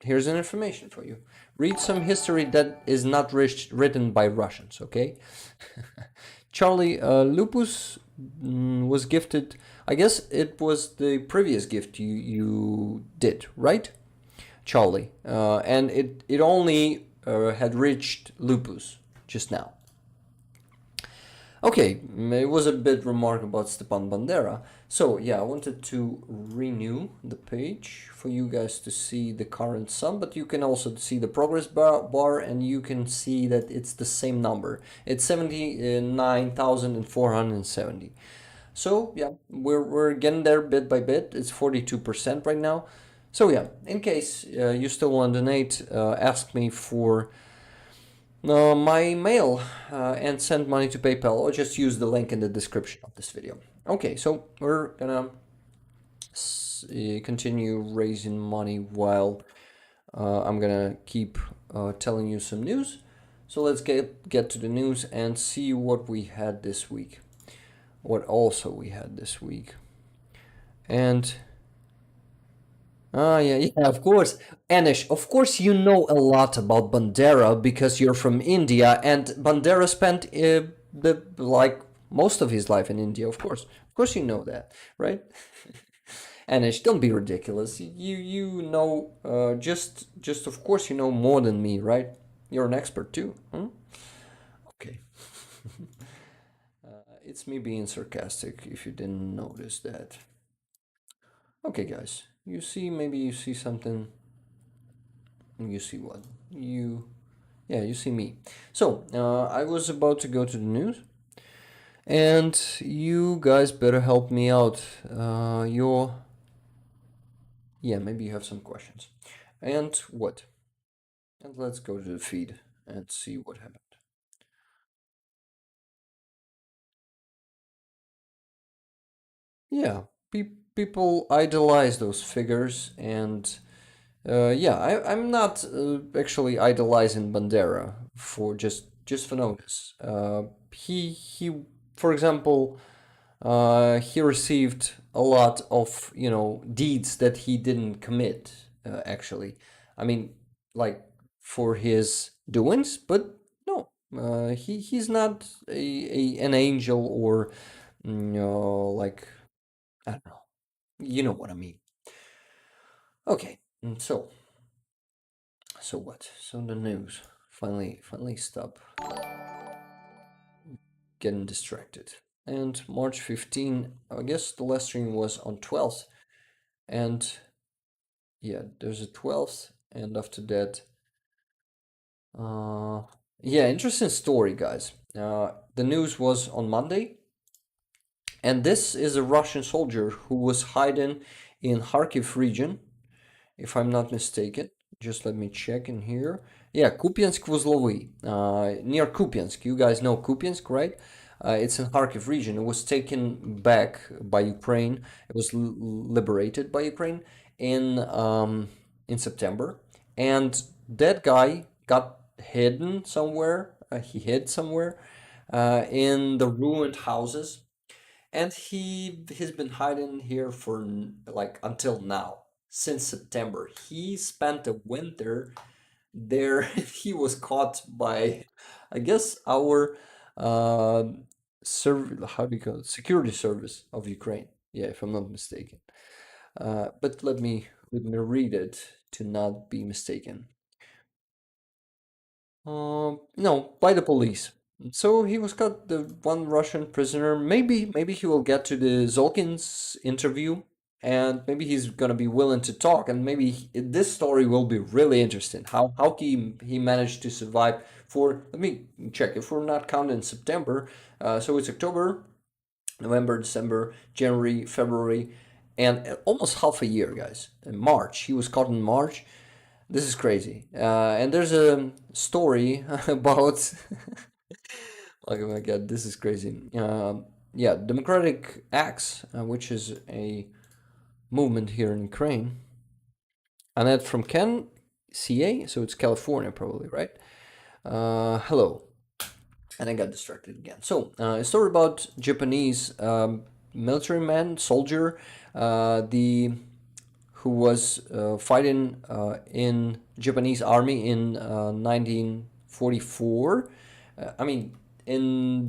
here's an information for you. Read some history that is not written by Russians, okay? Charlie, Lupus was gifted, I guess it was the previous gift you did, right? Charlie. And it only had reached Lupus just now. Okay, it was a bit remark about Stepan Bandera. So yeah, I wanted to renew the page for you guys to see the current sum, but you can also see the progress bar, and you can see that it's the same number. It's 79,470. So yeah, we're getting there bit by bit. It's 42% right now. So yeah, in case you still want to donate, ask me for my mail and send money to PayPal, or just use the link in the description of this video. Okay, so we're gonna continue raising money while I'm gonna keep telling you some news. So let's get to the news and see what we had this week. What also we had this week. And yeah, of course. Anish, of course you know a lot about Bandera because you're from India, and Bandera spent most of his life in India, of course. Of course you know that, right? Anish, don't be ridiculous. You know, just of course you know more than me, right? You're an expert too. Okay. It's me being sarcastic, if you didn't notice that. Okay, guys, maybe you see something. You see what? Yeah, you see me. So, I was about to go to the news, and you guys better help me out. Yeah, maybe you have some questions. And what? And let's go to the feed and see what happened. Yeah, people idolize those figures, and yeah, I'm not actually idolizing Bandera for just for notice. He, for example, he received a lot of deeds that he didn't commit. Actually, I mean, like for his doings, but no, he's not an angel or like I don't know. You know what I mean. Okay, so what? So the news finally stop getting distracted. And March 15, I guess the last stream was on 12th, and yeah, there's a 12th, and after that, yeah, interesting story, guys. The news was on Monday, and this is a Russian soldier who was hiding in Kharkiv region, if I'm not mistaken. Just let me check in here. Yeah, Kupiansk-Vuzlovy, near Kupiansk. You guys know Kupiansk, right? It's in Kharkiv region. It was taken back by Ukraine. It was liberated by Ukraine in September, and that guy got hidden somewhere. He hid somewhere in the ruined houses, and he's been hiding here for like until now, since September. He spent a winter there. He was caught by, I guess, our uh how do you call it, security service of Ukraine. Yeah, if I'm not mistaken. But let me read it to not be mistaken. No, by the police. So he was caught, the one Russian prisoner. Maybe he will get to the Zolkin's interview, and maybe he's gonna be willing to talk, and maybe this story will be really interesting. How he managed to survive for. Let me check if we're not counting September. So it's October, November, December, January, February, and almost half a year, guys. In March, he was caught in March. This is crazy. And there's a story about. Oh my god, this is crazy. Yeah, Democratic Axe, which is a movement here in Ukraine. Annette from Ken, CA, so it's California probably, right? Hello. And I got distracted again. So, a story about Japanese military man, soldier, the who was fighting in Japanese army in 1944. I mean,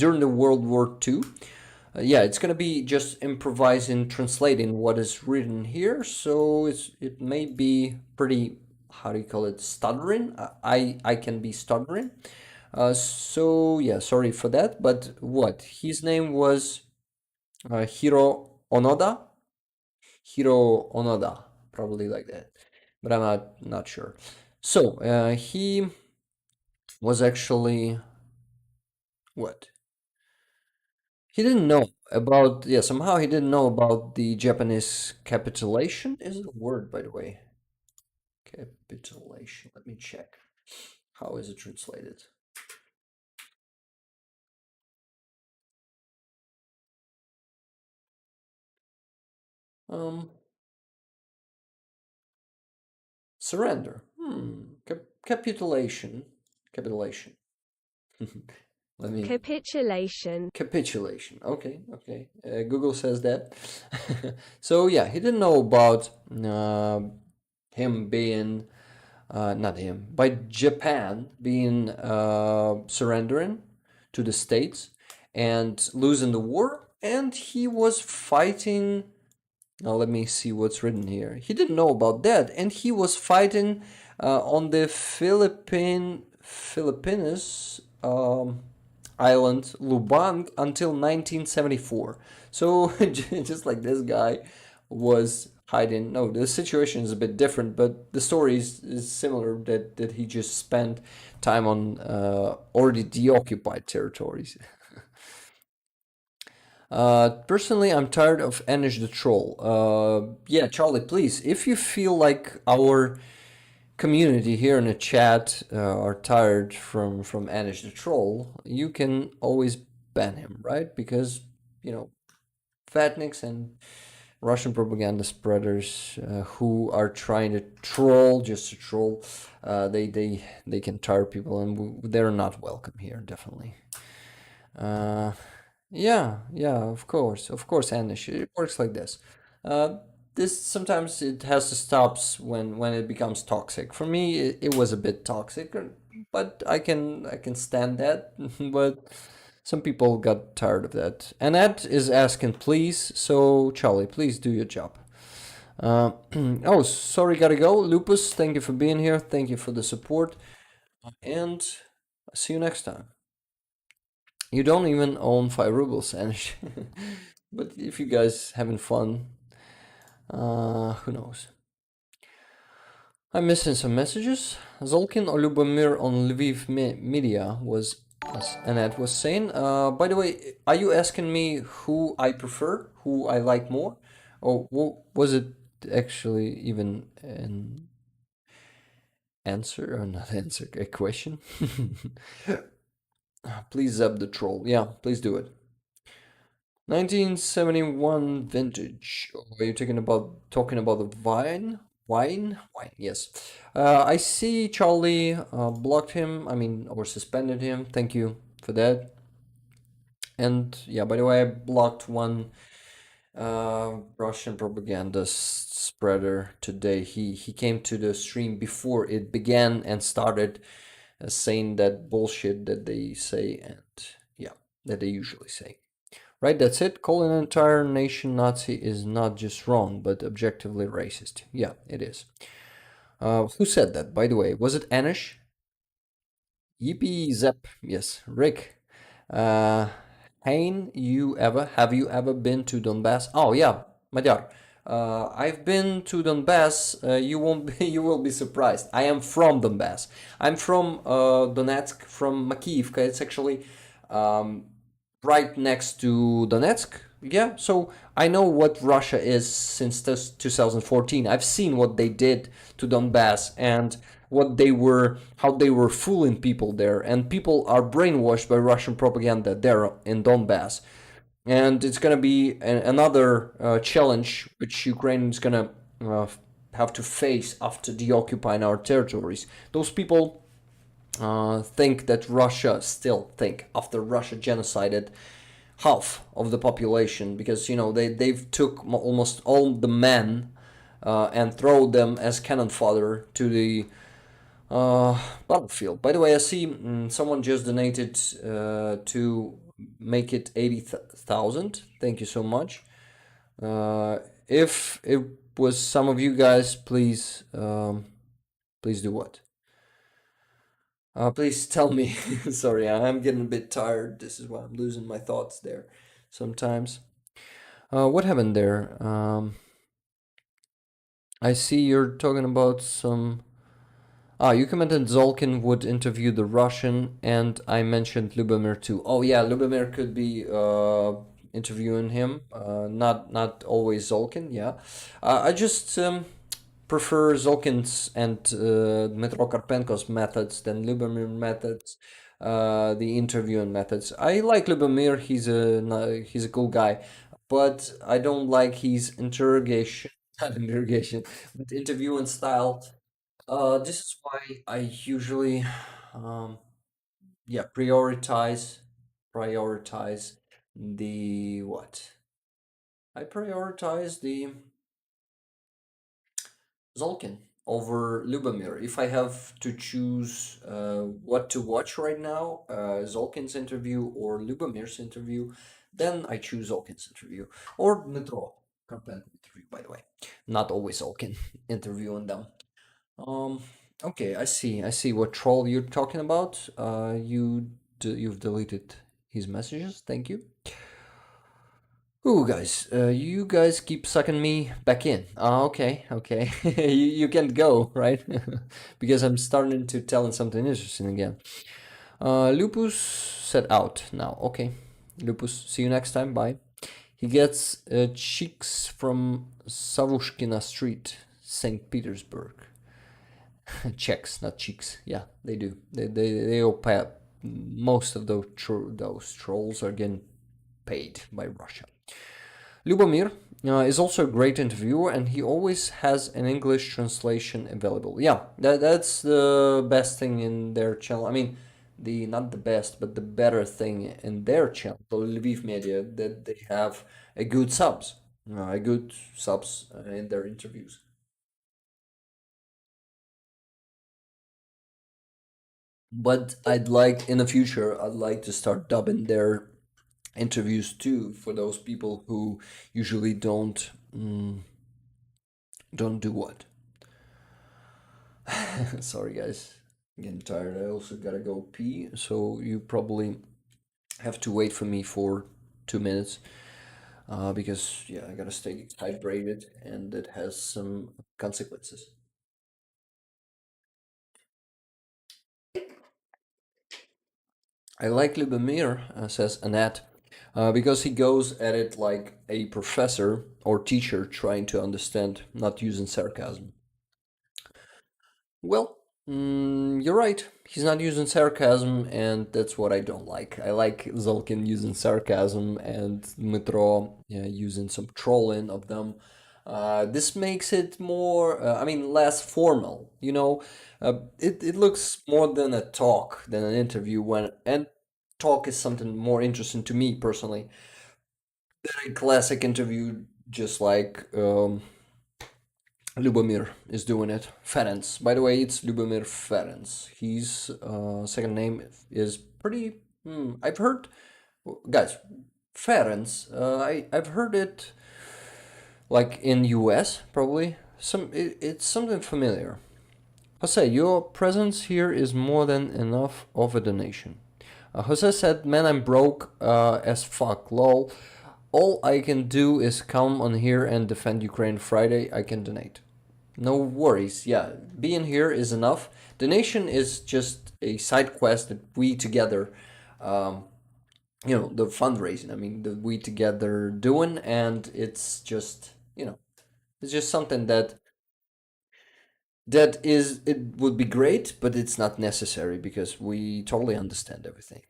during the World War II. Yeah, it's gonna be just improvising, translating what is written here. So it may be pretty, how do you call it, stuttering. I can be stuttering. So yeah, sorry for that. But what his name was, Hiro Onoda. Hiro Onoda, probably like that, but I'm not sure. So he was actually what? He didn't know about, yeah, somehow he didn't know about the Japanese capitulation. Is it a word, by the way? Capitulation. Let me check. How is it translated? Surrender. Capitulation. Capitulation. Let me. Capitulation. Capitulation. Okay. Google says that. So yeah, he didn't know about him being, not him, by Japan being surrendering to the States and losing the war, and he was fighting. Now let me see what's written here. He didn't know about that, and he was fighting on the Philippines. island Lubang until 1974. So just like this guy was hiding. No, the situation is a bit different, but the story is similar. That he just spent time on already deoccupied territories. Personally, I'm tired of Anish the Troll. Yeah, Charlie, please, if you feel like our community here in the chat are tired from Anish the Troll, you can always ban him, right? Because, you know, fatniks and Russian propaganda spreaders who are trying to troll just to troll, they can tire people, and they're not welcome here, definitely. Yeah, yeah, of course, Anish. It works like this. Uh, this sometimes it has to stop when it becomes toxic. For me, it was a bit toxic, but I can stand that. But some people got tired of that. And Ed is asking, please. So Charlie, please do your job. Oh, sorry, gotta go. Lupus, thank you for being here. Thank you for the support, and see you next time. You don't even own 5 rubles, Anish. But if you guys having fun, who knows? I'm missing some messages. Zolkin or Lubomir on Lviv media was, as Annette was saying. By the way, are you asking me who I prefer, who I like more, or was it actually even an answer or not answer a question? Please zap the troll. Yeah, please do it. 1971 vintage. Oh, are you talking about the wine? Wine? Yes. I see Charlie blocked him. I mean, or suspended him. Thank you for that. And yeah, by the way, I blocked one Russian propaganda spreader today. He came to the stream before it began and started saying that bullshit that they say, and yeah, that they usually say. Right, that's it. Calling an entire nation Nazi is not just wrong, but objectively racist. Yeah, it is. Who said that, by the way? Was it Anish? Yippee Zep. Yes, Rick. Hein, have you ever been to Donbass? Oh yeah, Madar. I've been to Donbass. You won't be, you will be surprised. I am from Donbass. I'm from Donetsk, from Makivka. It's actually right next to Donetsk. Yeah, so I know what Russia is since 2014. I've seen what they did to Donbass and how they were fooling people there, and people are brainwashed by Russian propaganda there in Donbass. And it's gonna be another challenge which Ukraine is gonna have to face after deoccupying our territories. Those people think that Russia still think after Russia genocided half of the population, because they've took almost all the men and throw them as cannon fodder to the battlefield. By the way, I see someone just donated to make it 80,000. Thank you so much. If it was some of you guys, please please do what? Please tell me. Sorry, I'm getting a bit tired. This is why I'm losing my thoughts there sometimes. What happened there? I see you're talking about some. You commented Zolkin would interview the Russian, and I mentioned Lubomir too. Oh yeah, Lubomir could be interviewing him. Not always Zolkin. Yeah, I just prefer Zolkin's and Dmitro Karpenko's methods than Lubomir methods. The interviewing methods. I like Lubomir. He's a cool guy, but I don't like his interrogation, not interrogation, but interviewing style. This is why I usually, um, yeah, prioritize the what? I prioritize the Zolkin over Lubomir. If I have to choose what to watch right now, Zolkin's interview or Lubomir's interview, then I choose Zolkin's interview or Dmitro Karpenko interview. By the way, not always Zolkin interviewing them. Um, okay, I see what troll you're talking about. You've deleted his messages. Thank you. Ooh, guys, you guys keep sucking me back in. Okay, okay. You can't go, right? Because I'm starting to tell something interesting again. Lupus set out now. Okay. Lupus, see you next time. Bye. He gets chicks from Savushkina Street, St. Petersburg. Checks, not cheeks. Yeah, they do. They all pay. Most of those trolls are getting paid by Russia. Lubomir is also a great interviewer, and he always has an English translation available. Yeah, that's the best thing in their channel. I mean, the not the best, but the better thing in their channel, the Lviv Media, that they have a good subs, in their interviews. But I'd like in the future, I'd like to start dubbing their interviews too for those people who usually don't do what. Sorry, guys. I'm getting tired. I also gotta go pee, so you probably have to wait for me for 2 minutes. Because yeah, I gotta stay hydrated, and it has some consequences. I like Lubomir, says Annette, because he goes at it like a professor or teacher trying to understand, not using sarcasm. Well, you're right. He's not using sarcasm, and that's what I don't like. I like Zolkin using sarcasm and Mitro using some trolling of them. This makes it more, I mean, less formal. It looks more than a talk than an interview and talk is something more interesting to me personally than a classic interview, just like Lubomir is doing it. Ferenc. By the way, it's Lubomir Ferenc. His second name is pretty. I've heard, guys, Ferenc. I've heard it like in U.S. probably. It's something familiar. Jose, your presence here is more than enough of a donation. Jose said, "Man, I'm broke as fuck. Lol. All I can do is come on here and defend Ukraine Friday. I can donate." No worries. Yeah, being here is enough. Donation is just a side quest that we together, um, the fundraising. I mean, that we together doing, and it's just, it's just something it would be great, but it's not necessary because we totally understand everything.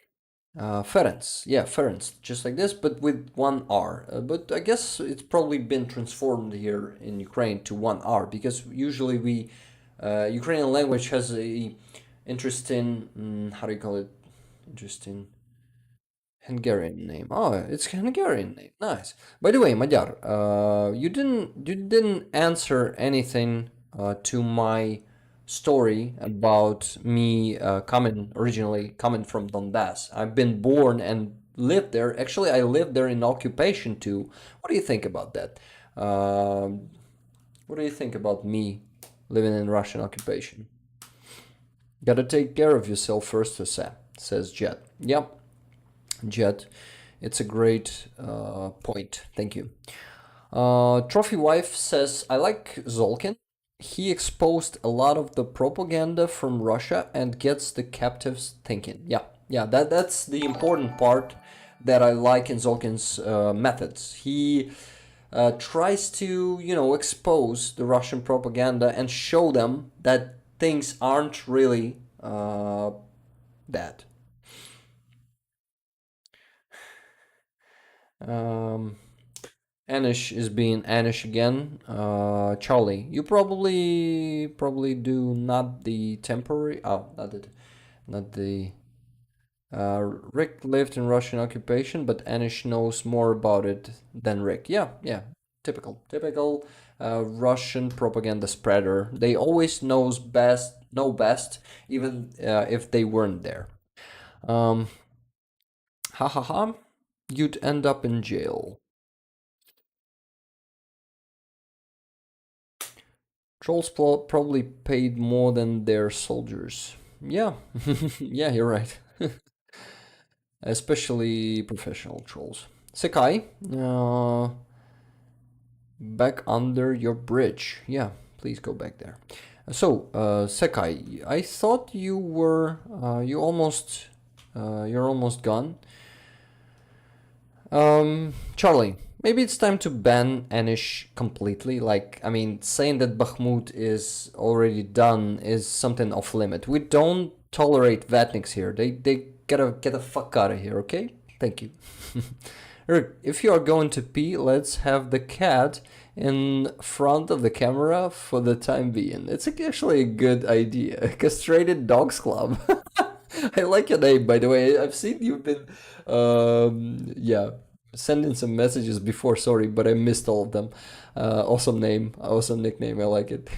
Ferenc, yeah, Ferenc, just like this, but with one R. But I guess it's probably been transformed here in Ukraine to one R because usually Ukrainian language has a interesting, how do you call it? Interesting Hungarian name. Oh, it's Hungarian name. Nice. By the way, Madar, you didn't answer anything to my story about me originally coming from Donbass. I've been born and lived there. Actually, I lived there in occupation too. What do you think about that? What do you think about me living in Russian occupation? Gotta take care of yourself first, says Jet. Yep, Jet. It's a great point. Thank you. Trophy Wife says, I like Zolkin. He exposed a lot of the propaganda from Russia and gets the captives thinking. Yeah, that's the important part that I like in Zolkin's methods. He tries to, expose the Russian propaganda and show them that things aren't really bad. Um, Anish is being Anish again. Charlie, you probably do not the temporary. Oh, not the. Rick lived in Russian occupation, but Anish knows more about it than Rick. Yeah, typical Russian propaganda spreader. They always know best, even if they weren't there. Um, ha ha ha. You'd end up in jail. Trolls probably paid more than their soldiers. Yeah, yeah, you're right. especially professional trolls. Sekai, back under your bridge. Yeah, please go back there. So, Sekai, I thought you were you're almost gone. Charlie, maybe it's time to ban Anish completely. Like, I mean, saying that Bakhmut is already done is something off limit. We don't tolerate Vatniks here. They gotta get the fuck out of here, okay? Thank you. Eric, if you are going to pee, let's have the cat in front of the camera for the time being. It's actually a good idea. Castrated Dogs Club. I like your name, by the way. I've seen you've been, yeah, sending some messages before. Sorry, but I missed all of them. Awesome name, awesome nickname. I like it.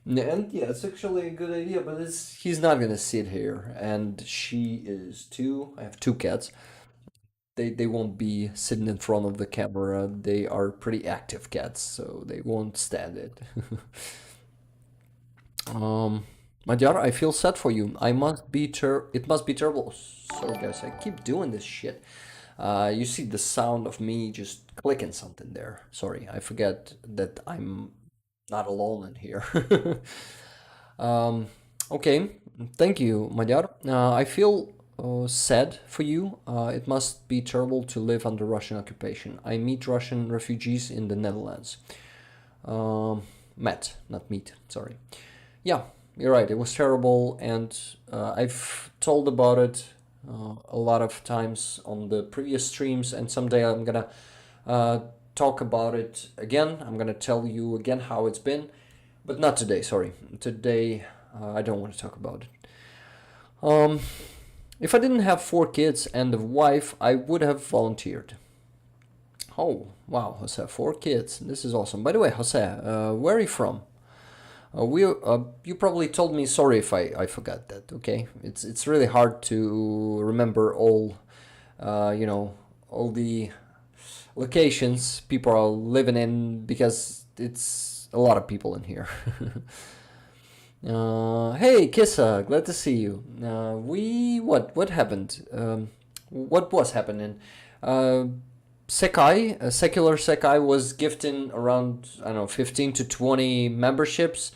And yeah, it's actually a good idea, but he's not gonna sit here, and she is too. I have two cats. They won't be sitting in front of the camera. They are pretty active cats, so they won't stand it. Madhyar, I feel sad for you. It must be terrible. Sorry guys, I keep doing this shit. You see the sound of me just clicking something there. Sorry, I forget that I'm not alone in here. Okay, thank you, Madhyar. I feel sad for you. It must be terrible to live under Russian occupation. I meet Russian refugees in the Netherlands. Met, not meet, sorry. Yeah, you're right, it was terrible, and I've told about it a lot of times on the previous streams, and someday I'm gonna talk about it again. I'm gonna tell you again how it's been, but not today, sorry. Today, I don't want to talk about it. If I didn't have 4 kids and a wife, I would have volunteered. Oh, wow, Jose, 4 kids. This is awesome. By the way, Jose, where are you from? You probably told me, sorry if I forgot that, okay? It's really hard to remember all, all the locations people are living in because it's a lot of people in here. Hey, Kissa, glad to see you. What happened? What was happening? Sekai, secular Sekai was gifting around, I don't know, 15 to 20 memberships,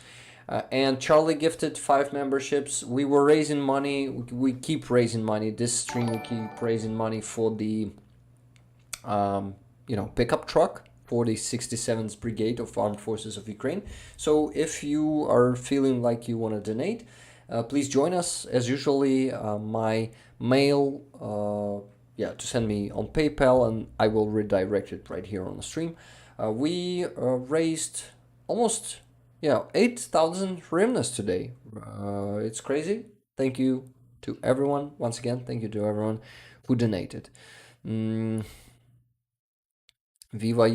and Charlie gifted 5 memberships. We were raising money. We keep raising money. This stream, we keep raising money for the, pickup truck for the 67th Brigade of Armed Forces of Ukraine. So if you are feeling like you want to donate, please join us. As usually, my mail, to send me on PayPal, and I will redirect it right here on the stream. We raised almost 8,000 hryvnias today. It's crazy. Thank you to everyone. Once again, thank you to everyone who donated. Viva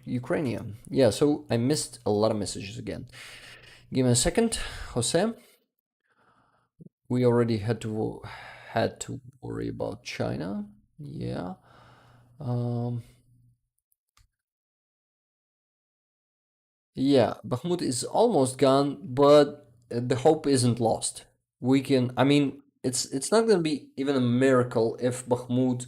Ukrainian. Yeah, so I missed a lot of messages again. Give me a second, Jose. We already had to worry about China. Yeah. Yeah, Bakhmut is almost gone, but the hope isn't lost. It's not going to be even a miracle if Bakhmut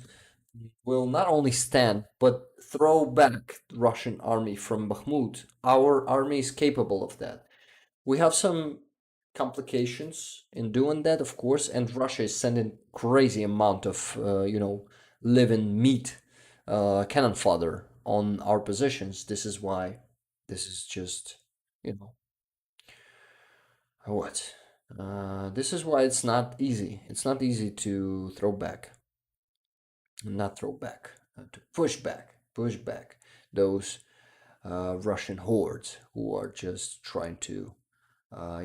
will not only stand, but throw back the Russian army from Bakhmut. Our army is capable of that. We have some complications in doing that, of course, and Russia is sending crazy amount of, living meat, cannon fodder on our positions. This is why this is just, what? This is why it's not easy. It's not easy to throw back. Not throw back, to push back those Russian hordes who are just trying to, how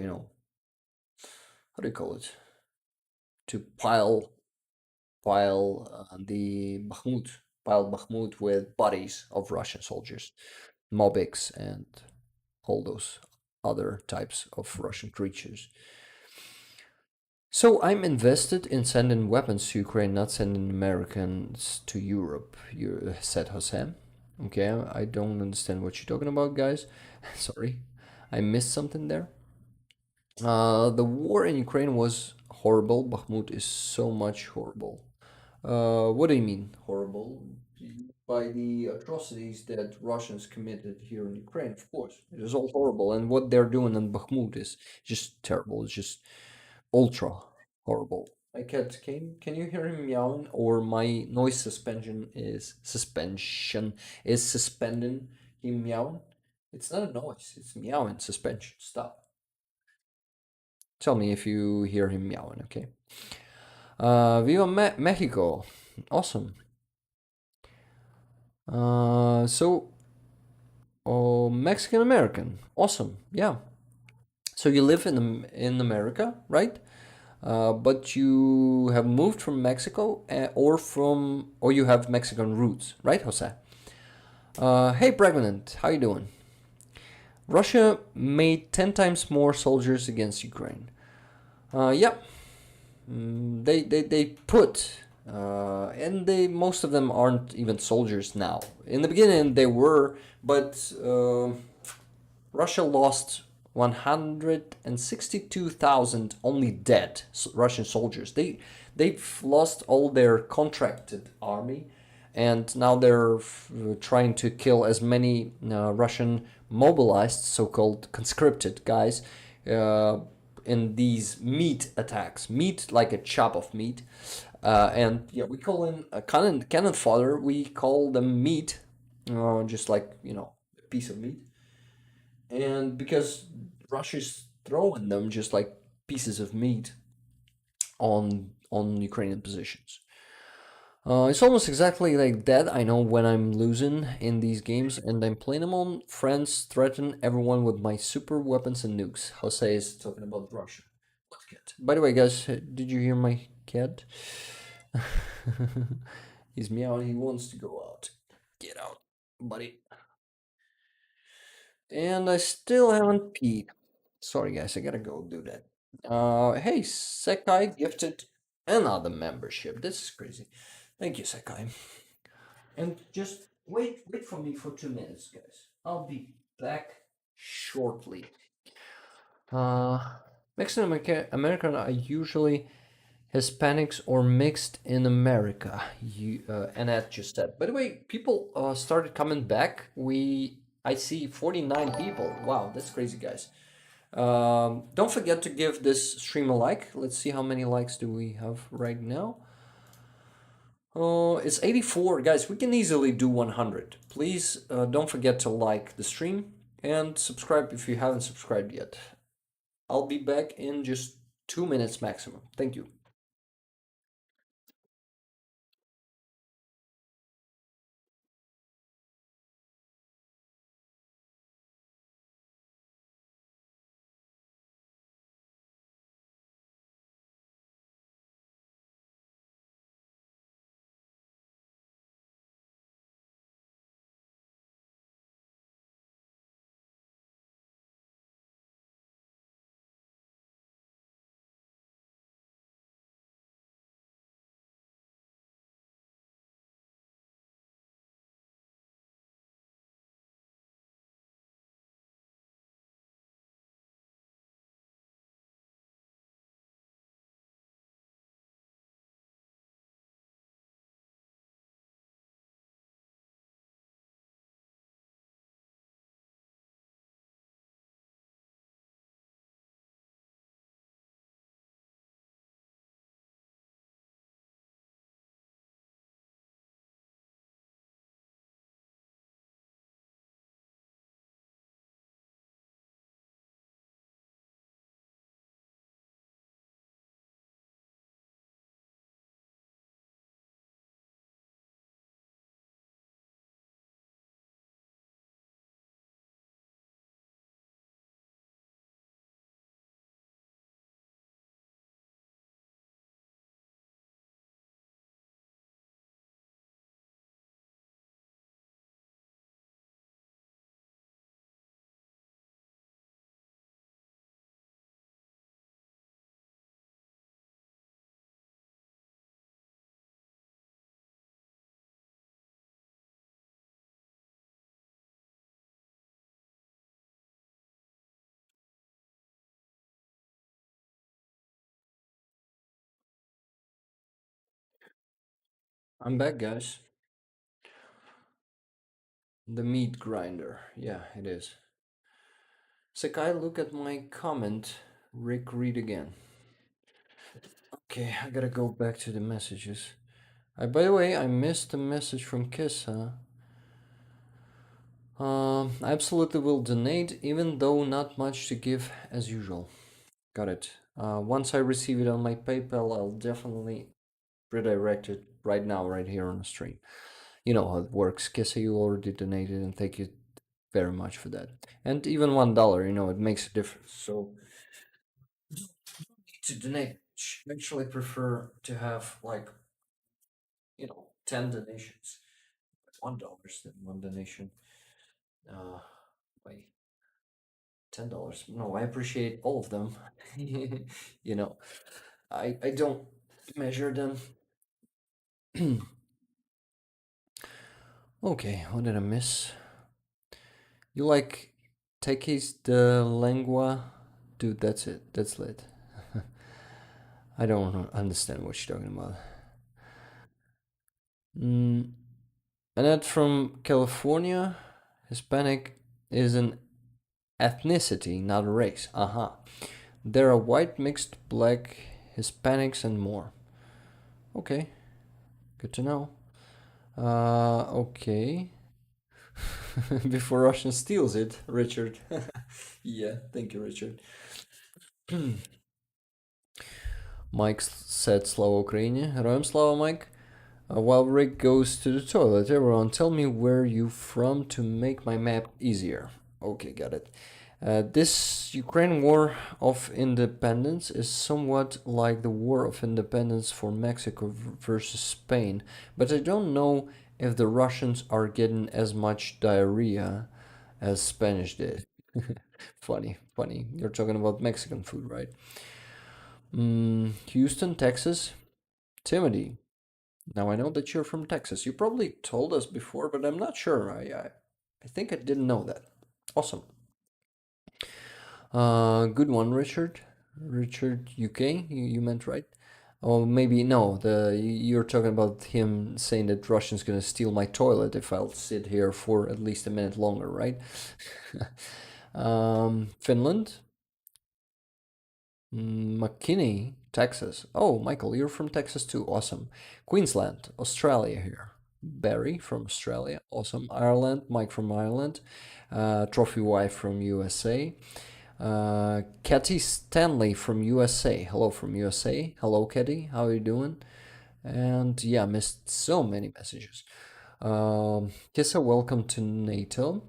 do you call it? To pile Bakhmut with bodies of Russian soldiers, Mobiks, and all those other types of Russian creatures. So I'm invested in sending weapons to Ukraine, not sending Americans to Europe, said Jose. Okay, I don't understand what you're talking about, guys. Sorry, I missed something there. The war in Ukraine was horrible. Bakhmut is so much horrible. What do you mean horrible? By the atrocities that Russians committed here in Ukraine, of course. It is all horrible, and what they're doing in Bakhmut is just terrible. It's just ultra horrible. My cat came. Can you hear him meowing? Or my noise suspension is suspending him meowing? It's not a noise. It's meowing suspension. Stop. Tell me if you hear him meowing. Okay. Viva Mexico. Awesome. Oh, Mexican American. Awesome. Yeah. So you live in America, right? But you have moved from Mexico, or you have Mexican roots, right, Jose? Hey, Pregnant, how you doing? Russia made 10 times more soldiers against Ukraine. Yeah, they put, and most of them aren't even soldiers now. In the beginning, they were, but Russia lost 162,000 only dead Russian soldiers. They've lost all their contracted army, and now they're trying to kill as many Russian mobilized, so-called conscripted guys, in these meat attacks. Meat like a chop of meat, and yeah, we call them cannon fodder. We call them meat, just like a piece of meat, and because Russia's throwing them just like pieces of meat on Ukrainian positions. It's almost exactly like that. I know when I'm losing in these games and I'm playing them on friends, threaten everyone with my super weapons and nukes. Jose is talking about Russia. What cat? By the way, guys, did you hear my cat? He's meowing. He wants to go out. Get out, buddy. And I still haven't peed. Sorry, guys, I gotta go do that. Hey, Sekai gifted another membership. This is crazy. Thank you, Sekai. And just wait for me for 2 minutes, guys. I'll be back shortly. Mexican American are usually Hispanics or mixed in America. Annette just said. By the way, people started coming back. I see 49 people. Wow, that's crazy, guys. Don't forget to give this stream a like. Let's see how many likes do we have right now. It's 84. Guys, we can easily do 100. Please don't forget to like the stream and subscribe if you haven't subscribed yet. I'll be back in just 2 minutes maximum. Thank you. I'm back, guys. The meat grinder. Yeah, it is. Sakai, look at my comment. Rick, read again. Okay, I gotta go back to the messages. By the way, I missed a message from Kissa. I absolutely will donate, even though not much to give as usual. Got it. Once I receive it on my PayPal, I'll definitely redirect it right now, right here on the stream. You know how it works. Kissa, you already donated, and thank you very much for that. And even $1, it makes a difference. So, to donate, I actually prefer to have like 10 donations. $1 than one donation. Wait, $10. No, I appreciate all of them. you know, I don't measure them. Okay, what did I miss? You like Tekis de Lengua? Dude, that's it. That's lit. I don't understand what you're talking about. Annette from California. Hispanic is an ethnicity, not a race. Aha. There are white, mixed, black, Hispanics, and more. Okay. Good to know. Okay. Before Russian steals it, Richard. Yeah, thank you, Richard. Mike said Slava Ukraine. Героям слава, Mike. While Rick goes to the toilet, everyone tell me where you from to make my map easier. Okay, got it. This Ukraine War of Independence is somewhat like the War of Independence for Mexico versus Spain, but I don't know if the Russians are getting as much diarrhea as Spanish did. Funny. You're talking about Mexican food, right? Houston, Texas. Timothy, now I know that you're from Texas. You probably told us before, but I'm not sure. I think I didn't know that. Awesome. Good one, Richard. Richard UK. You meant right? Oh, maybe no. You're talking about him saying that Russian's gonna steal my toilet if I'll sit here for at least a minute longer, right? Finland. McKinney, Texas. Oh, Michael, you're from Texas too. Awesome. Queensland, Australia here. Barry from Australia. Awesome. Ireland, Mike from Ireland. Trophy Wife from USA. Katy Stanley from USA. Hello from USA. Hello, Katy. How are you doing? And yeah, missed so many messages. Kissa, welcome to NATO.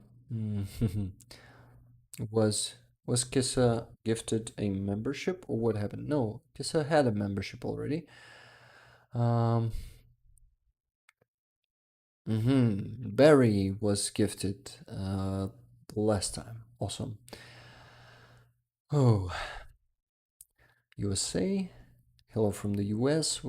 Was Kissa gifted a membership or what happened? No, Kissa had a membership already. Barry was gifted the last time. Awesome. Oh, USA. Hello from the US.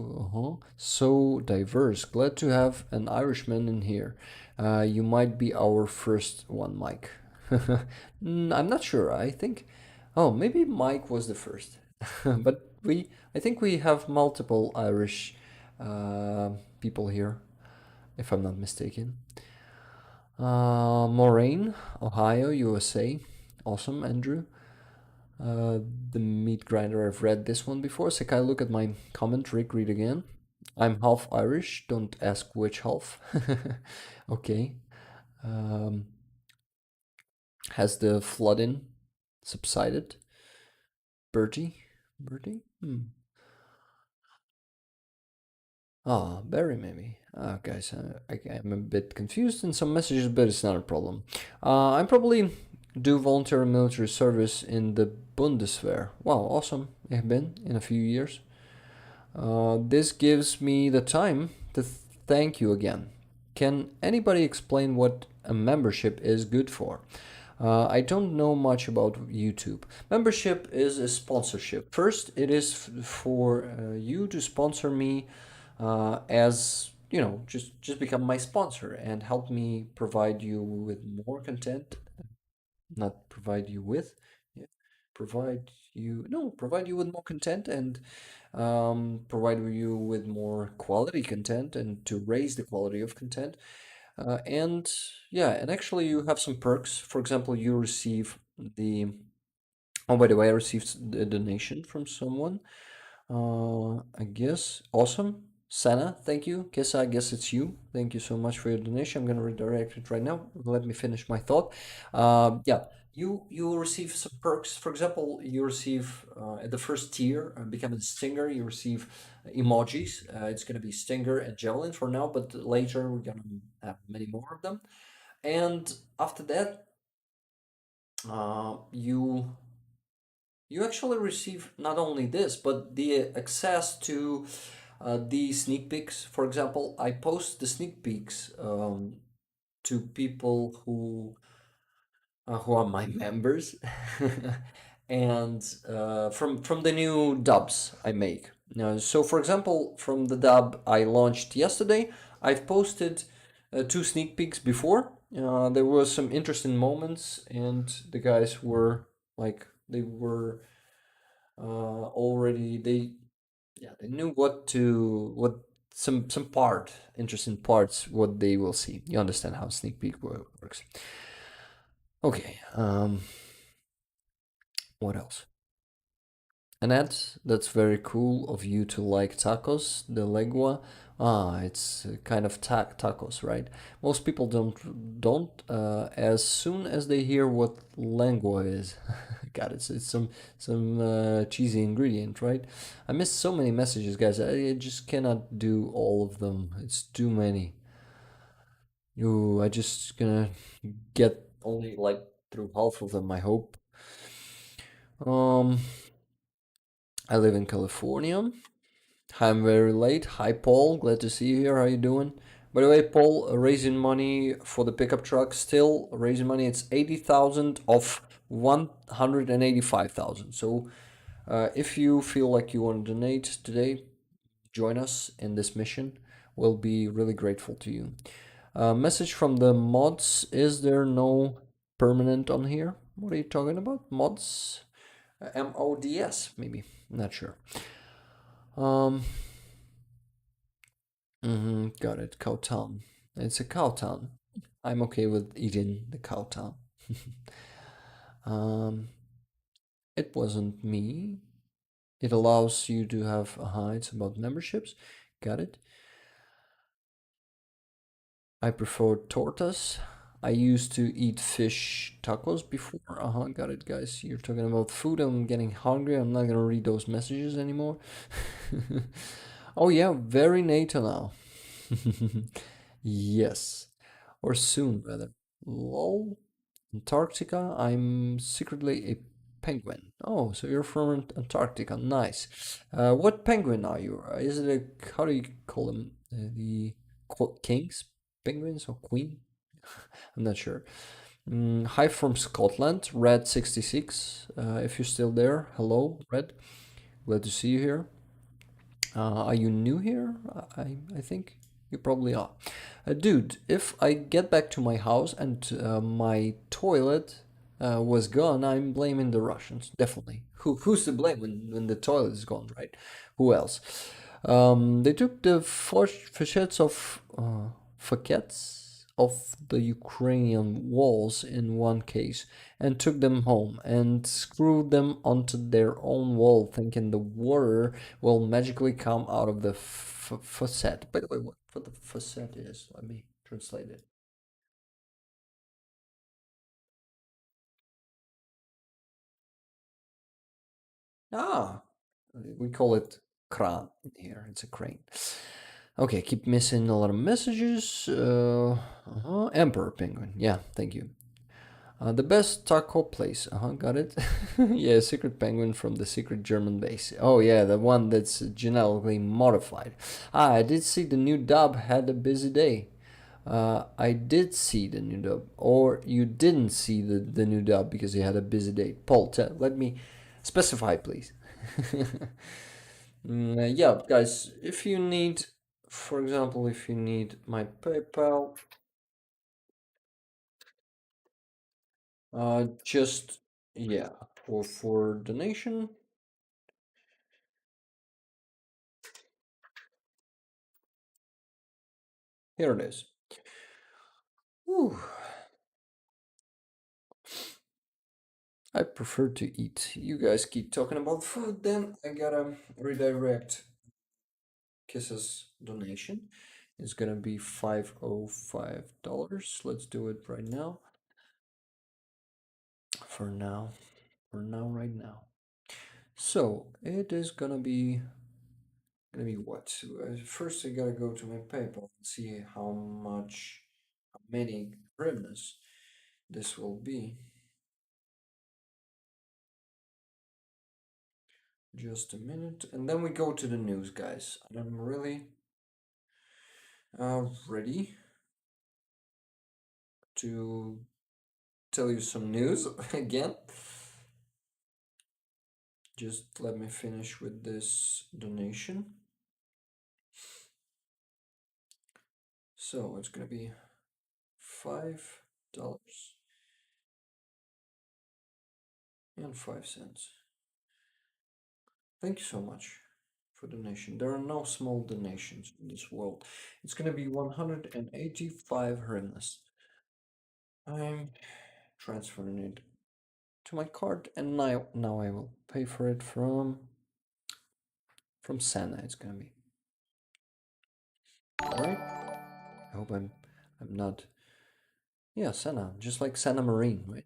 So diverse. Glad to have an Irishman in here. You might be our first one, Mike. I'm not sure. I think. Oh, maybe Mike was the first. But I think we have multiple Irish people here, if I'm not mistaken. Moraine, Ohio, USA. Awesome, Andrew. The meat grinder, I've read this one before. Sakai, look at my comment. Rick, read again. I'm half Irish. Don't ask which half. Okay. Has the flooding subsided? Bertie? Ah, Barry, maybe. Guys, I'm a bit confused in some messages, but it's not a problem. I'm probably do voluntary military service in the Bundeswehr. Wow, awesome. I've been in a few years. This gives me the time to thank you again. Can anybody explain what a membership is good for? I don't know much about YouTube. Membership is a sponsorship. First, it is for you to sponsor me as just become my sponsor and help me provide you with more content. Not provide you with, yeah. provide you with more content and provide you with more quality content and to raise the quality of content. And yeah, and actually you have some perks. For example, you receive the, oh, by the way, I received a donation from someone. I guess awesome. Sana, thank you. Kesa, I guess it's you. Thank you so much for your donation. I'm gonna redirect it right now. Let me finish my thought. Yeah, you will receive some perks. For example, you receive at the first tier, becoming Stinger, you receive emojis. It's gonna be Stinger and Javelin for now, but later we're gonna have many more of them. And after that, you actually receive not only this, but the access to the sneak peeks. For example, I post the sneak peeks to people who are my members, and from the new dubs I make. So, for example, from the dub I launched yesterday, I've posted two sneak peeks before. There were some interesting moments, and the guys were like they were already they knew what some part interesting parts what they will see. You understand how sneak peek works. Okay, what else? Annette, that's very cool of you to like tacos de lengua. Ah, it's kind of tacos, right? Most people don't as soon as they hear what lengua is. God, it's some cheesy ingredient, right? I missed so many messages, guys. I just cannot do all of them. It's too many. Ooh, I just gonna get only like through half of them, I hope. Um, I live in California. I'm very late. Hi, Paul. Glad to see you here. How you doing? By the way, Paul, raising money for the pickup truck. Still raising money. It's 80,000 of 185,000. So, if you feel like you want to donate today, join us in this mission. We'll be really grateful to you. Message from the mods. Is there no permanent on here? What are you talking about? Mods? MODS, maybe. Not sure. Got it. Cowtown. It's a cowtown. I'm okay with eating the cowtown. um, it wasn't me. It allows you to have hides about memberships. Got it. I prefer tortas. I used to eat fish tacos before. Got it, guys. You're talking about food. I'm getting hungry. I'm not gonna read those messages anymore. Oh yeah, very NATO now. Yes, or soon rather. Lol. Antarctica. I'm secretly a penguin. Oh, so you're from Antarctica. Nice. What penguin are you? Is it a, how do you call them? The kings? Penguins or queen? I'm not sure. Hi from Scotland, Red66. If you're still there, hello, Red. Glad to see you here. Are you new here? I think you probably are. Dude, if I get back to my house and my toilet was gone, I'm blaming the Russians, definitely. Who's to blame when the toilet is gone, right? Who else? They took the facades of the Ukrainian walls in one case and took them home and screwed them onto their own wall, thinking the water will magically come out of the facade. By the way, what the facade is? Let me translate it. Ah, we call it kran here. It's a crane. Okay, keep missing a lot of messages. Emperor Penguin. Yeah, thank you. The best taco place. Got it. Yeah, Secret Penguin from the secret German base. Oh yeah, the one that's genetically modified. I did see the new dub had a busy day. I did see the new dub, or you didn't see the new dub because you had a busy day. Paul, let me specify, please. Yeah, guys, if you need, for example, if you need my PayPal, just yeah, for donation. Here it is. Whew. I prefer to eat. You guys keep talking about food, then I gotta redirect Kiss's donation. It's gonna be $505. Let's do it right now. For now, right now. So it is gonna be what? First, I gotta go to my PayPal and see how many hryvnias this will be. Just a minute, and then we go to the news, guys. I'm really ready to tell you some news again. Just let me finish with this donation. So it's gonna be $5.05. Thank you so much for donation. There are no small donations in this world. It's gonna be 185 hryvnias. I'm transferring it to my card, and now I will pay for it from Sana. It's gonna be all right. I hope I'm not. Yeah, Sana, just like Sana Marine, right?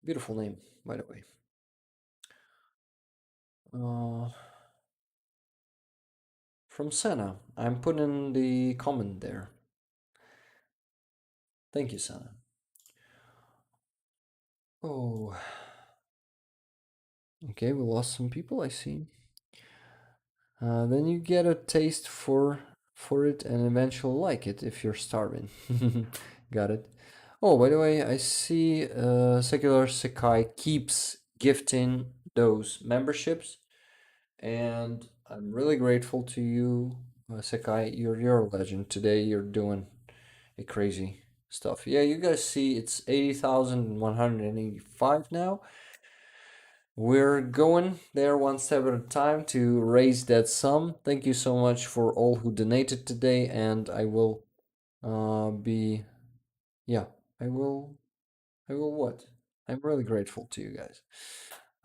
Beautiful name, by the way. From Sana, I'm putting the comment there. Thank you, Sana. Oh, okay, we lost some people, I see. Then you get a taste for it and eventually like it if you're starving. Got it. Oh, by the way, I see Secular Sekai keeps gifting those memberships, and I'm really grateful to you, Sekai. You're a legend. Today you're doing a crazy stuff. Yeah, you guys see it's 80,185 now. We're going there one step at a time to raise that sum. Thank you so much for all who donated today, and I will I will what? I'm really grateful to you guys.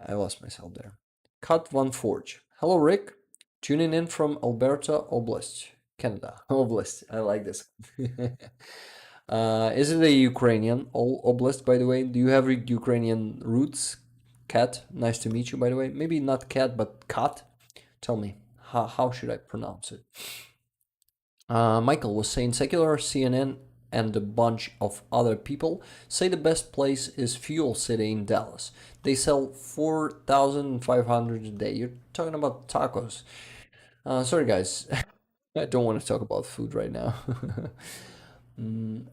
I lost myself there. Cut One Forge. Hello, Rick. Tuning in from Alberta Oblast, Canada. Oblast. I like this. Is it a Ukrainian oblast, by the way? Do you have Ukrainian roots? Cat. Nice to meet you, by the way. Maybe not cat, but cat. Tell me, how should I pronounce it? Michael was saying secular CNN and a bunch of other people say the best place is Fuel City in Dallas. They sell 4,500 a day. You're talking about tacos. Sorry, guys. I don't want to talk about food right now.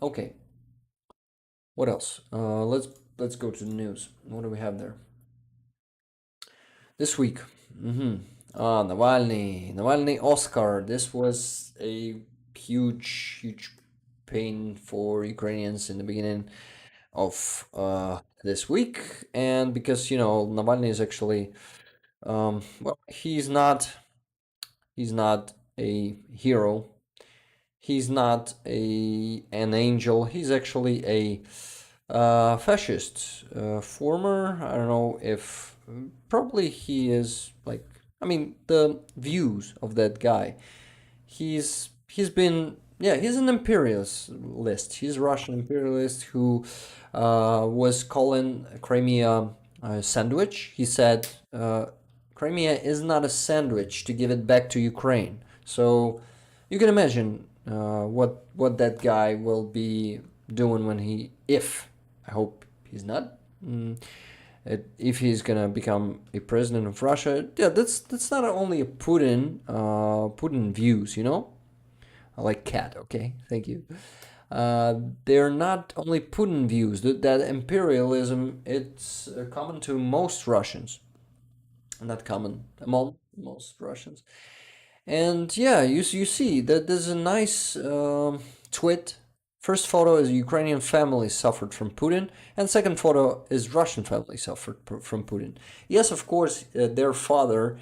Okay. What else? Let's go to the news. What do we have there? This week. Navalny Oscar. This was a huge pain for Ukrainians in the beginning of this week, and because Navalny is actually well, he's not a hero. He's not an angel. He's actually a fascist, former. I don't know if probably he is like. I mean, the views of that guy. He's been he's an imperialist. He's a Russian imperialist who was calling Crimea a sandwich. He said Crimea is not a sandwich to give it back to Ukraine. So you can imagine what that guy will be doing when if I hope he's not. If he's gonna become a president of Russia, yeah, that's not only a Putin views, I like cat. Okay, thank you. They're not only Putin views. That imperialism, it's common to most Russians, not common among most Russians. And yeah, you see that there's a nice tweet First photo is Ukrainian family suffered from Putin, and second photo is Russian family suffered from Putin. Yes, of course, their father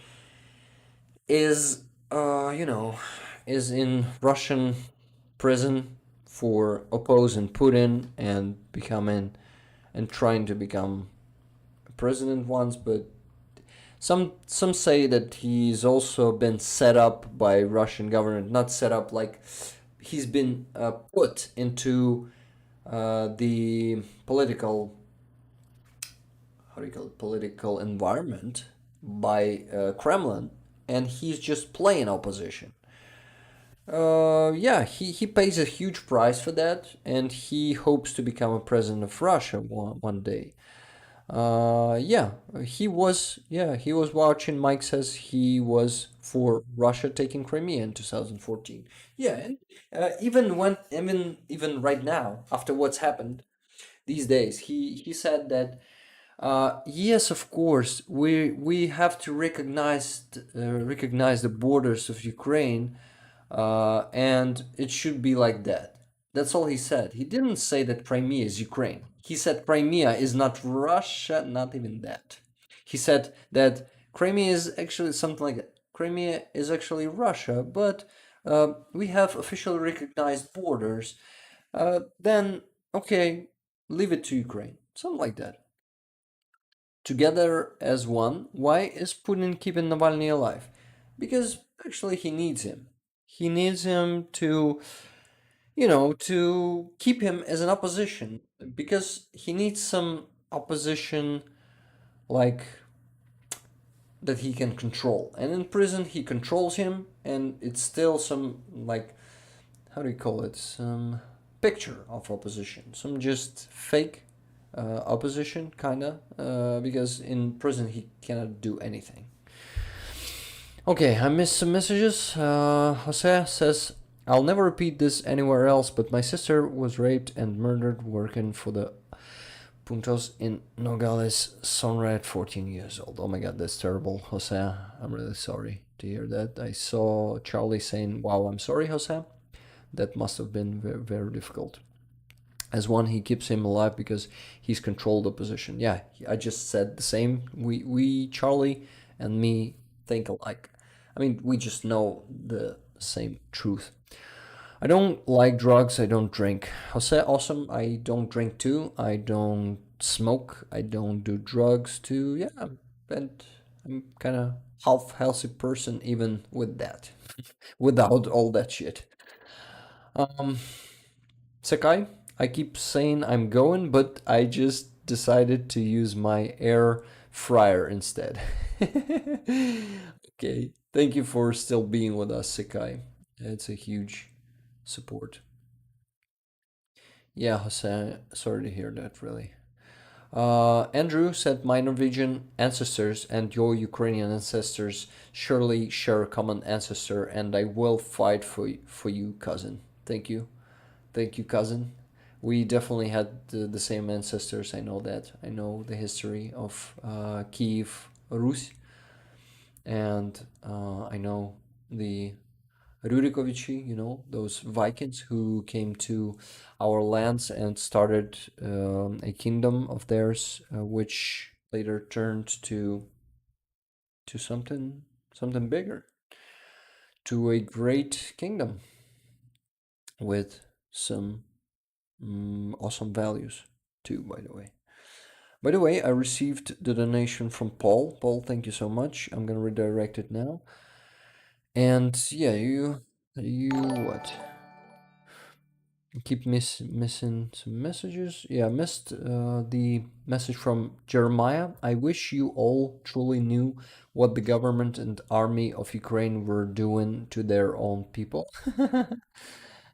is, is in Russian prison for opposing Putin and trying to become president once, but some say that he's also been set up by Russian government, not set up like he's been put into the political, how do you call it, political environment by Kremlin, and he's just playing opposition. Yeah, he pays a huge price for that, and he hopes to become a president of Russia one day. Yeah, he was watching. Mike says he was for Russia taking Crimea in 2014. Yeah, and even right now, after what's happened these days, he said that yes, of course, we have to recognize the borders of Ukraine, and it should be like that. That's all he said. He didn't say that Crimea is Ukraine. He said Crimea is not Russia, not even that. He said that Crimea is actually something like that. Crimea is actually Russia, but we have officially recognized borders. Then, okay, leave it to Ukraine. Something like that. Together as one, why is Putin keeping Navalny alive? Because actually he needs him. He needs him to, to keep him as an opposition, because he needs some opposition like that he can control. And in prison he controls him, and it's still some, like, how do you call it, some picture of opposition, some just fake opposition, kinda, because in prison he cannot do anything. Okay, I missed some messages. Jose says, I'll never repeat this anywhere else, but my sister was raped and murdered working for the Puntos in Nogales, Sonra at 14 years old. Oh my god, that's terrible, Jose. I'm really sorry to hear that. I saw Charlie saying, wow, I'm sorry, Jose. That must have been very, very difficult. As one, he keeps him alive because he's controlled the position. Yeah, I just said the same. We Charlie and me think alike. I mean, we just know the same truth. I don't like drugs, I don't drink. Jose, awesome, I don't drink too. I don't smoke, I don't do drugs too. Yeah, and I'm kind of half healthy person even with that. Without all that shit. Sakai, I keep saying I'm going, but I just decided to use my air fryer instead. Okay, thank you for still being with us, Sakai. It's a huge support. Yeah, Jose, sorry to hear that, really. Andrew said my Norwegian ancestors and your Ukrainian ancestors surely share a common ancestor, and I will fight for you, cousin. Thank you. Thank you, cousin. We definitely had the same ancestors. I know that. I know the history of Kiev, Rus, and I know the Rurikovichi, those Vikings who came to our lands and started a kingdom of theirs, which later turned to something bigger, to a great kingdom with some awesome values too, by the way. By the way, I received the donation from Paul. Paul, thank you so much. I'm gonna redirect it now. And yeah, you what? You keep missing some messages. Yeah, I missed the message from Jeremiah. I wish you all truly knew what the government and army of Ukraine were doing to their own people.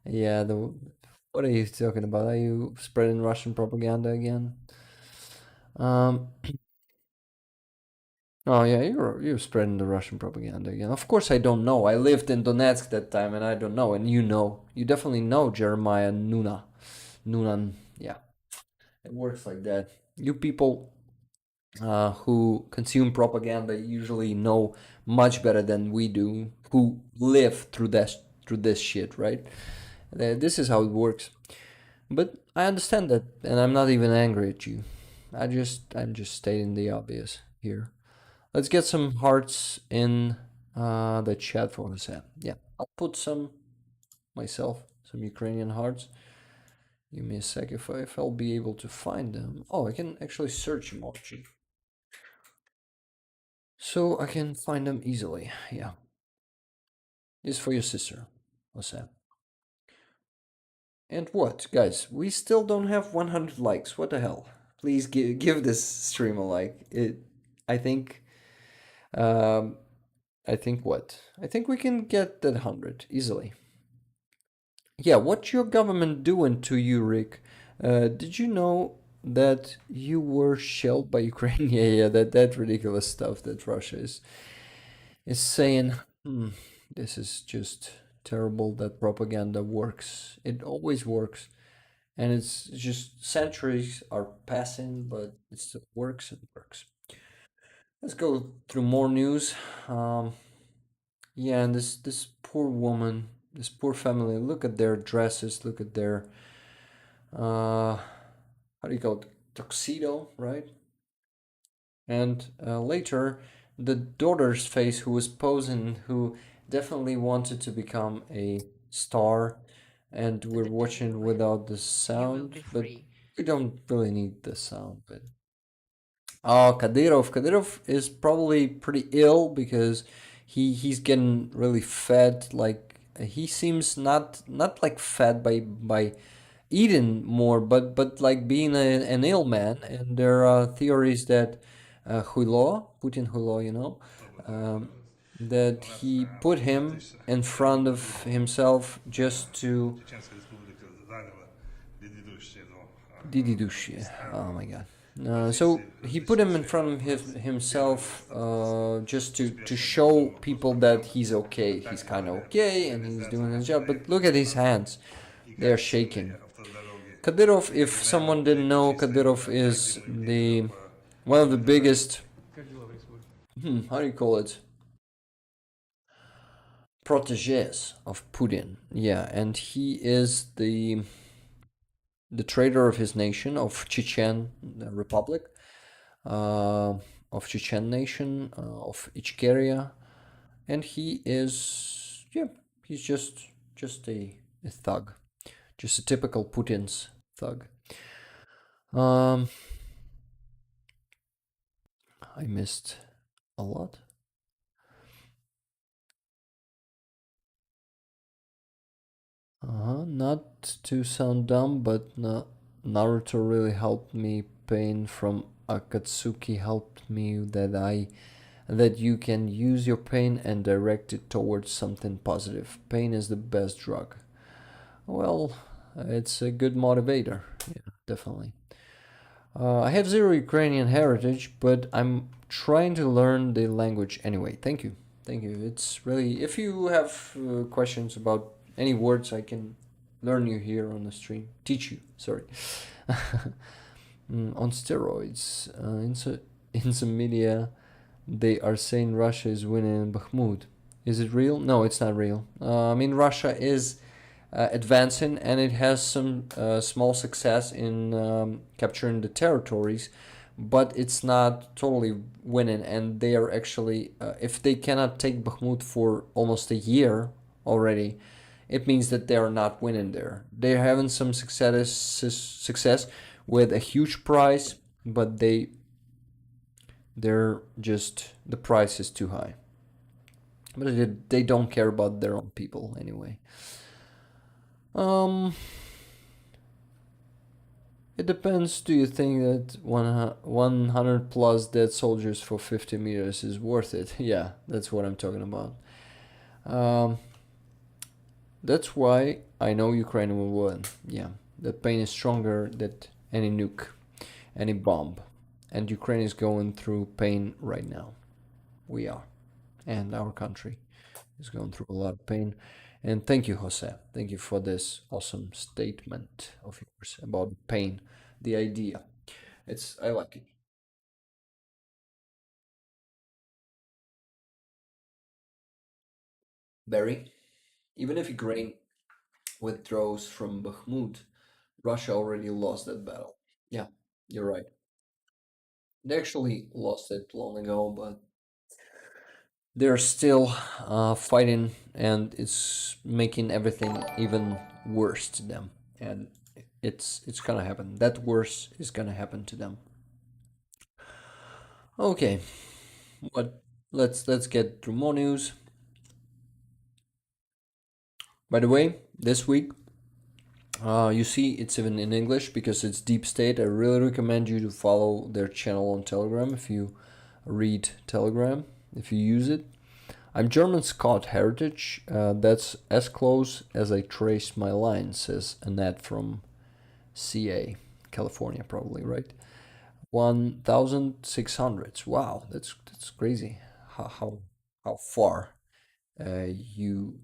Yeah, what are you talking about? Are you spreading Russian propaganda again? Oh yeah, you're spreading the Russian propaganda again. Of course I don't know. I lived in Donetsk that time and I don't know. And you know. You definitely know Jeremiah Nuna. Nunan. Yeah. It works like that. You people who consume propaganda usually know much better than we do, who live through this shit, right? This is how it works. But I understand that, and I'm not even angry at you. I'm just stating the obvious here. Let's get some hearts in the chat for Hussein. Yeah, I'll put some myself, some Ukrainian hearts. Give me a sec if I'll be able to find them. Oh, I can actually search emoji. So I can find them easily. Yeah. This is for your sister, Hussein. And what, guys? We still don't have 100 likes. What the hell? Please give this stream a like. I think, um, I think what? I think we can get that 100 easily. Yeah, what's your government doing to you, Rick? Did you know that you were shelled by Ukraine? Yeah, that ridiculous stuff that Russia is saying. This is just terrible. That propaganda works. It always works, and it's just centuries are passing, but it still works and works. Let's go through more news. Yeah, and this poor woman, this poor family. Look at their dresses. Look at their how do you call it? Tuxedo, right? And later, the daughter's face, who was posing, who definitely wanted to become a star, and we're watching without the sound, but we don't really need the sound. But oh, Kadyrov. Kadyrov is probably pretty ill because he's getting really fed. Like he seems not like fed by eating more, but like being an ill man. And there are theories that Putin Hulo, that he put him in front of himself just to Dididushi. Oh my god. So he put him in front of himself just to show people that he's okay. He's kind of okay and he's doing his job. But look at his hands. They are shaking. Kadyrov, if someone didn't know, Kadyrov is the one of the biggest, how do you call it, proteges of Putin. Yeah, and he is the traitor of his nation, of Chechen Republic, of Chechen nation, of Ichkeria, and he is, yeah, he's just a thug, just a typical Putin's thug. I missed a lot. Not to sound dumb, but Naruto really helped me. Pain from Akatsuki helped me that you can use your pain and direct it towards something positive. Pain is the best drug. Well, it's a good motivator. Yeah, definitely. I have zero Ukrainian heritage, but I'm trying to learn the language anyway. Thank you. Thank you. It's really, if you have questions about any words, I can learn you here on the stream. Teach you, sorry. On steroids. In some media, they are saying Russia is winning in Bakhmut. Is it real? No, it's not real. I mean, Russia is advancing, and it has some small success in capturing the territories, but it's not totally winning. And they are actually, if they cannot take Bakhmut for almost a year already, it means that they are not winning there. They're having some success with a huge price, but they're just, the price is too high. But they don't care about their own people anyway. It depends. Do you think that 100 plus dead soldiers for 50 meters is worth it? Yeah, that's what I'm talking about. That's why I know Ukraine will win. Yeah, the pain is stronger than any nuke, any bomb. And Ukraine is going through pain right now. We are. And our country is going through a lot of pain. And thank you, Jose. Thank you for this awesome statement of yours about pain, the idea. I like it. Barry, even if Ukraine withdraws from Bakhmut, Russia already lost that battle. Yeah, you're right. They actually lost it long ago, but they're still fighting, and it's making everything even worse to them. And it's gonna happen. That worse is gonna happen to them. Okay, what? Let's get through more news. By the way, this week, you see, it's even in English because it's Deep State. I really recommend you to follow their channel on Telegram if you read Telegram, if you use it. I'm German Scot heritage. That's as close as I traced my line, says Annette from CA, California, probably, right? 1,600. Wow, that's crazy. How far you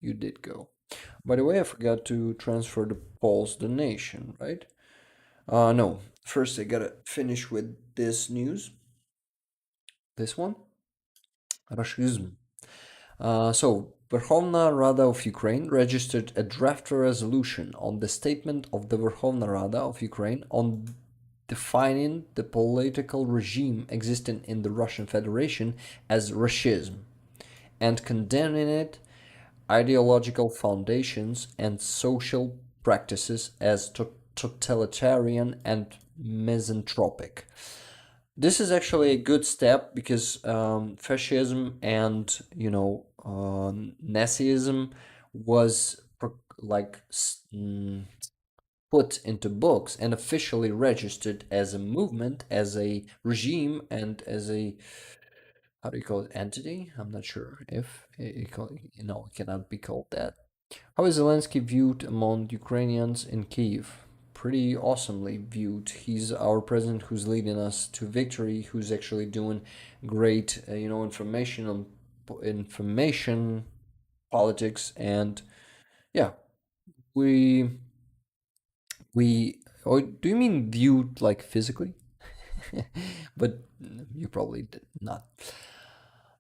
did go. By the way, I forgot to transfer the Paul's donation, right? No. First, I gotta finish with this news. This one. Rashism. So, Verkhovna Rada of Ukraine registered a draft resolution on the statement of the Verkhovna Rada of Ukraine on defining the political regime existing in the Russian Federation as Russism and condemning it ideological foundations and social practices as totalitarian and misanthropic. This is actually a good step because fascism and Nazism was like put into books and officially registered as a movement, as a regime, and as a, how do you call it, entity? I'm not sure if it cannot be called that. How is Zelensky viewed among Ukrainians in Kiev? Pretty awesomely viewed. He's our president who's leading us to victory, who's actually doing great, information politics, and yeah, we we. Oh, do you mean viewed like physically? But you probably did not.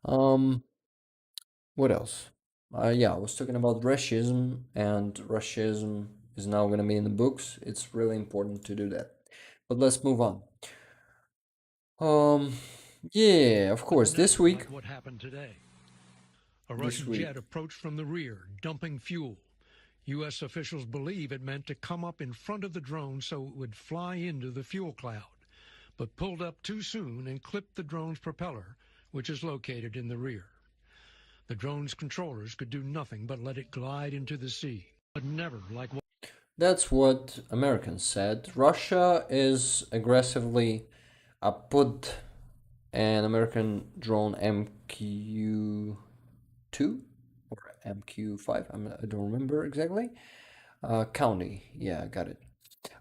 Um, what else? Yeah, I was talking about Russism, and Russism is now going to be in the books. It's really important to do that. But let's move on. Um, yeah, of course, this week. Like what happened today? A This Russian week. jet approached from the rear, dumping fuel. U.S. officials believe it meant to come up in front of the drone so it would fly into the fuel cloud, but pulled up too soon and clipped the drone's propeller, which is located in the rear. The drone's controllers could do nothing but let it glide into the sea, but never like what. That's what Americans said. Russia is aggressively put an American drone MQ-2 or MQ-5. I don't remember exactly. County, yeah, got it.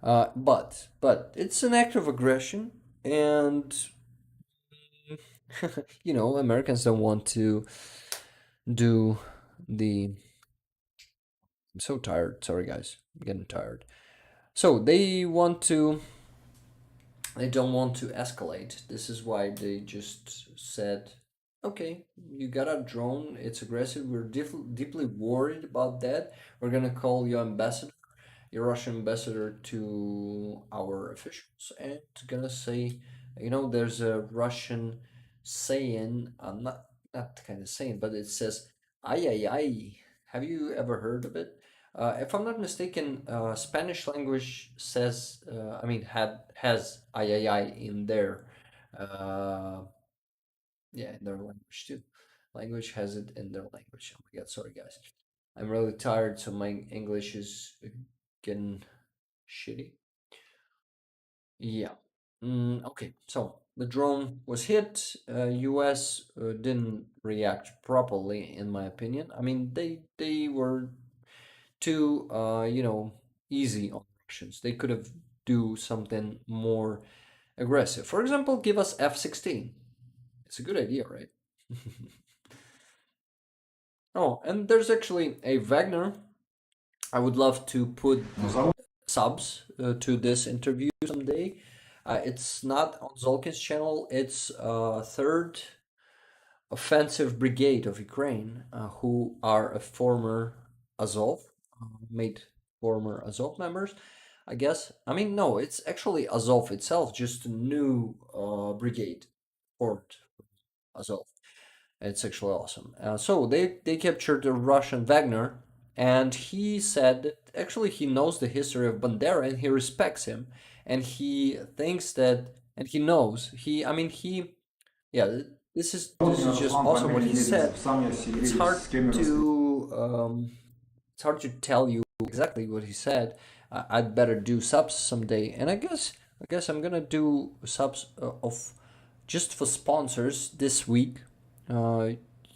But it's an act of aggression, and Americans don't want to do the. I'm so tired. Sorry, guys. I'm getting tired. So they want to. They don't want to escalate. This is why they just said, "Okay, you got a drone. It's aggressive. We're deeply worried about that. We're gonna call your ambassador, your Russian ambassador, to our officials, and gonna say, there's a Russian saying, not kind of saying, but it says, ay ay ay. Have you ever heard of it? If I'm not mistaken, Spanish language says, has ay ay ay in their, uh, yeah, in their language too. Language has it in their language. Oh my God, sorry guys. I'm really tired, so my English is getting shitty. Yeah. Okay, so the drone was hit. US didn't react properly, in my opinion. I mean, they were too easy on Russians. They could have do something more aggressive. For example, give us F-16. It's a good idea, right? Oh, and there's actually a Wagner. I would love to put subs to this interview someday. It's not on Zolkin's channel. It's Third Offensive Brigade of Ukraine, who are a former Azov, made former Azov members. I guess. I mean, no, it's actually Azov itself, just a new brigade formed Azov. It's actually awesome. So they captured the Russian Wagner, and he said that actually he knows the history of Bandera and he respects him, and he thinks that, and he knows he. I mean, he. Yeah, this is just awesome what he said. It's hard to it's hard to tell you exactly what he said. I'd better do subs someday, and I guess I'm gonna do subs of just for sponsors this week.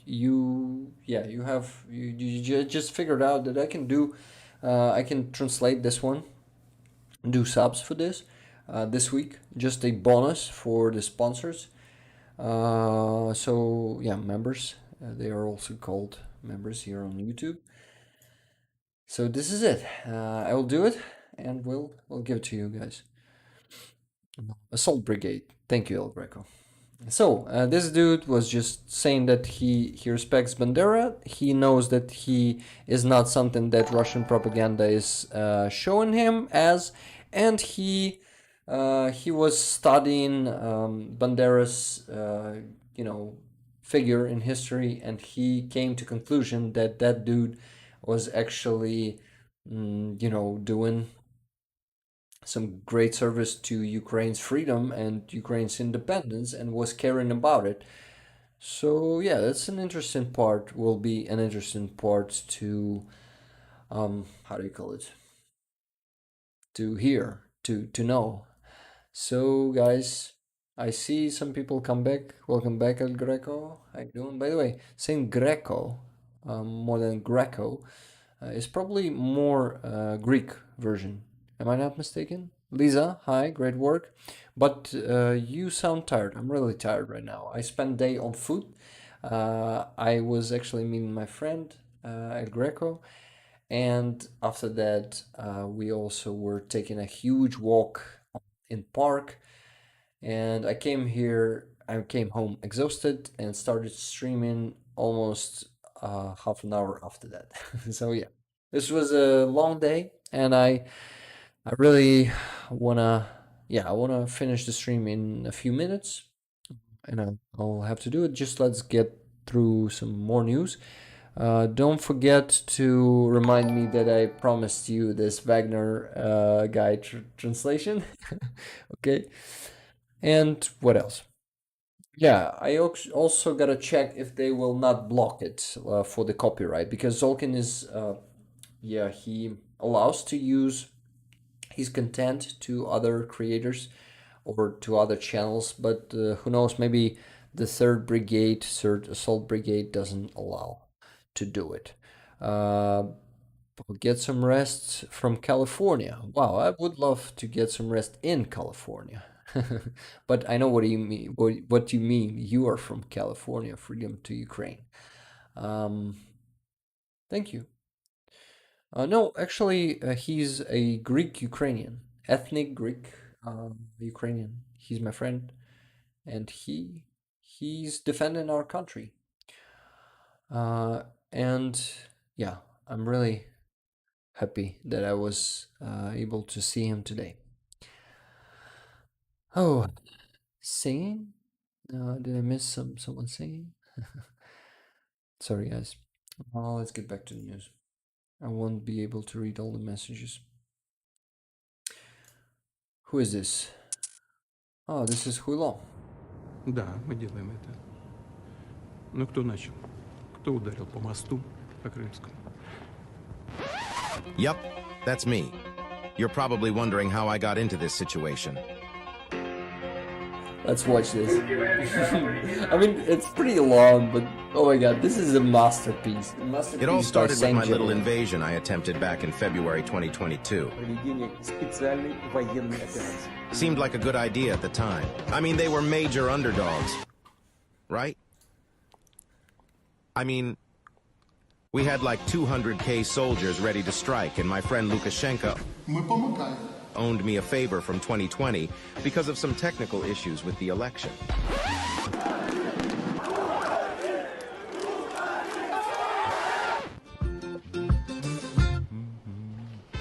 You just figured out that I can translate this one, do subs for this week, just a bonus for the sponsors. So yeah, members, they are also called members here on YouTube. So this is it. I will do it, and we'll give it to you guys. Assault Brigade. Thank you, El Greco. So this dude was just saying that he respects Bandera. He knows that he is not something that Russian propaganda is showing him as, and he was studying Bandera's figure in history, and he came to conclusion that that dude was actually doing some great service to Ukraine's freedom and Ukraine's independence and was caring about it. So yeah, that's an interesting part. Will be an interesting part to how do you call it? To hear, to know. So guys, I see some people come back. Welcome back, El Greco. How you doing? By the way, saying Greco more than Greco is probably more Greek version. Am I not mistaken? Lisa, hi, great work. But you sound tired. I'm really tired right now. I spent day on foot. I was actually meeting my friend El Greco, and after that, we also were taking a huge walk in park. And I came home exhausted and started streaming almost half an hour after that. So yeah, this was a long day, and I really wanna finish the stream in a few minutes, and I'll have to do it. Just let's get through some more news. Don't forget to remind me that I promised you this Wagner guide translation. Okay, and what else? Yeah, I also gotta check if they will not block it for the copyright, because Zolkin is he allows to use his content to other creators or to other channels, but who knows, maybe the third assault brigade doesn't allow to do it. Get some rest from California. Wow, I would love to get some rest in California. But I know what you mean. What you mean? You are from California. Freedom to Ukraine. Thank you. No, actually, he's a Greek Ukrainian, ethnic Greek Ukrainian. He's my friend, and he's defending our country. And yeah, I'm really happy that I was able to see him today. Oh, singing? Did I miss someone singing? Sorry, guys. Let's get back to the news. I won't be able to read all the messages. Who is this? Oh, this is Huilo. Да, мы делаем это. Но кто начал? Кто ударил по мосту, по Крымскому? Yup, that's me. You're probably wondering how I got into this situation. Let's watch this. I mean, it's pretty long, but oh my god, this is a masterpiece. It all started with my little invasion I attempted back in February 2022. Seemed like a good idea at the time. I mean, they were major underdogs, right? I mean, we had like 200K soldiers ready to strike, and my friend Lukashenko owned me a favor from 2020 because of some technical issues with the election.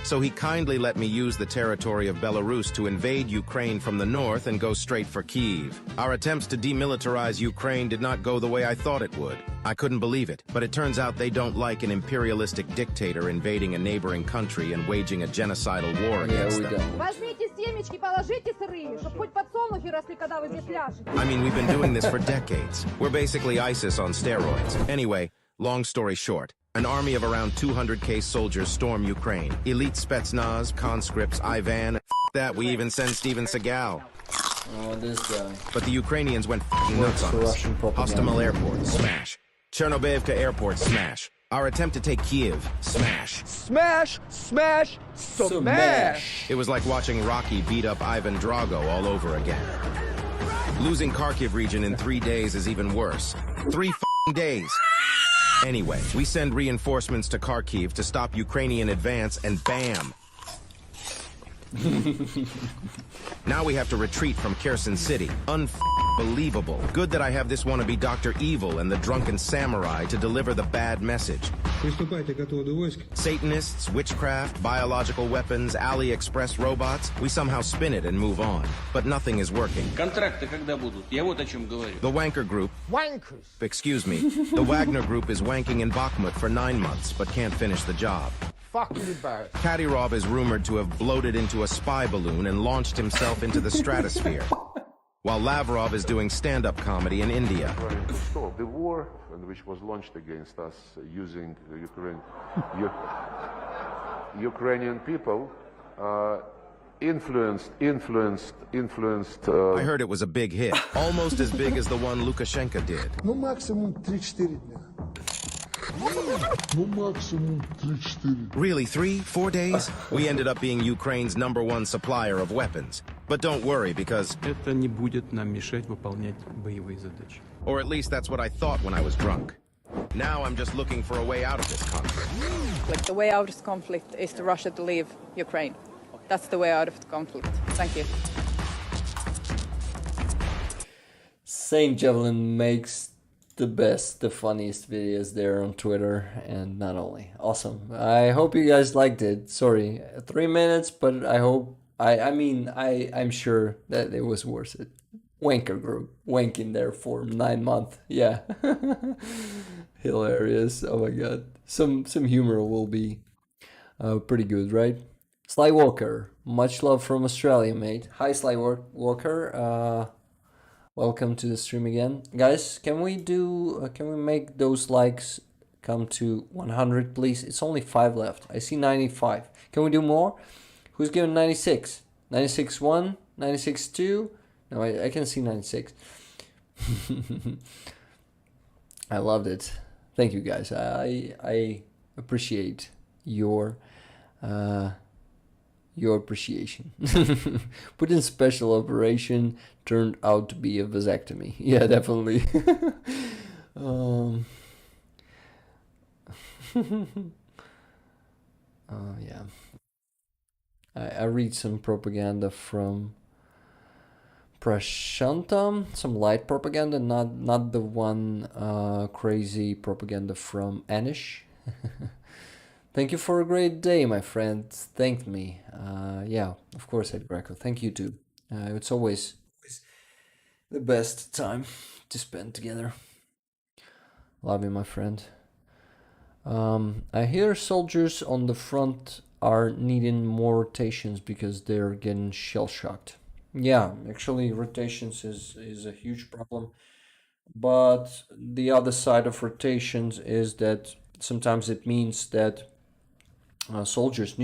so he kindly let me use the territory of Belarus to invade Ukraine from the north and go straight for Kyiv. Our attempts to demilitarize Ukraine did not go the way I thought it would. I couldn't believe it, but it turns out they don't like an imperialistic dictator invading a neighboring country and waging a genocidal war against them. Возьмите семечки, положите сырые, чтобы хоть подсолнухи росли, когда вы здесь ляжете. I mean, we've been doing this for decades. We're basically ISIS on steroids. Anyway, long story short, an army of around 200K soldiers storm Ukraine. Elite Spetsnaz, conscripts, Ivan, that, we even send Steven Seagal. Oh, this guy. But the Ukrainians went nuts Works on for us. Russian propaganda. Hostomel Airport, smash. Chernobyevka Airport, smash. Our attempt to take Kyiv, smash. Smash, smash, smash. It was like watching Rocky beat up Ivan Drago all over again. Losing Kharkiv region in 3 days is even worse. 3 days. Anyway, we send reinforcements to Kharkiv to stop Ukrainian advance, and bam! Now we have to retreat from Kherson City. Unbelievable. Good that I have this wannabe Dr. Evil and the drunken samurai to deliver the bad message. Приступайте к отводу войск. Satanists, witchcraft, biological weapons, AliExpress robots, we somehow spin it and move on. But nothing is working. Контракты когда будут? Я вот о чем говорю. The Wanker Group, excuse me, the Wagner Group is wanking in Bakhmut for 9 months, but can't finish the job. Kadyrov is rumored to have bloated into a spy balloon and launched himself into the stratosphere, while Lavrov is doing stand-up comedy in India. Trying to stop the war, and which was launched against us using Ukrainian people, influenced. I heard it was a big hit, almost as big as the one Lukashenko did. Ну, максимум 3-4 дня. Ну, максимум 3-4. Really, 3-4 days? We ended up being Ukraine's #1 supplier of weapons. But don't worry, because... Это не будет нам мешать выполнять боевые задачи. Or at least that's what I thought when I was drunk. Now I'm just looking for a way out of this conflict. Like the way out of this conflict is to Russia to leave Ukraine. That's the way out of the conflict. Thank you. Saint Javelin makes the funniest videos there on Twitter, and not only. Awesome. I hope you guys liked it. Sorry, 3 minutes, but I hope, I'm sure that it was worth it. Wanker Group, wanking there for 9 months. Yeah. Hilarious. Oh my god. Some humor will be pretty good, right? Sly Walker, much love from Australia, mate. Hi, Sly Walker. Welcome to the stream again, guys. Can we make those likes come to 100, please? It's only 5 left. I see 95. Can we do more? Who's giving 96? 96.1, 96.2. No, I can see 96. I loved it. Thank you, guys. I appreciate your appreciation. Put in special operation turned out to be a vasectomy. Yeah, definitely. Yeah. I read some propaganda from Prashanta, some light propaganda, not the one crazy propaganda from Anish. Thank you for a great day, my friend. Thanked me. Yeah, of course, Ed Greco. Thank you too. It's always the best time to spend together. Love you, my friend. I hear soldiers on the front are needing more rotations because they're getting shell-shocked. Yeah, actually, rotations is a huge problem. But the other side of rotations is that sometimes it means that new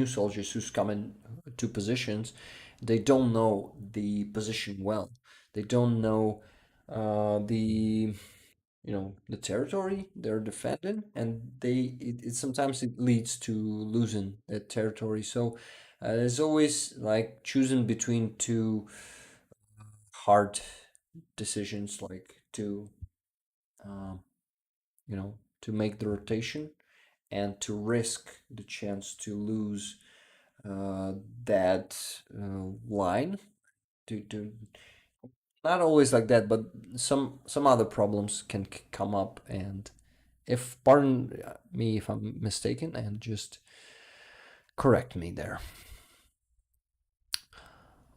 soldiers who's come in to positions, they don't know the position well. They don't know the territory they're defending, and sometimes it leads to losing that territory. So there's always like choosing between two hard decisions, like to make the rotation and to risk the chance to lose that line. To not always like that, but some other problems can come up, and pardon me if I'm mistaken, and just correct me there.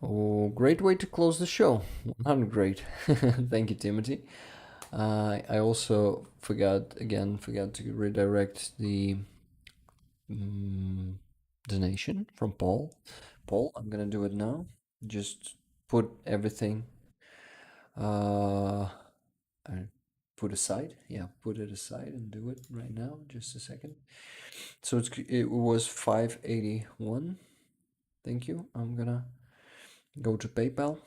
Oh, great way to close the show. 100 great. Thank you, Timothy. I also forgot to redirect the donation from Paul. Paul, I'm gonna do it now. Just put everything I put aside. Yeah, put it aside and do it right now. Just a second. So it was 581. Thank you. I'm gonna go to PayPal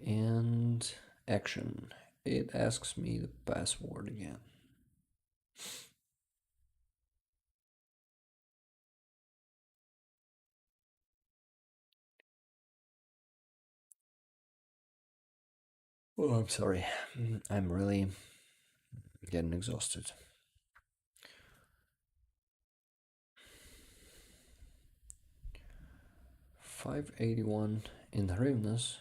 and action. It asks me the password again. Oh, I'm sorry. I'm really getting exhausted. $581 in hryvnias.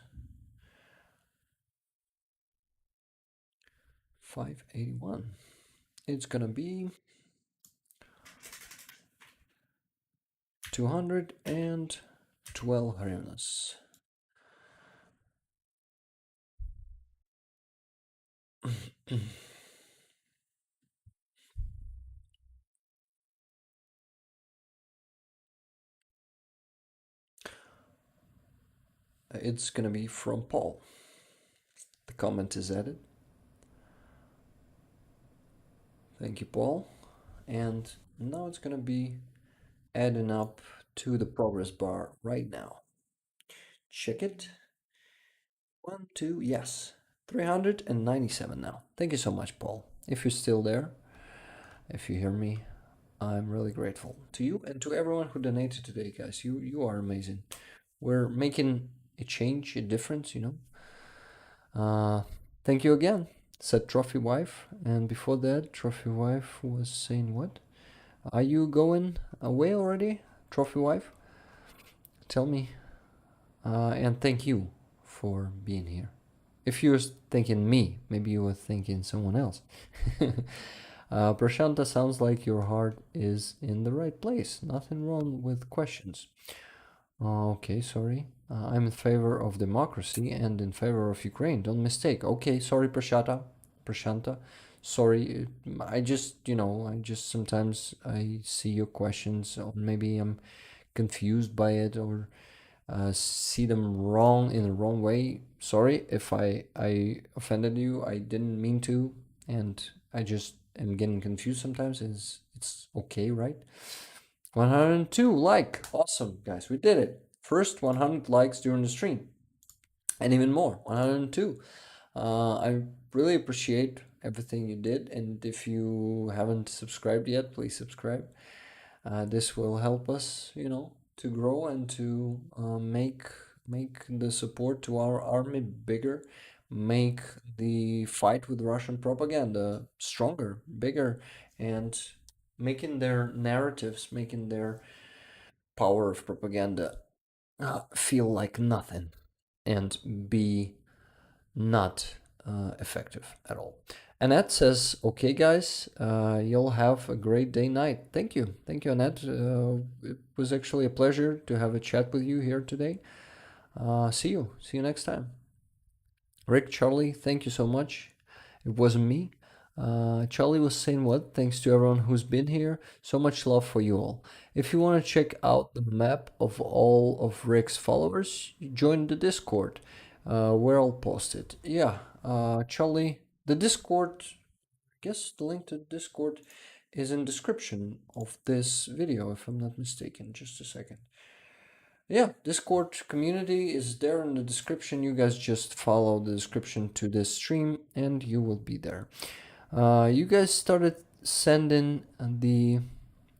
581. It's gonna be 212 hryvnias. It's gonna be from Paul. The comment is added. Thank you, Paul. And now it's gonna be adding up to the progress bar right now. Check it. 1, 2, yes. 397 now. Thank you so much, Paul. If you're still there, if you hear me, I'm really grateful to you and to everyone who donated today, guys. You are amazing. We're making a change, a difference, you know. Thank you again, said Trophy Wife. And before that, Trophy Wife was saying what? Are you going away already, Trophy Wife? Tell me. And thank you for being here. If you were thinking me, maybe you were thinking someone else. Prashanta, sounds like your heart is in the right place. Nothing wrong with questions. Okay, sorry. I'm in favor of democracy and in favor of Ukraine. Don't mistake. Okay, sorry, Prashanta. Sorry, I just sometimes I see your questions, or maybe I'm confused by it, or see them wrong in the wrong way. Sorry if I offended you. I didn't mean to, and I just am getting confused sometimes. It's okay, right? 102 like. Awesome, guys. We did it. First 100 likes during the stream. And even more, 102. I really appreciate everything you did. And if you haven't subscribed yet, please subscribe. This will help us, to grow and to make the support to our army bigger, make the fight with Russian propaganda stronger, bigger, and making their narratives, making their power of propaganda feel like nothing and be not effective at all. Annette says, okay, guys, you'll have a great day night. Thank you, Annette. It was actually a pleasure to have a chat with you here today. See you next time. Rick, Charlie, thank you so much. It wasn't me. Charlie was saying what? Thanks to everyone who's been here. So much love for you all. If you want to check out the map of all of Rick's followers, join the Discord, where I'll post it. Yeah, Charlie, the Discord, I guess the link to Discord is in description of this video, if I'm not mistaken. Just a second. Yeah, Discord community is there in the description. You guys just follow the description to this stream and you will be there. You guys started sending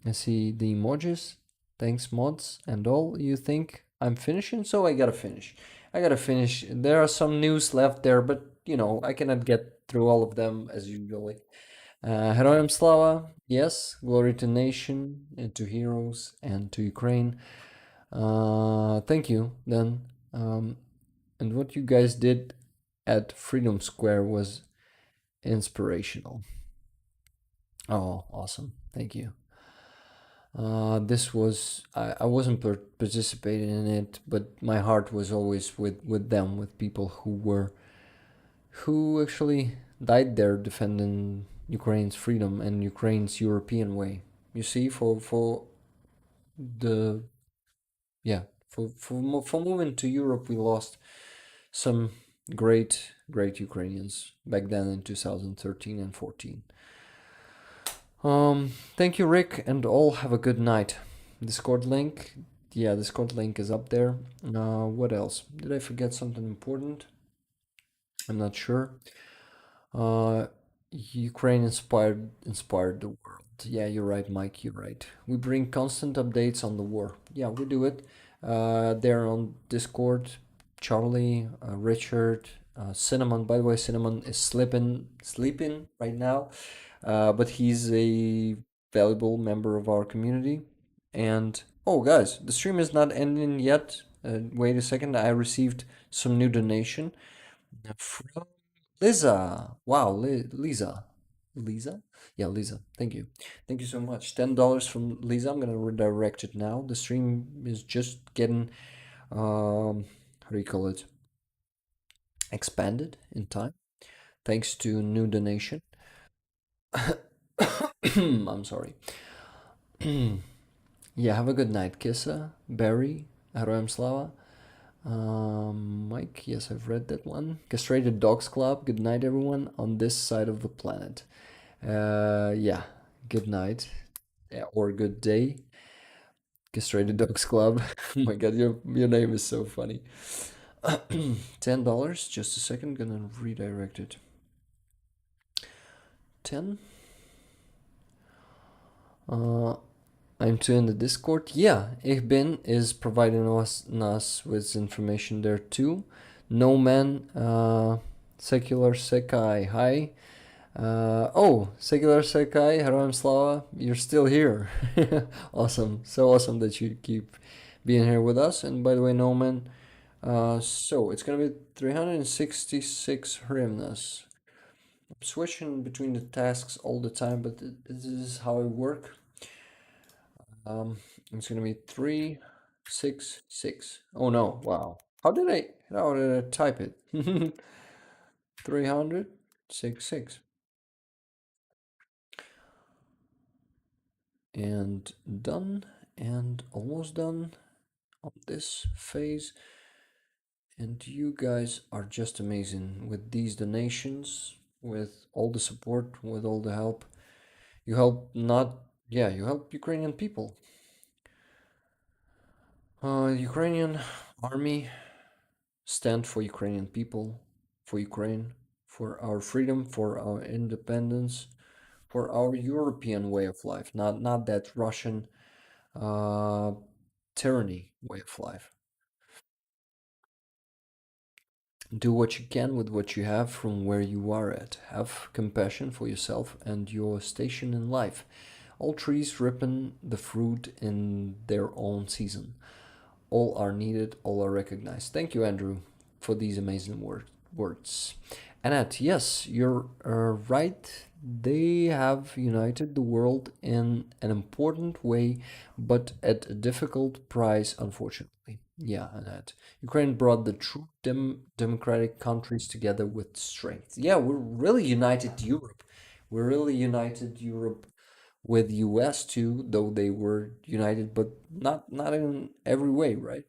I see the emojis. Thanks, mods and all. You think I'm finishing? So I gotta finish. There are some news left there, but I cannot get through all of them as usually. Heroям Slava, yes. Glory to nation and to heroes and to Ukraine. Thank you, then. And what you guys did at Freedom Square was inspirational. Oh, awesome. Thank you. This was I wasn't participating in it, but my heart was always with them, with people who actually died there defending Ukraine's freedom and Ukraine's European way. You see, for the yeah for moving to Europe, we lost some great Ukrainians back then in 2013 and 14. Thank you, Rick, and all have a good night. Discord link, yeah, Discord link is up there. What else? Did I forget something important? I'm not sure. Ukraine inspired the world. Yeah, you're right, Mike. You're right. We bring constant updates on the war. Yeah, we do it. They're on Discord. Charlie, Richard, Cinnamon. By the way, Cinnamon is sleeping right now, but he's a valuable member of our community. And oh, guys, the stream is not ending yet. Wait a second. I received some new donation from Lisa. Wow, Lisa. Lisa? Yeah, Lisa. Thank you. Thank you so much. $10 from Lisa. I'm gonna redirect it now. The stream is just getting how do you call it? Expanded in time. Thanks to new donation. I'm sorry. Yeah, have a good night, Kissa, Barry, Heroям Slava. Mike, yes, I've read that one. Castrated Dogs Club, good night, everyone on this side of the planet. Yeah, good night, yeah, or good day. Castrated Dogs Club. Oh my god, your name is so funny. $10, just a second, gonna redirect it. 10. I'm too in the Discord. Yeah, Ich Bin is providing us with information there too. No Man, Secular Sekai, hi. Oh, Secular Sekai, Heroям Slava, you're still here. Awesome, so awesome that you keep being here with us. And by the way, No Man, so it's gonna be 366 hryvnias. I'm switching between the tasks all the time, but this is how I work. It's gonna be 366. Oh no! Wow. How did I type it? 366. And done, and almost done on this phase. And you guys are just amazing with these donations, with all the support, with all the help. You help you help Ukrainian people. Ukrainian army stand for Ukrainian people, for Ukraine, for our freedom, for our independence, for our European way of life, not that Russian tyranny way of life. Do what you can with what you have from where you are at. Have compassion for yourself and your station in life. All trees ripen the fruit in their own season. All are needed, all are recognized. Thank you, Andrew, for these amazing words. Annette, yes, you're right. They have united the world in an important way, but at a difficult price, unfortunately. Yeah, Annette. Ukraine brought the true democratic countries together with strength. Yeah, we're really united Europe. We're really united Europe with US too, though they were united, but not in every way, right?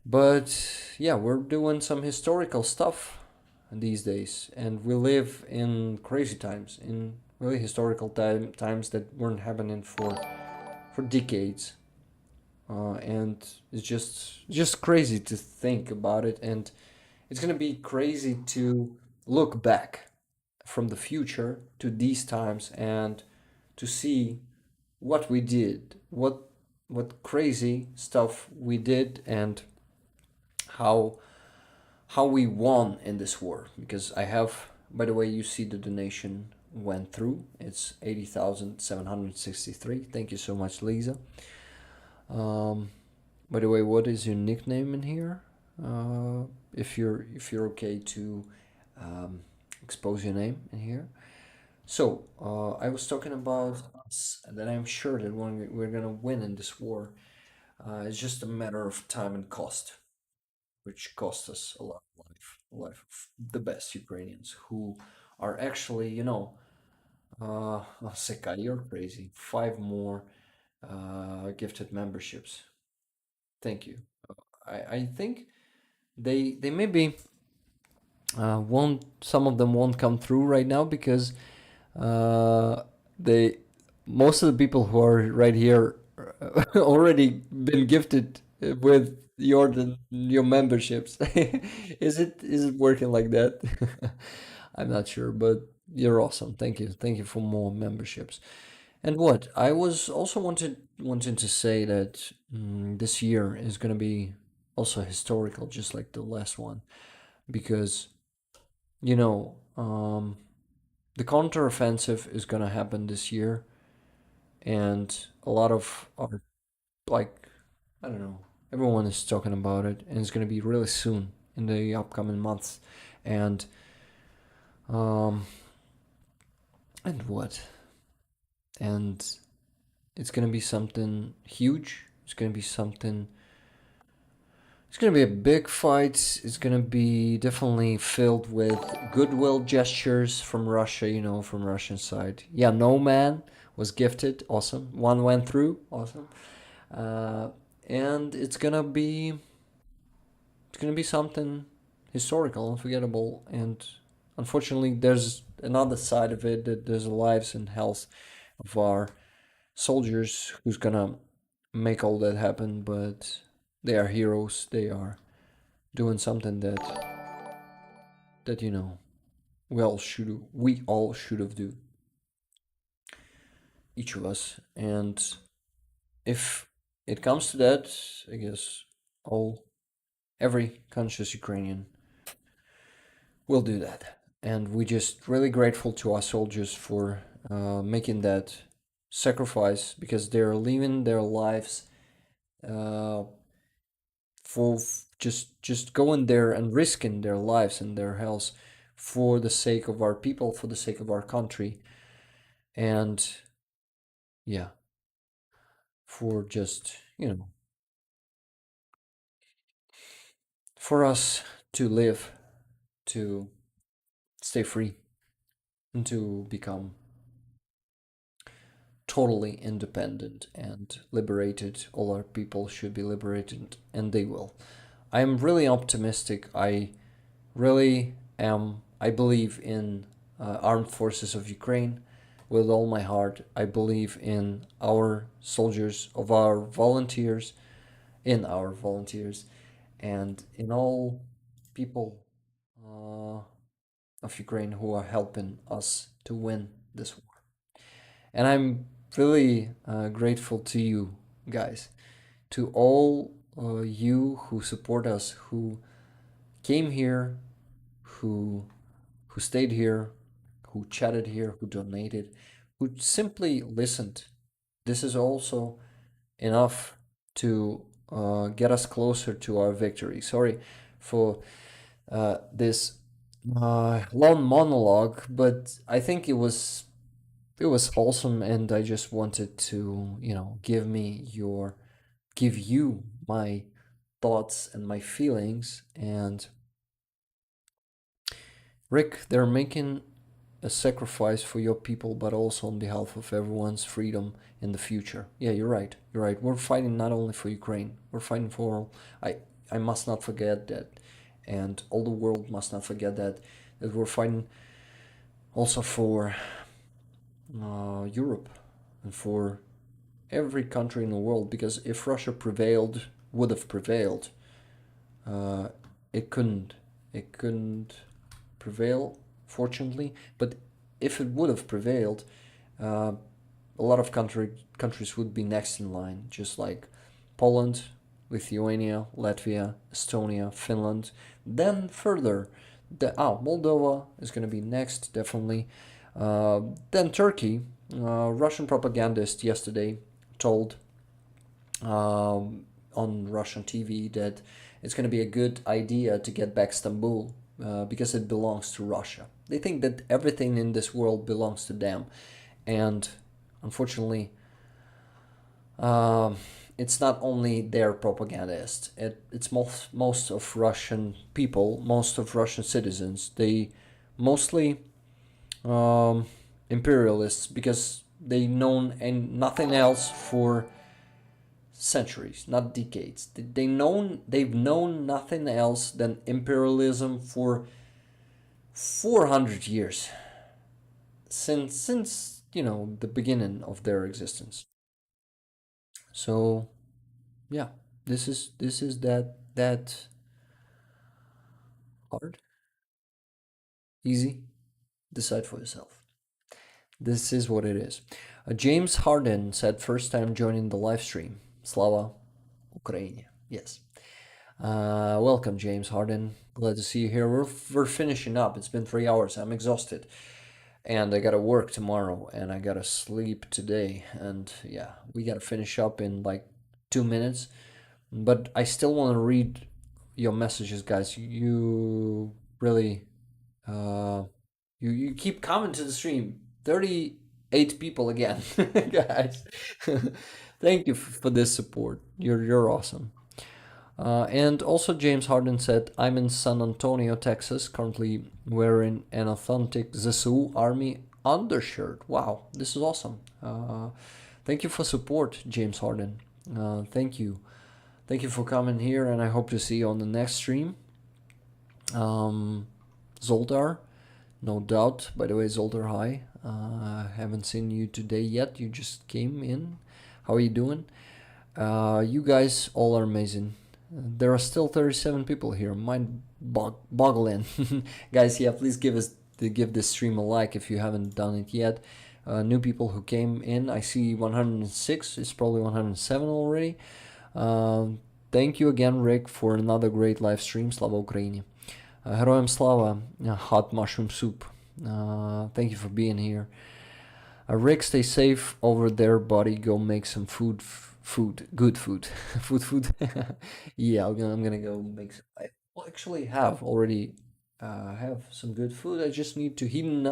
But yeah, we're doing some historical stuff these days, and we live in crazy times, in really historical times that weren't happening for decades. And it's just crazy to think about it, and it's gonna be crazy to look back from the future to these times and to see what we did, what crazy stuff we did, and how we won in this war. Because I have, by the way, you see the donation went through. It's 80,763. Thank you so much, Lisa. By the way, what is your nickname in here? If you're okay to expose your name in here. So, I was talking about us, and that I'm sure that we're gonna win in this war. It's just a matter of time and cost, which cost us a lot of life of the best Ukrainians who are actually, Sekai, you're crazy. 5 more gifted memberships. Thank you. I think they maybe won't. Some of them won't come through right now because they most of the people who are right here already been gifted with your memberships. Is it working like that? I'm not sure, but you're awesome. Thank you for more memberships. And what I was also wanting to say that this year is gonna be also historical, just like the last one, because you know the counteroffensive is gonna happen this year, and a lot of our, like, I don't know, everyone is talking about it, and it's gonna be really soon in the upcoming months, and um and what and it's gonna be something huge. It's gonna be something. It's gonna be a big fight. It's gonna be definitely filled with goodwill gestures from Russia, from Russian side. Yeah, no man was gifted. Awesome. One went through. Awesome. And it's gonna be something historical, unforgettable, and unfortunately, there's another side of it, that there's the lives and health of our soldiers who's gonna make all that happen, but they are heroes. They are doing something that we all should have do, each of us. And if it comes to that, I guess every conscious Ukrainian will do that. And we just really grateful to our soldiers for making that sacrifice, because they're living their lives for just going there and risking their lives and their health for the sake of our people, for the sake of our country, and yeah, for just for us to live, to stay free, and to become totally independent and liberated. All our people should be liberated, and they will. I am really optimistic. I really am. I believe in armed forces of Ukraine with all my heart. I believe in our soldiers, in our volunteers, and in all people of Ukraine who are helping us to win this war. And I'm really grateful to you guys, to all you who support us, who came here, who stayed here, who chatted here, who donated, who simply listened. This is also enough to get us closer to our victory. Sorry for this long monologue, but I think it was awesome, and I just wanted to, give you my thoughts and my feelings. And Rick, they're making a sacrifice for your people, but also on behalf of everyone's freedom in the future. Yeah, you're right. You're right. We're fighting not only for Ukraine. We're fighting for all. I must not forget that, and all the world must not forget that we're fighting also for Europe and for every country in the world. Because if Russia would have prevailed, it couldn't prevail, fortunately. But if it would have prevailed, a lot of countries would be next in line, just like Poland, Lithuania, Latvia, Estonia, Finland. Then further, Moldova is going to be next, definitely. Then Turkey. Russian propagandist yesterday told on Russian TV that it's going to be a good idea to get back Istanbul because it belongs to Russia. They think that everything in this world belongs to them, and unfortunately, it's not only their propagandist. It's most of Russian people, most of Russian citizens. They mostly imperialists because they known and nothing else for centuries, not decades. They've known nothing else than imperialism for 400 years since the beginning of their existence. So yeah, this is that hard, easy. Decide for yourself. This is what it is. James Harden said, first time joining the live stream. Slava Ukraine. Yes. Welcome, James Harden. Glad to see you here. We're finishing up. It's been 3 hours. I'm exhausted. And I gotta work tomorrow. And I gotta sleep today. And yeah, we gotta finish up in like 2 minutes. But I still want to read your messages, guys. You really... You keep coming to the stream. 38 people again, guys. Thank you for this support. You're awesome. And also James Harden said, I'm in San Antonio, Texas, currently wearing an authentic ZSU Army undershirt. Wow, this is awesome. Thank you for support, James Harden. Thank you. Thank you for coming here, and I hope to see you on the next stream. Zoldar, no doubt. By the way, Zoldar, hi. Haven't seen you today yet. You just came in. How are you doing? You guys all are amazing. There are still 37 people here. Mind-boggling. Guys, yeah, please give this stream a like if you haven't done it yet. New people who came in, I see 106. It's probably 107 already. Thank you again, Rick, for another great live stream. Slava Ukraini. Heroям Slava, hot mushroom soup. Thank you for being here. Rick, stay safe over there, buddy. Go make some food. Good food. food. Yeah, I'm gonna go make some. I actually have already have some good food. I just need to heaten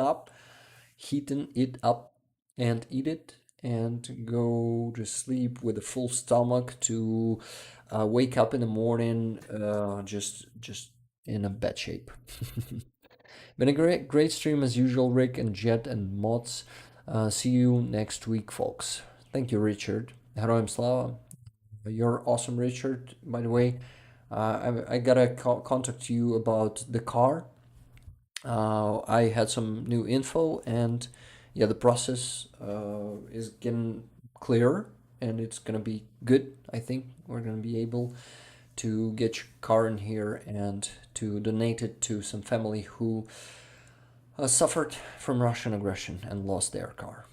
it up and eat it and go to sleep with a full stomach to wake up in the morning just in a bad shape. Been a great stream as usual, Rick and Jet and Mods. See you next week, folks. Thank you, Richard. Heroям Slava. You're awesome, Richard. By the way, I gotta contact you about the car. I had some new info, and yeah, the process is getting clearer, and it's gonna be good. I think we're gonna be able to get your car in here and to donate it to some family who suffered from Russian aggression and lost their car.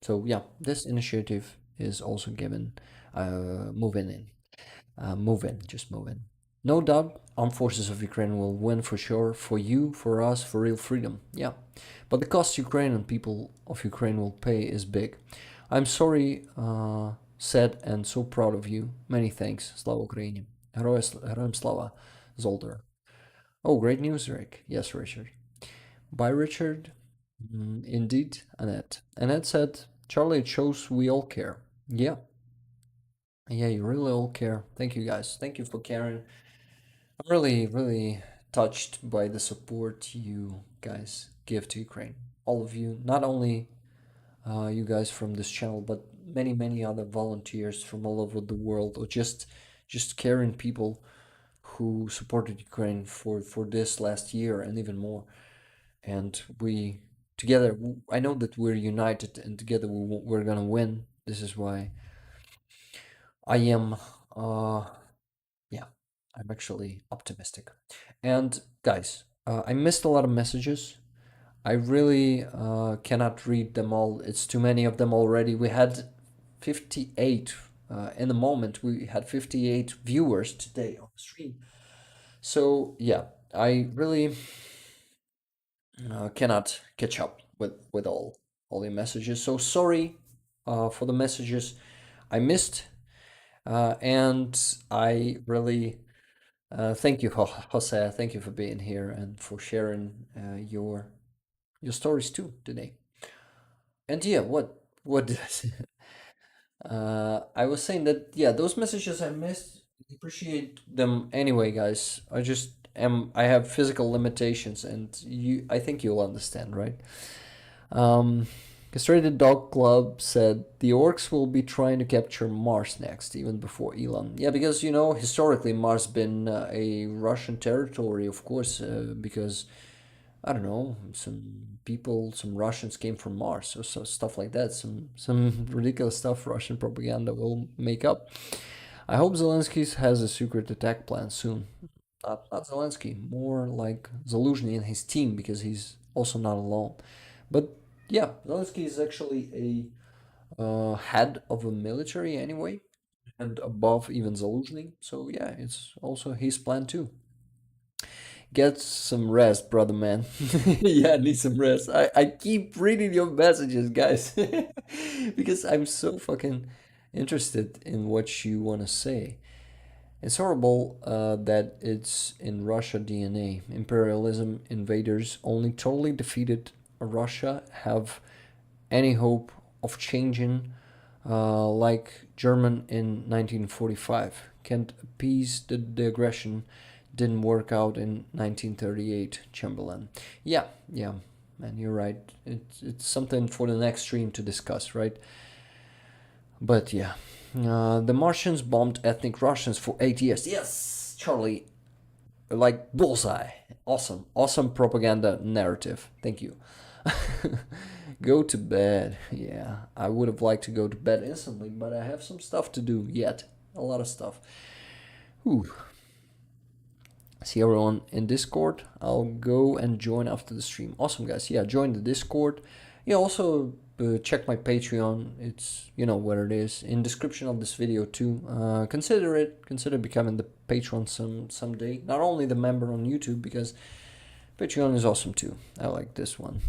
So yeah, this initiative is also given move in. No doubt, armed forces of Ukraine will win for sure, for you, for us, for real freedom. Yeah, but the cost Ukrainian people of Ukraine will pay is big. I'm sorry, said, and so proud of you. Many thanks. Slava Ukraini. Heroям Slava. Zoldar. Oh, great news, Rick. Yes, Richard. Bye, Richard. Indeed, Annette. Annette said, Charlie, it shows we all care. Yeah. Yeah, you really all care. Thank you, guys. Thank you for caring. I'm really, really touched by the support you guys give to Ukraine. All of you, not only you guys from this channel, but many, many other volunteers from all over the world, or just caring people who supported Ukraine for this last year and even more. And we together, I know that we're united, and together we're gonna win. This is why I am I'm actually optimistic. And guys, I missed a lot of messages. I really cannot read them all. It's too many of them already. We had 58 in the moment. We had 58 viewers today on the stream. So yeah, I really cannot catch up with all the messages. So sorry for the messages I missed, and I really Thank you, Jose. Thank you for being here and for sharing your stories too today. And yeah, what did I say? I was saying that yeah, those messages I missed, appreciate them anyway, guys. I have physical limitations, and I think you'll understand, right? Um, Castrated Dog Club said the orcs will be trying to capture Mars next, even before Elon. Yeah, because historically Mars been a Russian territory, of course, because I don't know, some Russians came from Mars or so stuff like that. Some ridiculous stuff Russian propaganda will make up. I hope Zelensky has a secret attack plan soon. Not Zelensky, more like Zaluzhny and his team, because he's also not alone. But yeah, Zelensky is actually a head of a military anyway, and above even Zaluzhny. So yeah, it's also his plan too. Get some rest, brother man. Yeah, I need some rest. I keep reading your messages, guys, because I'm so fucking interested in what you want to say. It's horrible that it's in Russia DNA. Imperialism invaders only totally defeated Russia have any hope of changing like German in 1945. Can't appease the aggression. Didn't work out in 1938, Chamberlain. Yeah, man, you're right. It's something for the next stream to discuss, right? But yeah, the Martians bombed ethnic Russians for 8 years. Yes, Charlie, like bullseye. Awesome propaganda narrative. Thank you. Go to bed. Yeah, I would have liked to go to bed instantly, but I have some stuff to do yet. A lot of stuff. Whew. See everyone in Discord. I'll go and join after the stream. Awesome, guys. Yeah, join the Discord. Yeah, also check my Patreon. It's, you know where it is, in description of this video too. Consider it. Consider becoming the patron someday. Not only the member on YouTube, because Patreon is awesome too. I like this one.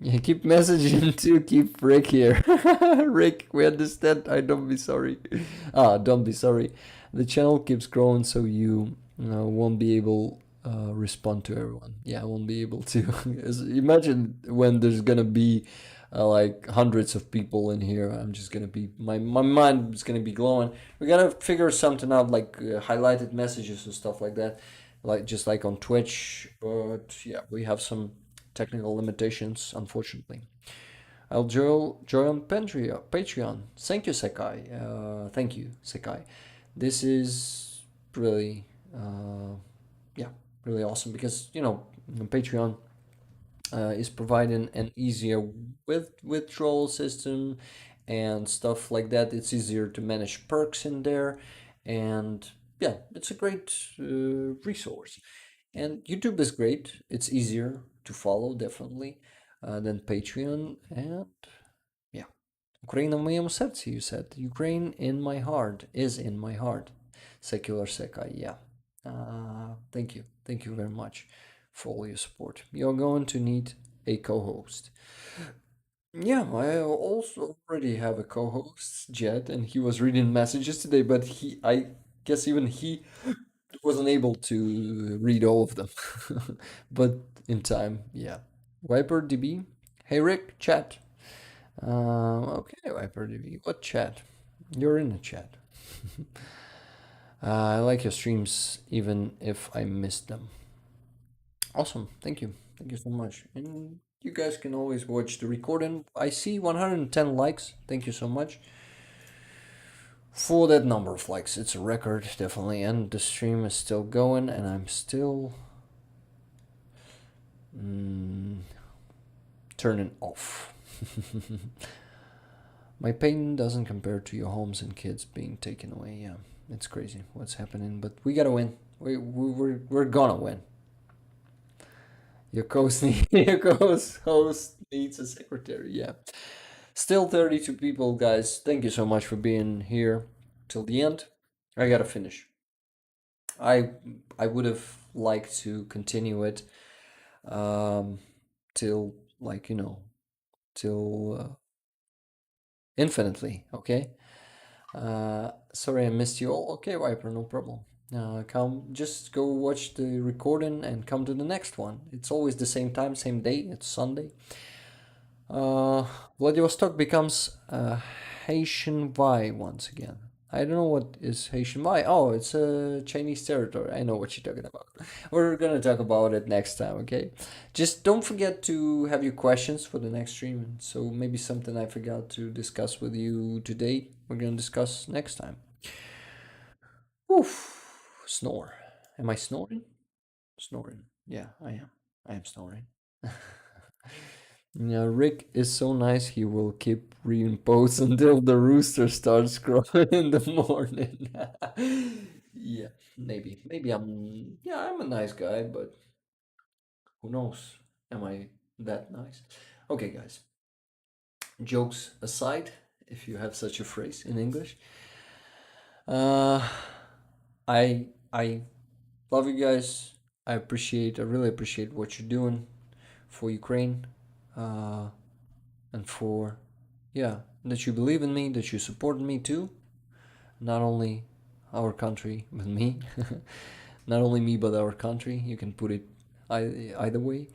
Yeah, keep messaging to keep Rick here. Rick, we understand. Don't be sorry. Don't be sorry. The channel keeps growing, so you won't be able respond to everyone. Yeah, I won't be able to. Imagine when there's gonna be like hundreds of people in here. I'm just gonna be my mind is gonna be glowing. We're gonna figure something out, like highlighted messages and stuff like that, like just like on Twitch. But yeah, we have some technical limitations, unfortunately. I'll join on Patreon. Thank you, Sekai. Thank you, Sekai. This is really, really awesome, because Patreon is providing an easier withdrawal system and stuff like that. It's easier to manage perks in there, and yeah, it's a great resource. And YouTube is great. It's easier to follow, definitely, than Patreon. And yeah, Ukraine в моєму серці, you said. Ukraine in my heart, is in my heart. Secular Sekai, yeah. Thank you. Thank you very much for all your support. You're going to need a co-host. Yeah, I also already have a co-host, Jed, and he was reading messages today, but I guess even he wasn't able to read all of them. But in time, yeah. WiperDB. Hey Rick, chat. Okay, WiperDB. What chat? You're in the chat. I like your streams even if I missed them. Awesome. Thank you. Thank you so much. And you guys can always watch the recording. I see 110 likes. Thank you so much for that number of likes. It's a record, definitely. And the stream is still going, and I'm still turning off. My pain doesn't compare to your homes and kids being taken away. Yeah, it's crazy what's happening, but we gotta win. We're gonna win. Your host needs a secretary. Yeah. Still 32 people, guys. Thank you so much for being here till the end. I gotta finish. I would have liked to continue it till, like, till infinitely, okay? Sorry I missed you all. Okay, Viper, no problem. Just go watch the recording and come to the next one. It's always the same time, same day. It's Sunday. Vladivostok becomes Haitian Vai once again. I don't know what is Haitian Vai. Oh, it's a Chinese territory. I know what you're talking about. We're gonna talk about it next time, okay? Just don't forget to have your questions for the next stream. So maybe something I forgot to discuss with you today, we're gonna discuss next time. Oof, snore. Am I snoring? Snoring. Yeah, I am. I am snoring. Yeah, Rick is so nice. He will keep reading posts until the rooster starts crowing in the morning. Yeah, maybe. Maybe I'm a nice guy, but who knows? Am I that nice? Okay, guys. Jokes aside, if you have such a phrase in English. I love you guys. I really appreciate what you're doing for Ukraine. And for, yeah, that you believe in me, that you support me too. Not only our country, but me. Not only me, but our country. You can put it either way.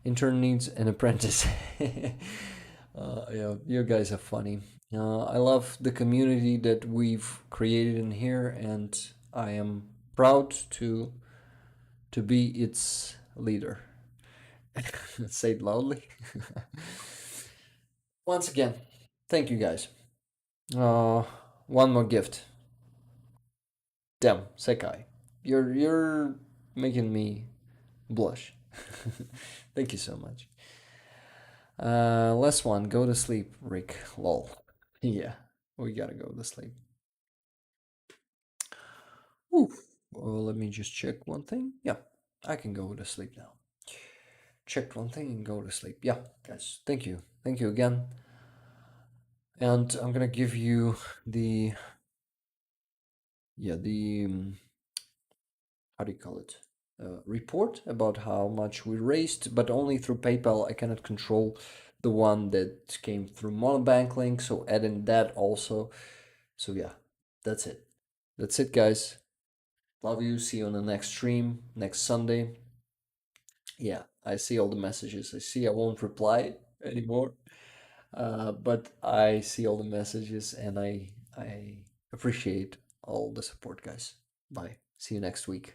Intern needs an apprentice. Yeah, you guys are funny. I love the community that we've created in here, and I am proud to be its leader. Say it loudly. Once again, thank you guys. One more gift. Damn, Sekai, you're making me blush. Thank you so much. Last one. Go to sleep, Rick. Lol. Yeah, we gotta go to sleep. Oof. Well, let me just check one thing. Yeah, I can go to sleep now. Check one thing and go to sleep. Yeah, guys, thank you. Thank you again. And I'm gonna give you the how do you call it? Report about how much we raised, but only through PayPal. I cannot control the one that came through Monobank link, so adding that also. So yeah, that's it. That's it, guys. Love you. See you on the next stream next Sunday. Yeah, I see all the messages. I see I won't reply anymore, but I see all the messages and I appreciate all the support, guys. Bye. See you next week.